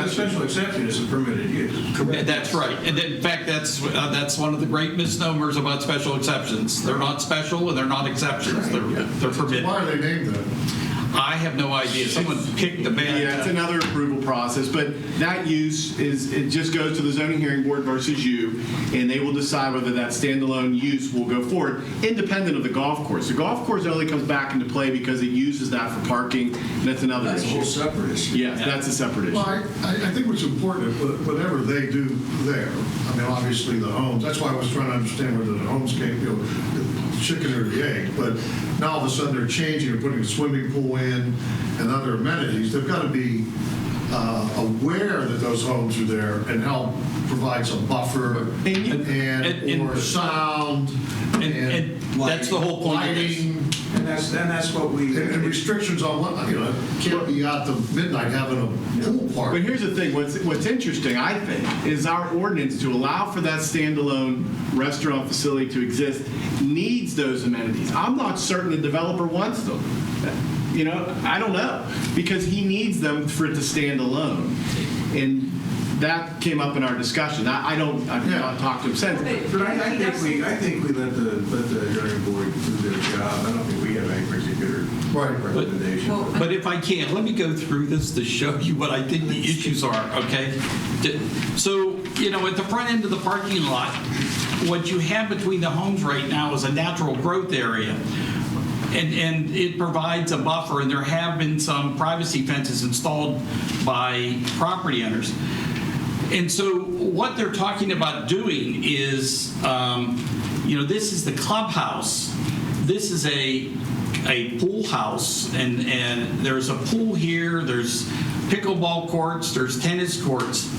Special exception is a permitted use. Correct. That's right. And in fact, that's one of the great misnomers about special exceptions. They're not special and they're not exceptions. They're permitted. Why are they named that? I have no idea. Someone picked the bad. Yeah, it's another approval process, but that use it just goes to the zoning hearing board versus you, and they will decide whether that standalone use will go forward, independent of the golf course. The golf course only comes back into play because it uses that for parking, and that's another issue. That's a whole separate issue. Yes, that's a separate issue. Well, I think what's important, whatever they do there, I mean, obviously the homes, that's why I was trying to understand whether the homes came, the chicken or the egg, but now all of a sudden they're changing and putting a swimming pool in and other amenities. They've got to be aware that those homes are there and help provide some buffer or sound and that's the whole point. Lighting. And that's what we. And restrictions on what, can't be out till midnight having a pool party. But here's the thing, what's interesting, I think, is our ordinance to allow for that standalone restaurant facility to exist needs those amenities. I'm not certain the developer wants them. I don't know, because he needs them for it to stand alone. And that came up in our discussion. I've not talked to him since. But I think we let the hearing board do their job. I don't think we have any particular recommendation. But if I can, let me go through this to show you what I think the issues are, okay? So, at the front end of the parking lot, what you have between the homes right now is a natural growth area. And it provides a buffer, and there have been some privacy fences installed by property owners. And so what they're talking about doing is, this is the clubhouse. This is a pool house, and there's a pool here, there's pickleball courts, there's tennis courts.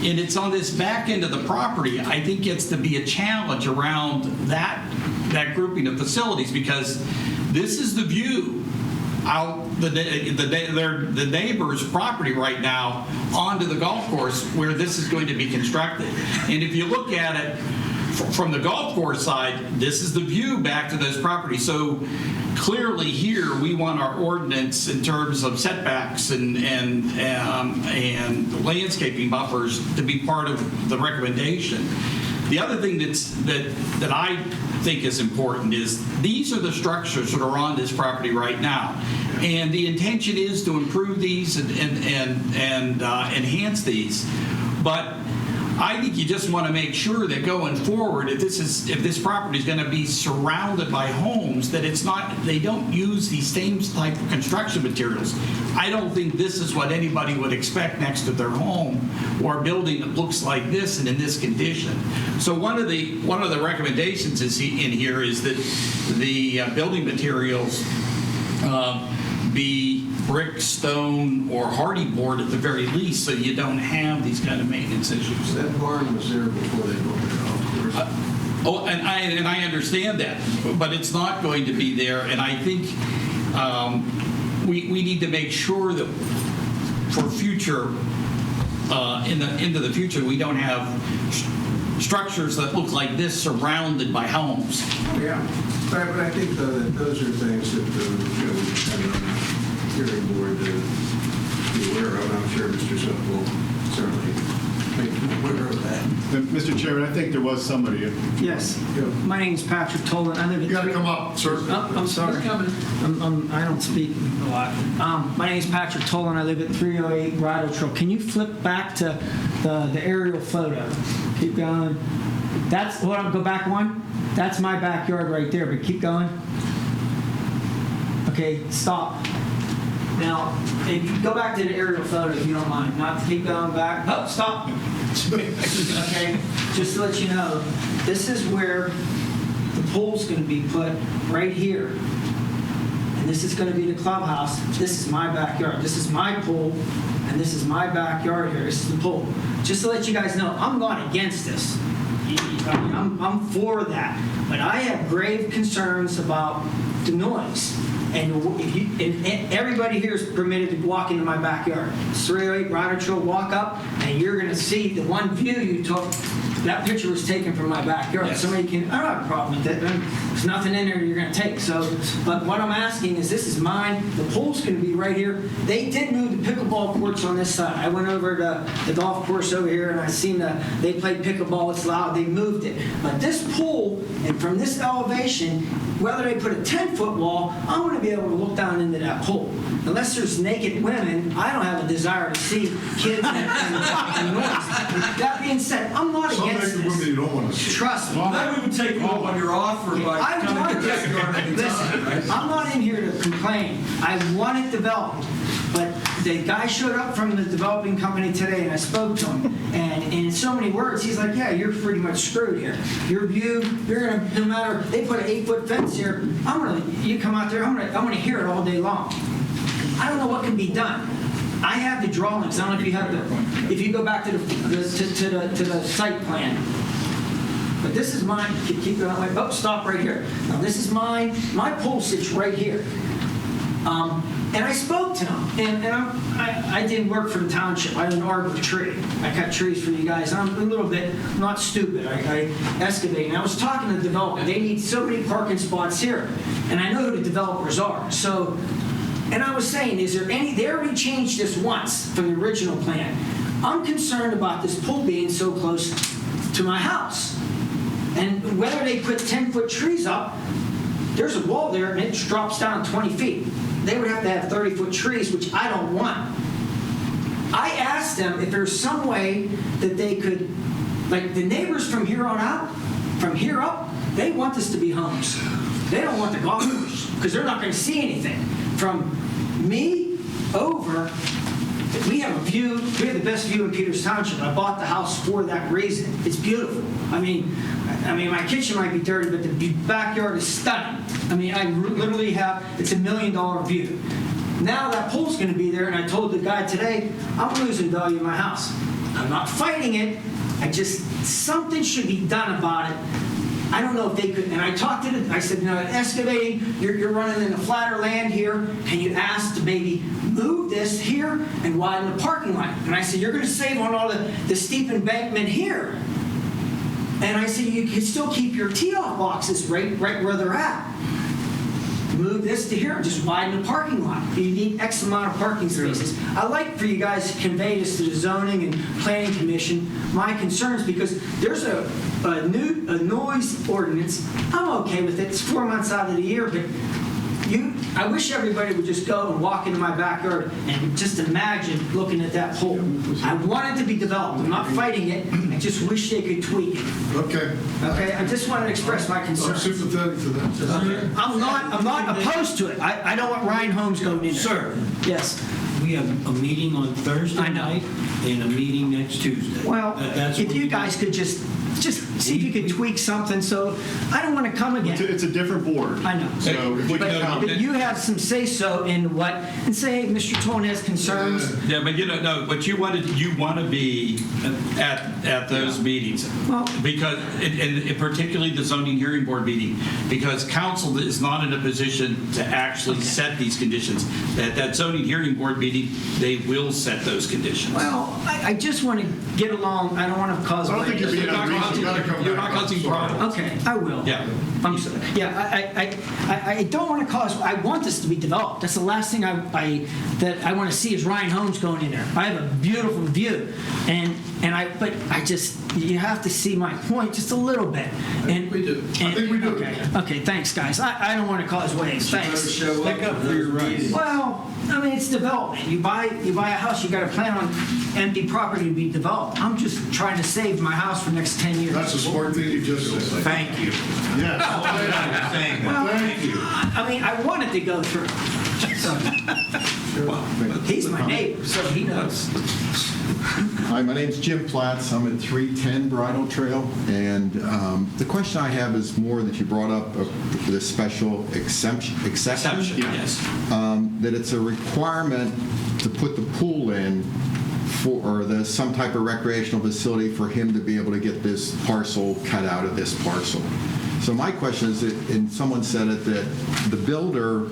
And it's on this back end of the property, I think gets to be a challenge around that grouping of facilities, because this is the view out the neighbor's property right now onto the golf course where this is going to be constructed. And if you look at it from the golf course side, this is the view back to those properties. So clearly here we want our ordinance in terms of setbacks and landscaping buffers to be part of the recommendation. The other thing that I think is important is these are the structures that are on this property right now, and the intention is to improve these and enhance these. But I think you just want to make sure that going forward, if this property is going to be surrounded by homes, that they don't use these same type of construction materials. I don't think this is what anybody would expect next to their home or a building that looks like this and in this condition. So one of the recommendations in here is that the building materials be brick, stone, or hardy board at the very least, so you don't have these kind of maintenance issues. That barn was there before they built it, of course. And I understand that, but it's not going to be there. And I think we need to make sure that for future, into the future, we don't have structures that look like this surrounded by homes. Yeah, but I think those are things that the hearing board to be aware of. I'm sure Mr. Sutton will certainly make them aware of that. Mr. Chairman, I think there was somebody. Yes. My name is Patrick Tolan. I live at. You got to come up, sir. Oh, I'm sorry. I don't speak a lot. My name is Patrick Tolan. I live at 308 Bridle Trail. Can you flip back to the aerial photo? Keep going. Go back one. That's my backyard right there, but keep going. Okay, stop. Now, if you go back to the aerial photo, if you don't mind, not to keep going back. Oh, stop. Okay, just to let you know, this is where the pool's going to be put right here. And this is going to be the clubhouse. This is my backyard. This is my pool, and this is my backyard here. This is the pool. Just to let you guys know, I'm not against this. I'm for that. But I have grave concerns about the noise. And everybody here is permitted to walk into my backyard. It's 308 Bridle Trail, walk up, and you're going to see the one view you took. That picture was taken from my backyard. Yes. Somebody can, I don't have a problem with it. There's nothing in there you're going to take. So, but what I'm asking is, this is mine. The pool's going to be right here. They did move the pickleball courts on this side. I went over to the golf course over here, and I seen they played pickleball. It's loud. They moved it. But this pool, and from this elevation, whether they put a 10-foot wall, I want to be able to look down into that pool. Unless there's naked women, I don't have a desire to see kids and noise. That being said, I'm not against this. Women you don't want to see. Trust me. Then we would take you up on your offer by coming to this yard anytime. Listen, I'm not in here to complain. I want it developed. But the guy showed up from the developing company today, and I spoke to him. And in so many words, he's like, yeah, you're pretty much screwed here. Your view, you're going to, no matter, they put an 8-foot fence here, you come out there, I'm going to hear it all day long. I don't know what can be done. I have the drawings. I don't know if you have if you go back to the site plan. But this is mine. Keep going. Like, oh, stop right here. Now, this is mine. My pool sits right here. And I spoke to him, and I did work for the township. I'm an arbor tree. I cut trees for you guys. I'm a little bit not stupid. I excavate. And I was talking to the developer. They need so many parking spots here, and I know who the developers are. So, and I was saying, is there any? They already changed this once from the original plan. I'm concerned about this pool being so close to my house, and whether they put 10-foot trees up. There's a wall there, and it drops down 20 feet. They would have to have 30-foot trees, which I don't want. I asked them if there's some way that they could, like the neighbors from here on out, from here up, they want this to be homes. They don't want the golf course because they're not going to see anything. From me over, we have a view. We have the best view in Peters Township. I bought the house for that reason. It's beautiful. I mean, my kitchen might be dirty, but the backyard is stunning. I mean, I literally have, it's $1 million view. Now that pool's going to be there, and I told the guy today, I'm losing value in my house. I'm not fighting it. Something should be done about it. I don't know if they could, and I talked to them, I said, excavating, you're running in a flatter land here, can you ask to maybe move this here and widen the parking lot? And I said, you're going to save on all the steep embankment here. And I said, you can still keep your tee-off boxes right where they're at. Move this to here and just widen the parking lot. You need X amount of parking spaces. I like for you guys to convey this to the zoning and planning commission, my concerns, because there's a noise ordinance. I'm okay with it. It's 4 months out of the year, but I wish everybody would just go and walk into my backyard and just imagine looking at that pole. I want it to be developed. I'm not fighting it. I just wish they could tweak it. Okay. Okay. I just want to express my concern. I'm sympathetic to that. I'm not opposed to it. I don't want Ryan Holmes going in. Sir. Yes. We have a meeting on Thursday night and a meeting next Tuesday. Well, That's if what you guys could just see if you could tweak something, so I don't want to come again. It's a different board. I know. So but you have some say-so in what, and say, hey, Mr. Tone has concerns. Yeah, but no, but you want to be at those meetings. Well, because, and particularly the zoning hearing board meeting, because council is not in a position to actually set these conditions. That zoning hearing board meeting, they will set those conditions. Well, I just want to get along. I don't want to cause. I don't think you're being unreasonable. You're not causing problems. Okay, I will. Yeah. I'm sorry. Yeah, I don't want to cause. I want this to be developed. That's the last thing that I want to see is Ryan Holmes going in there. I have a beautiful view, but I just you have to see my point just a little bit. And we do. I think we do. Okay. Thanks, guys. I don't want to cause waves. Thanks. Stick up for your rights. Well, I mean, it's development. You buy a house, you got to plan on empty property to be developed. I'm just trying to save my house for the next 10 years. That's a smart thing you just said. Thank you. Yes. Well, Thank you. I mean, I wanted to go through. So, he's my neighbor, so he knows. Hi, my name's Jim Platts. I'm at 310 Bridle Trail, and the question I have is more that you brought up the special exception. Yes. That it's a requirement to put the pool in or some type of recreational facility for him to be able to get this parcel cut out of this parcel. So my question is, and someone said it, that the builder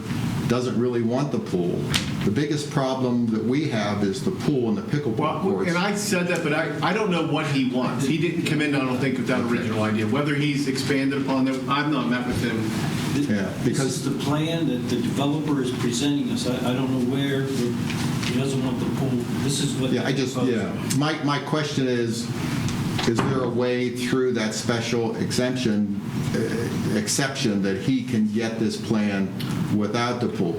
doesn't really want the pool. The biggest problem that we have is the pool and the pickleball courts. And I said that, but I don't know what he wants. He didn't come in, I don't think, with that original idea. Whether he's expanded upon that, I've not met with him. Yeah, because the plan that the developer is presenting us, I don't know where he doesn't want the pool. This is what. My question is there a way through that special exception that he can get this plan without the pool?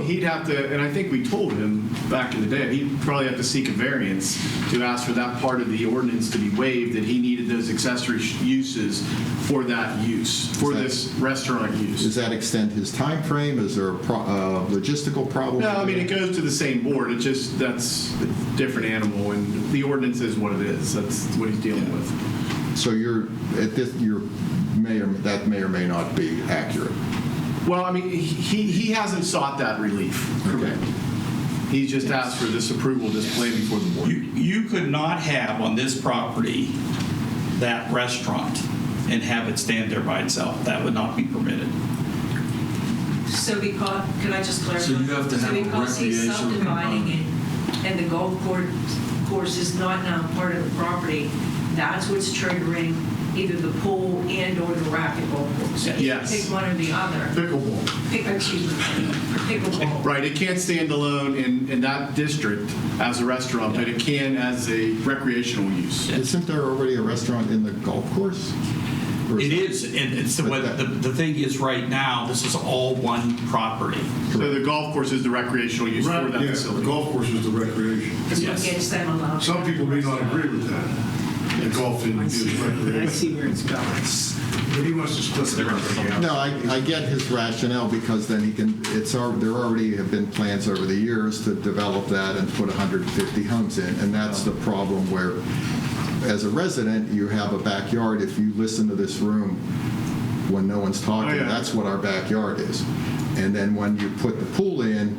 He'd have to, and I think we told him back in the day, he'd probably have to seek a variance to ask for that part of the ordinance to be waived, that he needed those accessory uses for that use, for this restaurant use. Does that extend his time frame? Is there a logistical problem? No, I mean, it goes to the same board. It just, that's a different animal, and the ordinance is what it is. That's what he's dealing with. So that may or may not be accurate. Well, I mean, he hasn't sought that relief. Correct. He just asked for this approval, this plan before the board. You could not have on this property that restaurant and have it stand there by itself. That would not be permitted. So because, could I just clarify? So you have to have a because he's recreational subdividing it, and the golf course is not now part of the property, that's what's triggering either the pool and or the racquetball course. Yes. Pick one or the other. Pickleball. Excuse me. Pickleball. Right, it can't stand alone in that district as a restaurant, but it can as a recreational use. Isn't there already a restaurant in the golf course? It is, and it's the thing is right now, this is all one property. So the golf course is the recreational use for that facility. The golf course is the recreation. Is what gets them allowed. Some people may not agree with that. The golfing is recreation. I see where it's going. But he wants to split the property out. No, I get his rationale because then he can, there already have been plans over the years to develop that and put 150 homes in. And that's the problem where, as a resident, you have a backyard. If you listen to this room when no one's talking, that's what our backyard is. And then when you put the pool in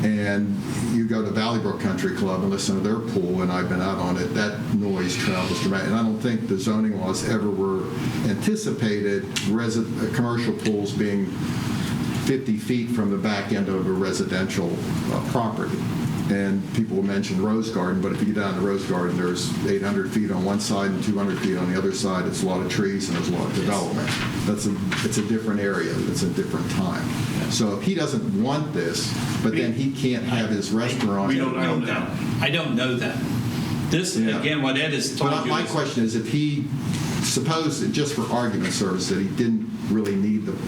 and you go to Valley Brook Country Club and listen to their pool, and I've been out on it, that noise travels dramatically. And I don't think the zoning laws ever were anticipated commercial pools being 50 feet from the back end of a residential property. And people will mention Rose Garden, but if you get down to Rose Garden, there's 800 feet on one side and 200 feet on the other side. It's a lot of trees and there's a lot of development. It's a different area. It's a different time. So if he doesn't want this, but then he can't have his restaurant. I don't know that. This, again, what Ed has told you. My question is, if he, suppose, just for argument service, that he didn't really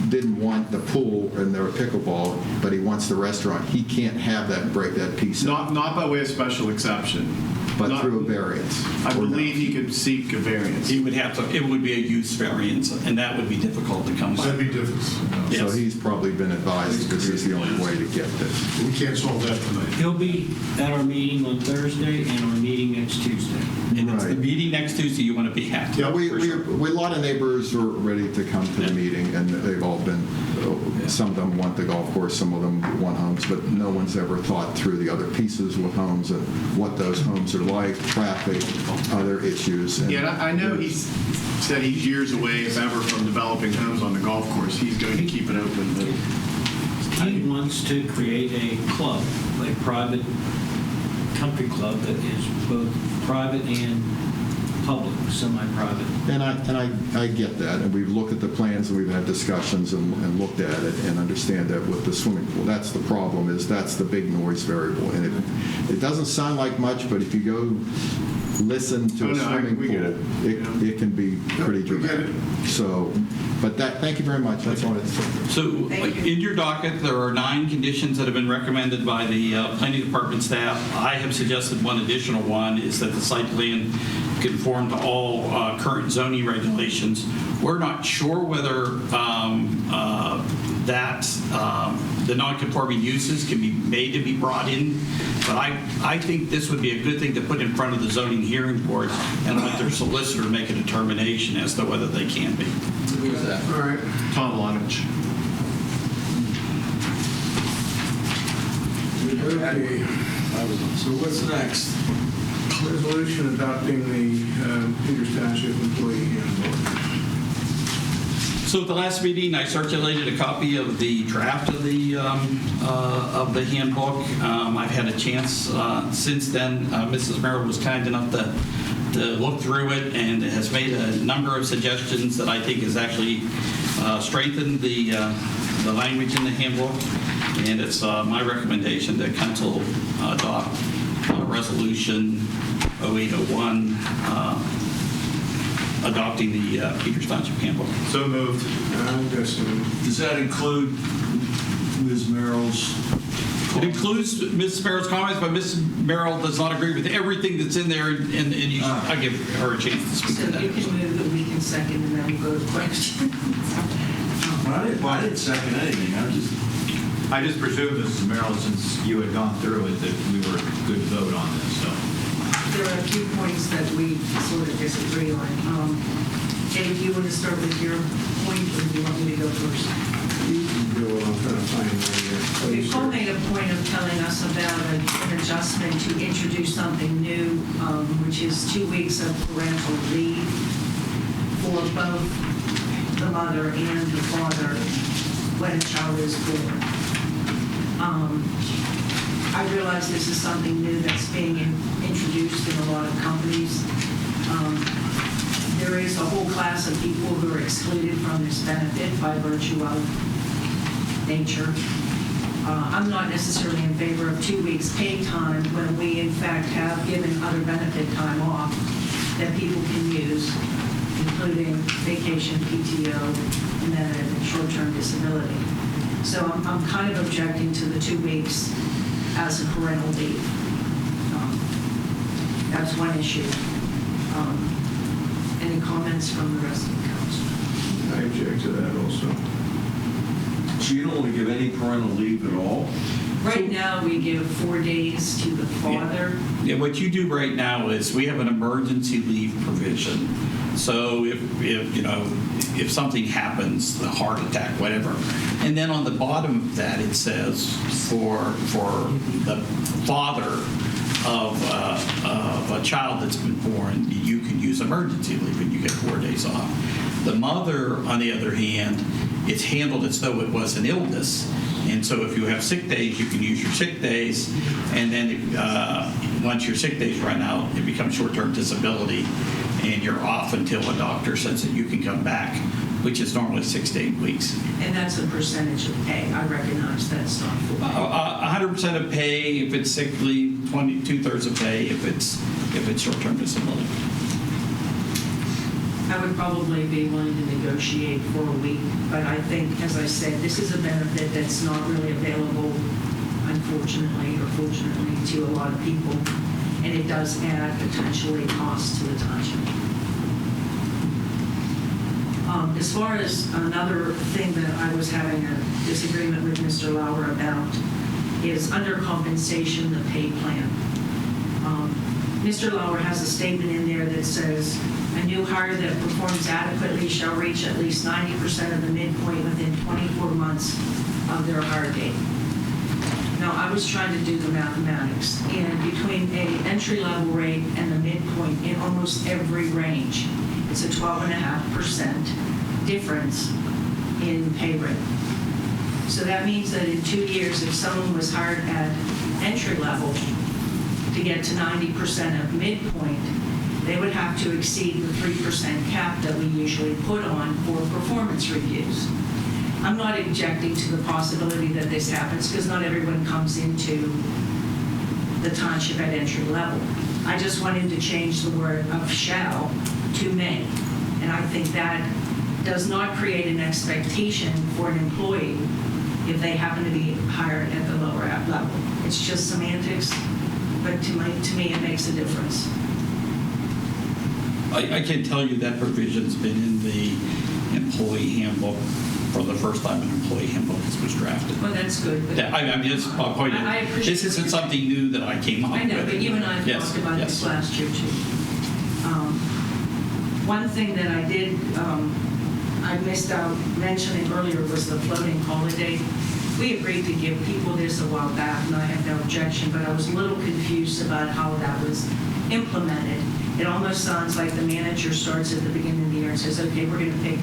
didn't want the pool and the pickleball, but he wants the restaurant, he can't have that and break that piece up. Not by way of special exception. But through a variance. I believe he could seek a variance. He would have to, it would be a use variance, and that would be difficult to come by. That'd be difficult. So he's probably been advised this is the only way to get this. We can't solve that tonight. He'll be at our meeting on Thursday and our meeting next Tuesday. And it's the meeting next Tuesday you want to be at. Yeah, a lot of neighbors are ready to come to the meeting, and they've all been, some of them want the golf course, some of them want homes, but no one's ever thought through the other pieces with homes and what those homes are like, traffic, other issues. And I know he's said he's years away, if ever, from developing homes on the golf course. He's going to keep it open. He wants to create a club, a private country club that is both private and public, semi-private. And I get that, and we've looked at the plans and we've had discussions and looked at it and understand that with the swimming pool. That's the problem, is that's the big noise variable. And it doesn't sound like much, but if you go listen to a swimming pool, it can be pretty dramatic. So, but thank you very much. That's all it's. So in your docket, there are 9 conditions that have been recommended by the planning department staff. I have suggested one additional one, is that the site plan conform to all current zoning regulations. We're not sure whether the non-conforming uses can be made to be brought in, but I think this would be a good thing to put in front of the zoning hearing board and let their solicitor make a determination as to whether they can be. Who's that? All right. Tom Lonich. Okay. So what's next? Resolution adopting the Peters Township employee handbook. So at the last meeting, I circulated a copy of the draft of the handbook. I've had a chance since then. Mrs. Merrill was kind enough to look through it and has made a number of suggestions that I think has actually strengthened the language in the handbook. And it's my recommendation that council adopt Resolution 0801 adopting the Peters Township handbook. So moved. Does that include Ms. Merrill's? It includes Ms. Merrill's comments, but Ms. Merrill does not agree with everything that's in there, and I give her a chance to speak So to that. you can move it, we can second, and then we'll go to questions. I didn't second anything. I just presumed, Mrs. Merrill, since you had gone through it, that we were good to vote on this, so. There are a few points that we sort of disagree on. Dave, you want to start with your point, or do you want me to go first? You can do what I'm trying to find right here. Paul made a point of telling us about an adjustment to introduce something new, which is 2 weeks of parental leave for both the mother and the father when a child is born. I realize this is something new that's being introduced in a lot of companies. There is a whole class of people who are excluded from this benefit by virtue of nature. I'm not necessarily in favor of 2 weeks paid time when we in fact have given other benefit time off that people can use, including vacation, PTO, and then a short-term disability. So I'm kind of objecting to the 2 weeks as a parental leave. That's one issue. Any comments from the rest of the council? I object to that also. So you don't want to give any parental leave at all? Right now, we give 4 days to the father. Yeah, what you do right now is we have an emergency leave provision. So if something happens, a heart attack, whatever, and then on the bottom of that it says for the father of a child that's been born, you can use emergency leave and you get 4 days off. The mother, on the other hand, it's handled as though it was an illness. And so if you have sick days, you can use your sick days. And then once your sick days run out, it becomes short-term disability. And you're off until a doctor says that you can come back, which is normally 6 to 8 weeks. And that's a percentage of pay. I recognize that's not full pay. 100% of pay if it's sick leave, 2/3 of pay if it's short-term disability. I would probably be willing to negotiate for a week, but I think, as I said, this is a benefit that's not really available, unfortunately or fortunately, to a lot of people, and it does add potentially costs to the township. As far as another thing that I was having a disagreement with Mr. Lauer about is under compensation, the pay plan. Mr. Lauer has a statement in there that says, a new hire that performs adequately shall reach at least 90% of the midpoint within 24 months of their hire date. Now, I was trying to do the mathematics, and between an entry-level rate and the midpoint in almost every range, it's a 12.5% difference in pay rate. So that means that in 2 years, if someone was hired at entry level to get to 90% of midpoint, they would have to exceed the 3% cap that we usually put on for performance reviews. I'm not objecting to the possibility that this happens because not everyone comes into the township at entry level. I just wanted to change the word of shall to may. And I think that does not create an expectation for an employee if they happen to be hired at the lower level. It's just semantics, but to me it makes a difference. I can tell you that provision's been in the employee handbook for the first time an employee handbook was drafted. Well, that's good. But I mean, it's my point. I appreciate This isn't something new that I came up with. I know, but you and I Yes, talked about yes. this last year too. One thing that I did, I missed out mentioning earlier was the floating holiday. We agreed to give people this a while back, and I have no objection, but I was a little confused about how that was implemented. It almost sounds like the manager starts at the beginning of the year and says, okay, we're going to pick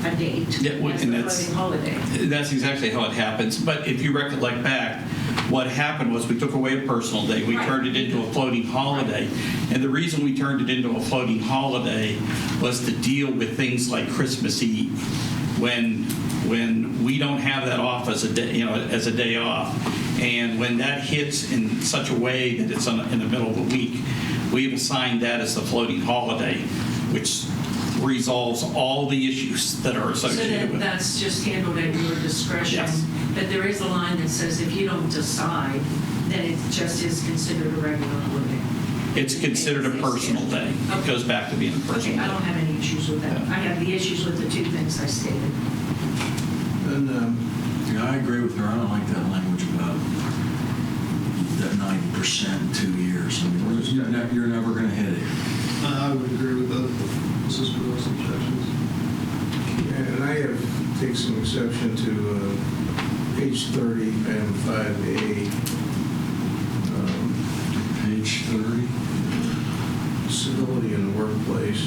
a date as the floating holiday. That's exactly how it happens. But if you recollect back, what happened was we took away a personal day. We turned it into a floating holiday. And the reason we turned it into a floating holiday was to deal with things like Christmas Eve, when we don't have that off as a day, as a day off. And when that hits in such a way that it's in the middle of the week, we've assigned that as the floating holiday, which resolves all the issues that are associated with it. So that's just handled at your discretion. Yes. But there is a line that says if you don't decide, then it just is considered a regular holiday. It's considered a personal day. It goes back to being a personal Okay, I day. don't have any issues with that. I have the issues with the two things I stated. And Yeah, I agree with her. I don't like that language about that 90% in 2 years. I mean, you're never going to hit it. I would agree with Mrs. Will's objections. And I have take some exception to page 30, item 5A. Page 30. Civility in the workplace.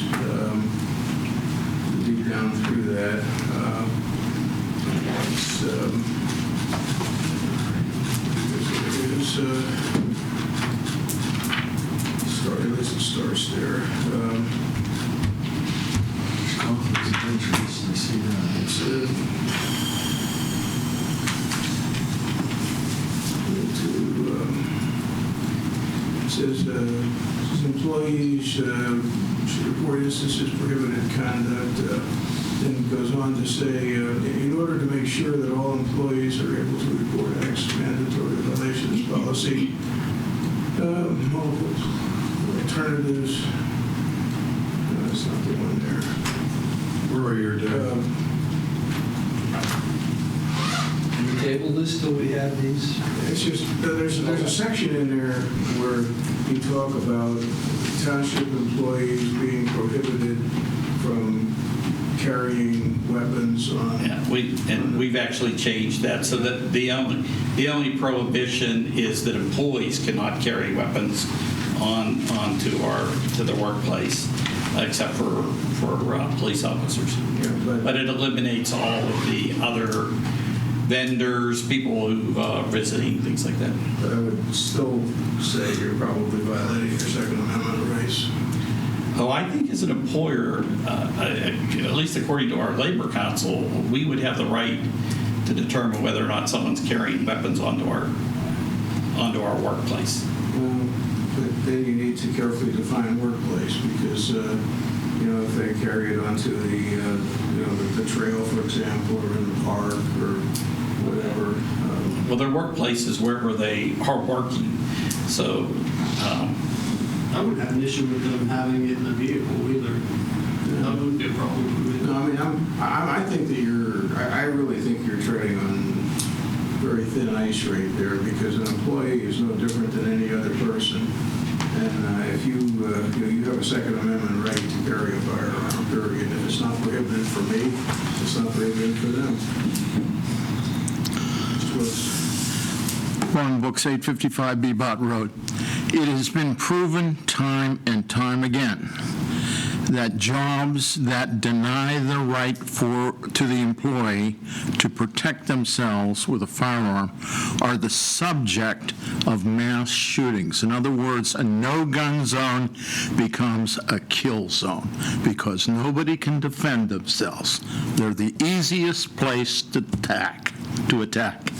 The down through that. It starts there. It says employees should report instances of prohibited conduct. Then it goes on to say, in order to make sure that all employees are able to report acts of mandatory violations policy, multiple alternatives. No, that's not the one there. Where are you, Dave? Can we table this till we have these? It's just, there's a section in there where you talk about township employees being prohibited from carrying weapons on. Yeah, we've actually changed that so that the only prohibition is that employees cannot carry weapons onto the workplace, except for police officers. Yeah, but it eliminates all of the other vendors, people who are visiting, things like that. But I would still say you're probably violating your Second Amendment rights. Oh, I think as an employer, at least according to our labor council, we would have the right to determine whether or not someone's carrying weapons onto our workplace. But then you need to carefully define workplace because, if they carry it onto the trail, for example, or in the park or whatever. Well, their workplace is wherever they are working. So I wouldn't have an issue with them having it in the vehicle either. That wouldn't be a problem. No, I think that I really think you're treading on very thin ice right there because an employee is no different than any other person. And if you have a Second Amendment right to carry a firearm, period. If it's not prohibited for me, it's not prohibited for them. Ron Books, 855 Beebot Road. It has been proven time and time again that jobs that deny the right to the employee to protect themselves with a firearm are the subject of mass shootings. In other words, a no-gun zone becomes a kill zone because nobody can defend themselves. They're the easiest place to attack.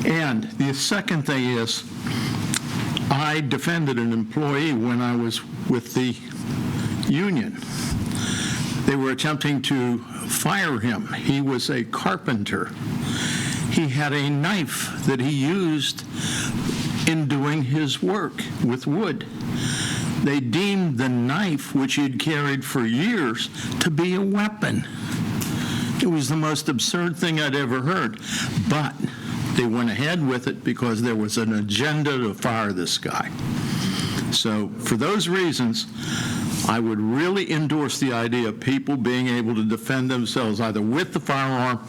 And the second thing is, I defended an employee when I was with the union. They were attempting to fire him. He was a carpenter. He had a knife that he used in doing his work with wood. They deemed the knife, which he had carried for years, to be a weapon. It was the most absurd thing I'd ever heard. But they went ahead with it because there was an agenda to fire this guy. So for those reasons, I would really endorse the idea of people being able to defend themselves either with the firearm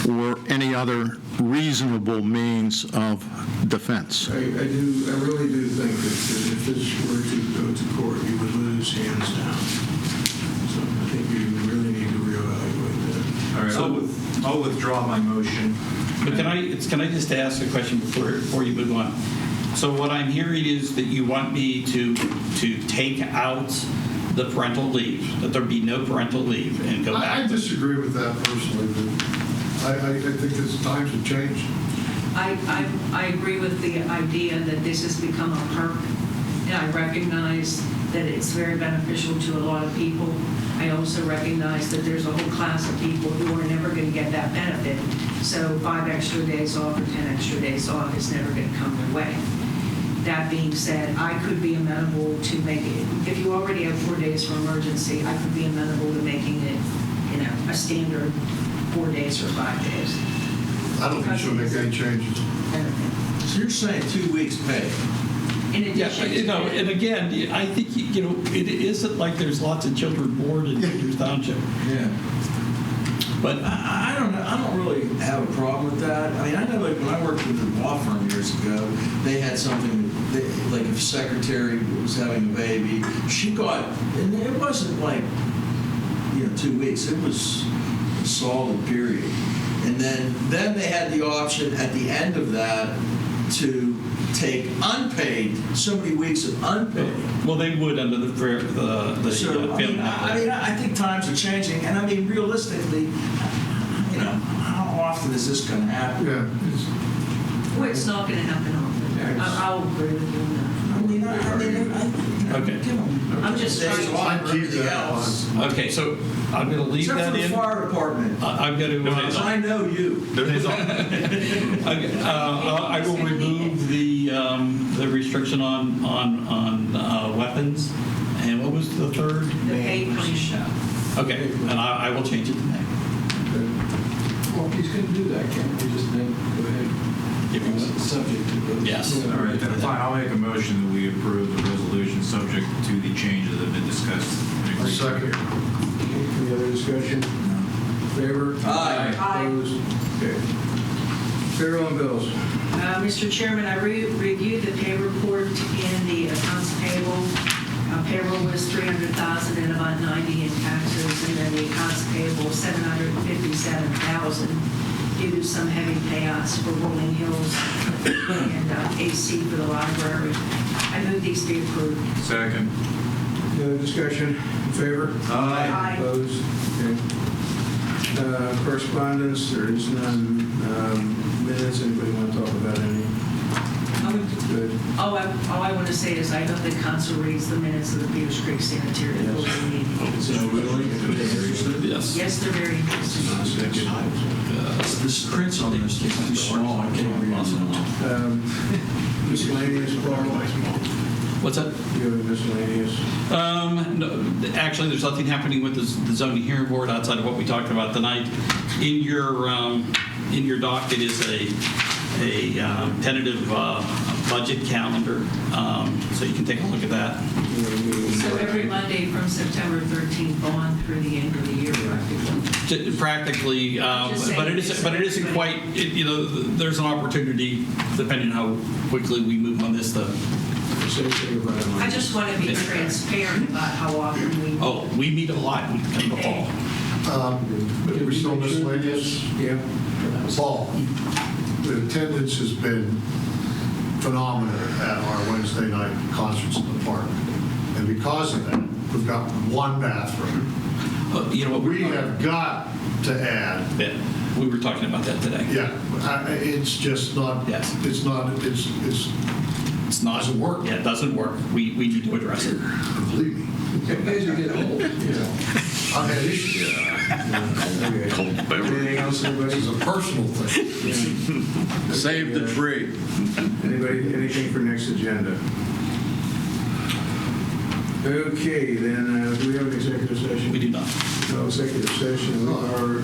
or any other reasonable means of defense. I really do think that if this were to go to court, you would lose hands down. So I think you really need to reevaluate that. All right, I'll withdraw my motion. But can I just ask a question before you move on? So what I'm hearing is that you want me to take out the parental leave, that there be no parental leave, and go back. I disagree with that personally. I think that times have changed. I agree with the idea that this has become a perk, and I recognize that it's very beneficial to a lot of people. I also recognize that there's a whole class of people who are never going to get that benefit. So 5 extra days off or 10 extra days off is never going to come their way. That being said, I could be amenable to making it, if you already have 4 days for emergency, I could be amenable to making it, a standard 4 days or 5 days. I don't think she'll make any changes. So you're saying 2 weeks pay? In addition to that. And again, I think, it isn't like there's lots of children born in Peters Township. Yeah. But I don't know. I don't really have a problem with that. I mean, I know like when I worked with a law firm years ago, they had something like if a secretary was having a baby, she got, and it wasn't like 2 weeks. It was a solid period. And then they had the option at the end of that to take unpaid, so many weeks of unpaid. Well, they would under the So, I think times are changing, and I mean, realistically, how often is this going to happen? Yeah. Well, it's not going to happen often. I'll agree with you on that. Okay. I'm just trying to. Everything else. Okay, so I'm going to leave Except that for the in. fire department. I'm going to. I know you. I will remove the restriction on weapons. And what was the third? The paid plan. Okay, and I will change it to May. Well, he's going to do that, can't we just then go ahead? If you want. Subject to those. Yes. All right, then fine, I'll make a motion that we approve the resolution subject to the changes that have been discussed. I second. Any other discussion? Favor? Aye. Opposed? Okay. Payroll and bills. Mr. Chairman, I reviewed the pay report in the accounts payable. Payroll was $300,000 and about 90 in taxes, and then the accounts payable $757,000 due to some heavy payouts for Rolling Hills and AC for the library. I move these be approved. Second. Any other discussion? In favor? Aye. Opposed? Okay. Correspondence, there is none. Minutes, anybody want to talk about any? Good. All I want to say is I know that council reads the minutes of the Peters Creek Sanitary Authority meeting. Yes. Yes, they're very interesting. This prints on this is too small. I can't read it. Miscellaneous, Paul? What's that? Do you have any miscellaneous? No, actually, there's nothing happening with the zoning hearing board outside of what we talked about tonight. In your docket is a tentative budget calendar, so you can take a look at that. So every Monday from September 13th on through the end of the year, Practically, but it isn't quite. There's an opportunity, depending on how quickly we move on this. I just want to be transparent about how often we. Oh, we meet a lot in the fall. We're still miscellaneous? Yeah. Paul, the attendance has been phenomenal at our Wednesday night concerts in the park. And because of that, we've got one bathroom. You know what? We have got to add. Yeah, we were talking about that today. Yeah, it's just not. Yes. It's not. It's not. Doesn't work. Yeah, it doesn't work. We need to address it. Believe me. As you get old, I've had issues. Anything else, anybody? This is a personal thing. Save the tree. Anybody, anything for next agenda? Okay, then, do we have an executive session? We do not. No executive session. We are a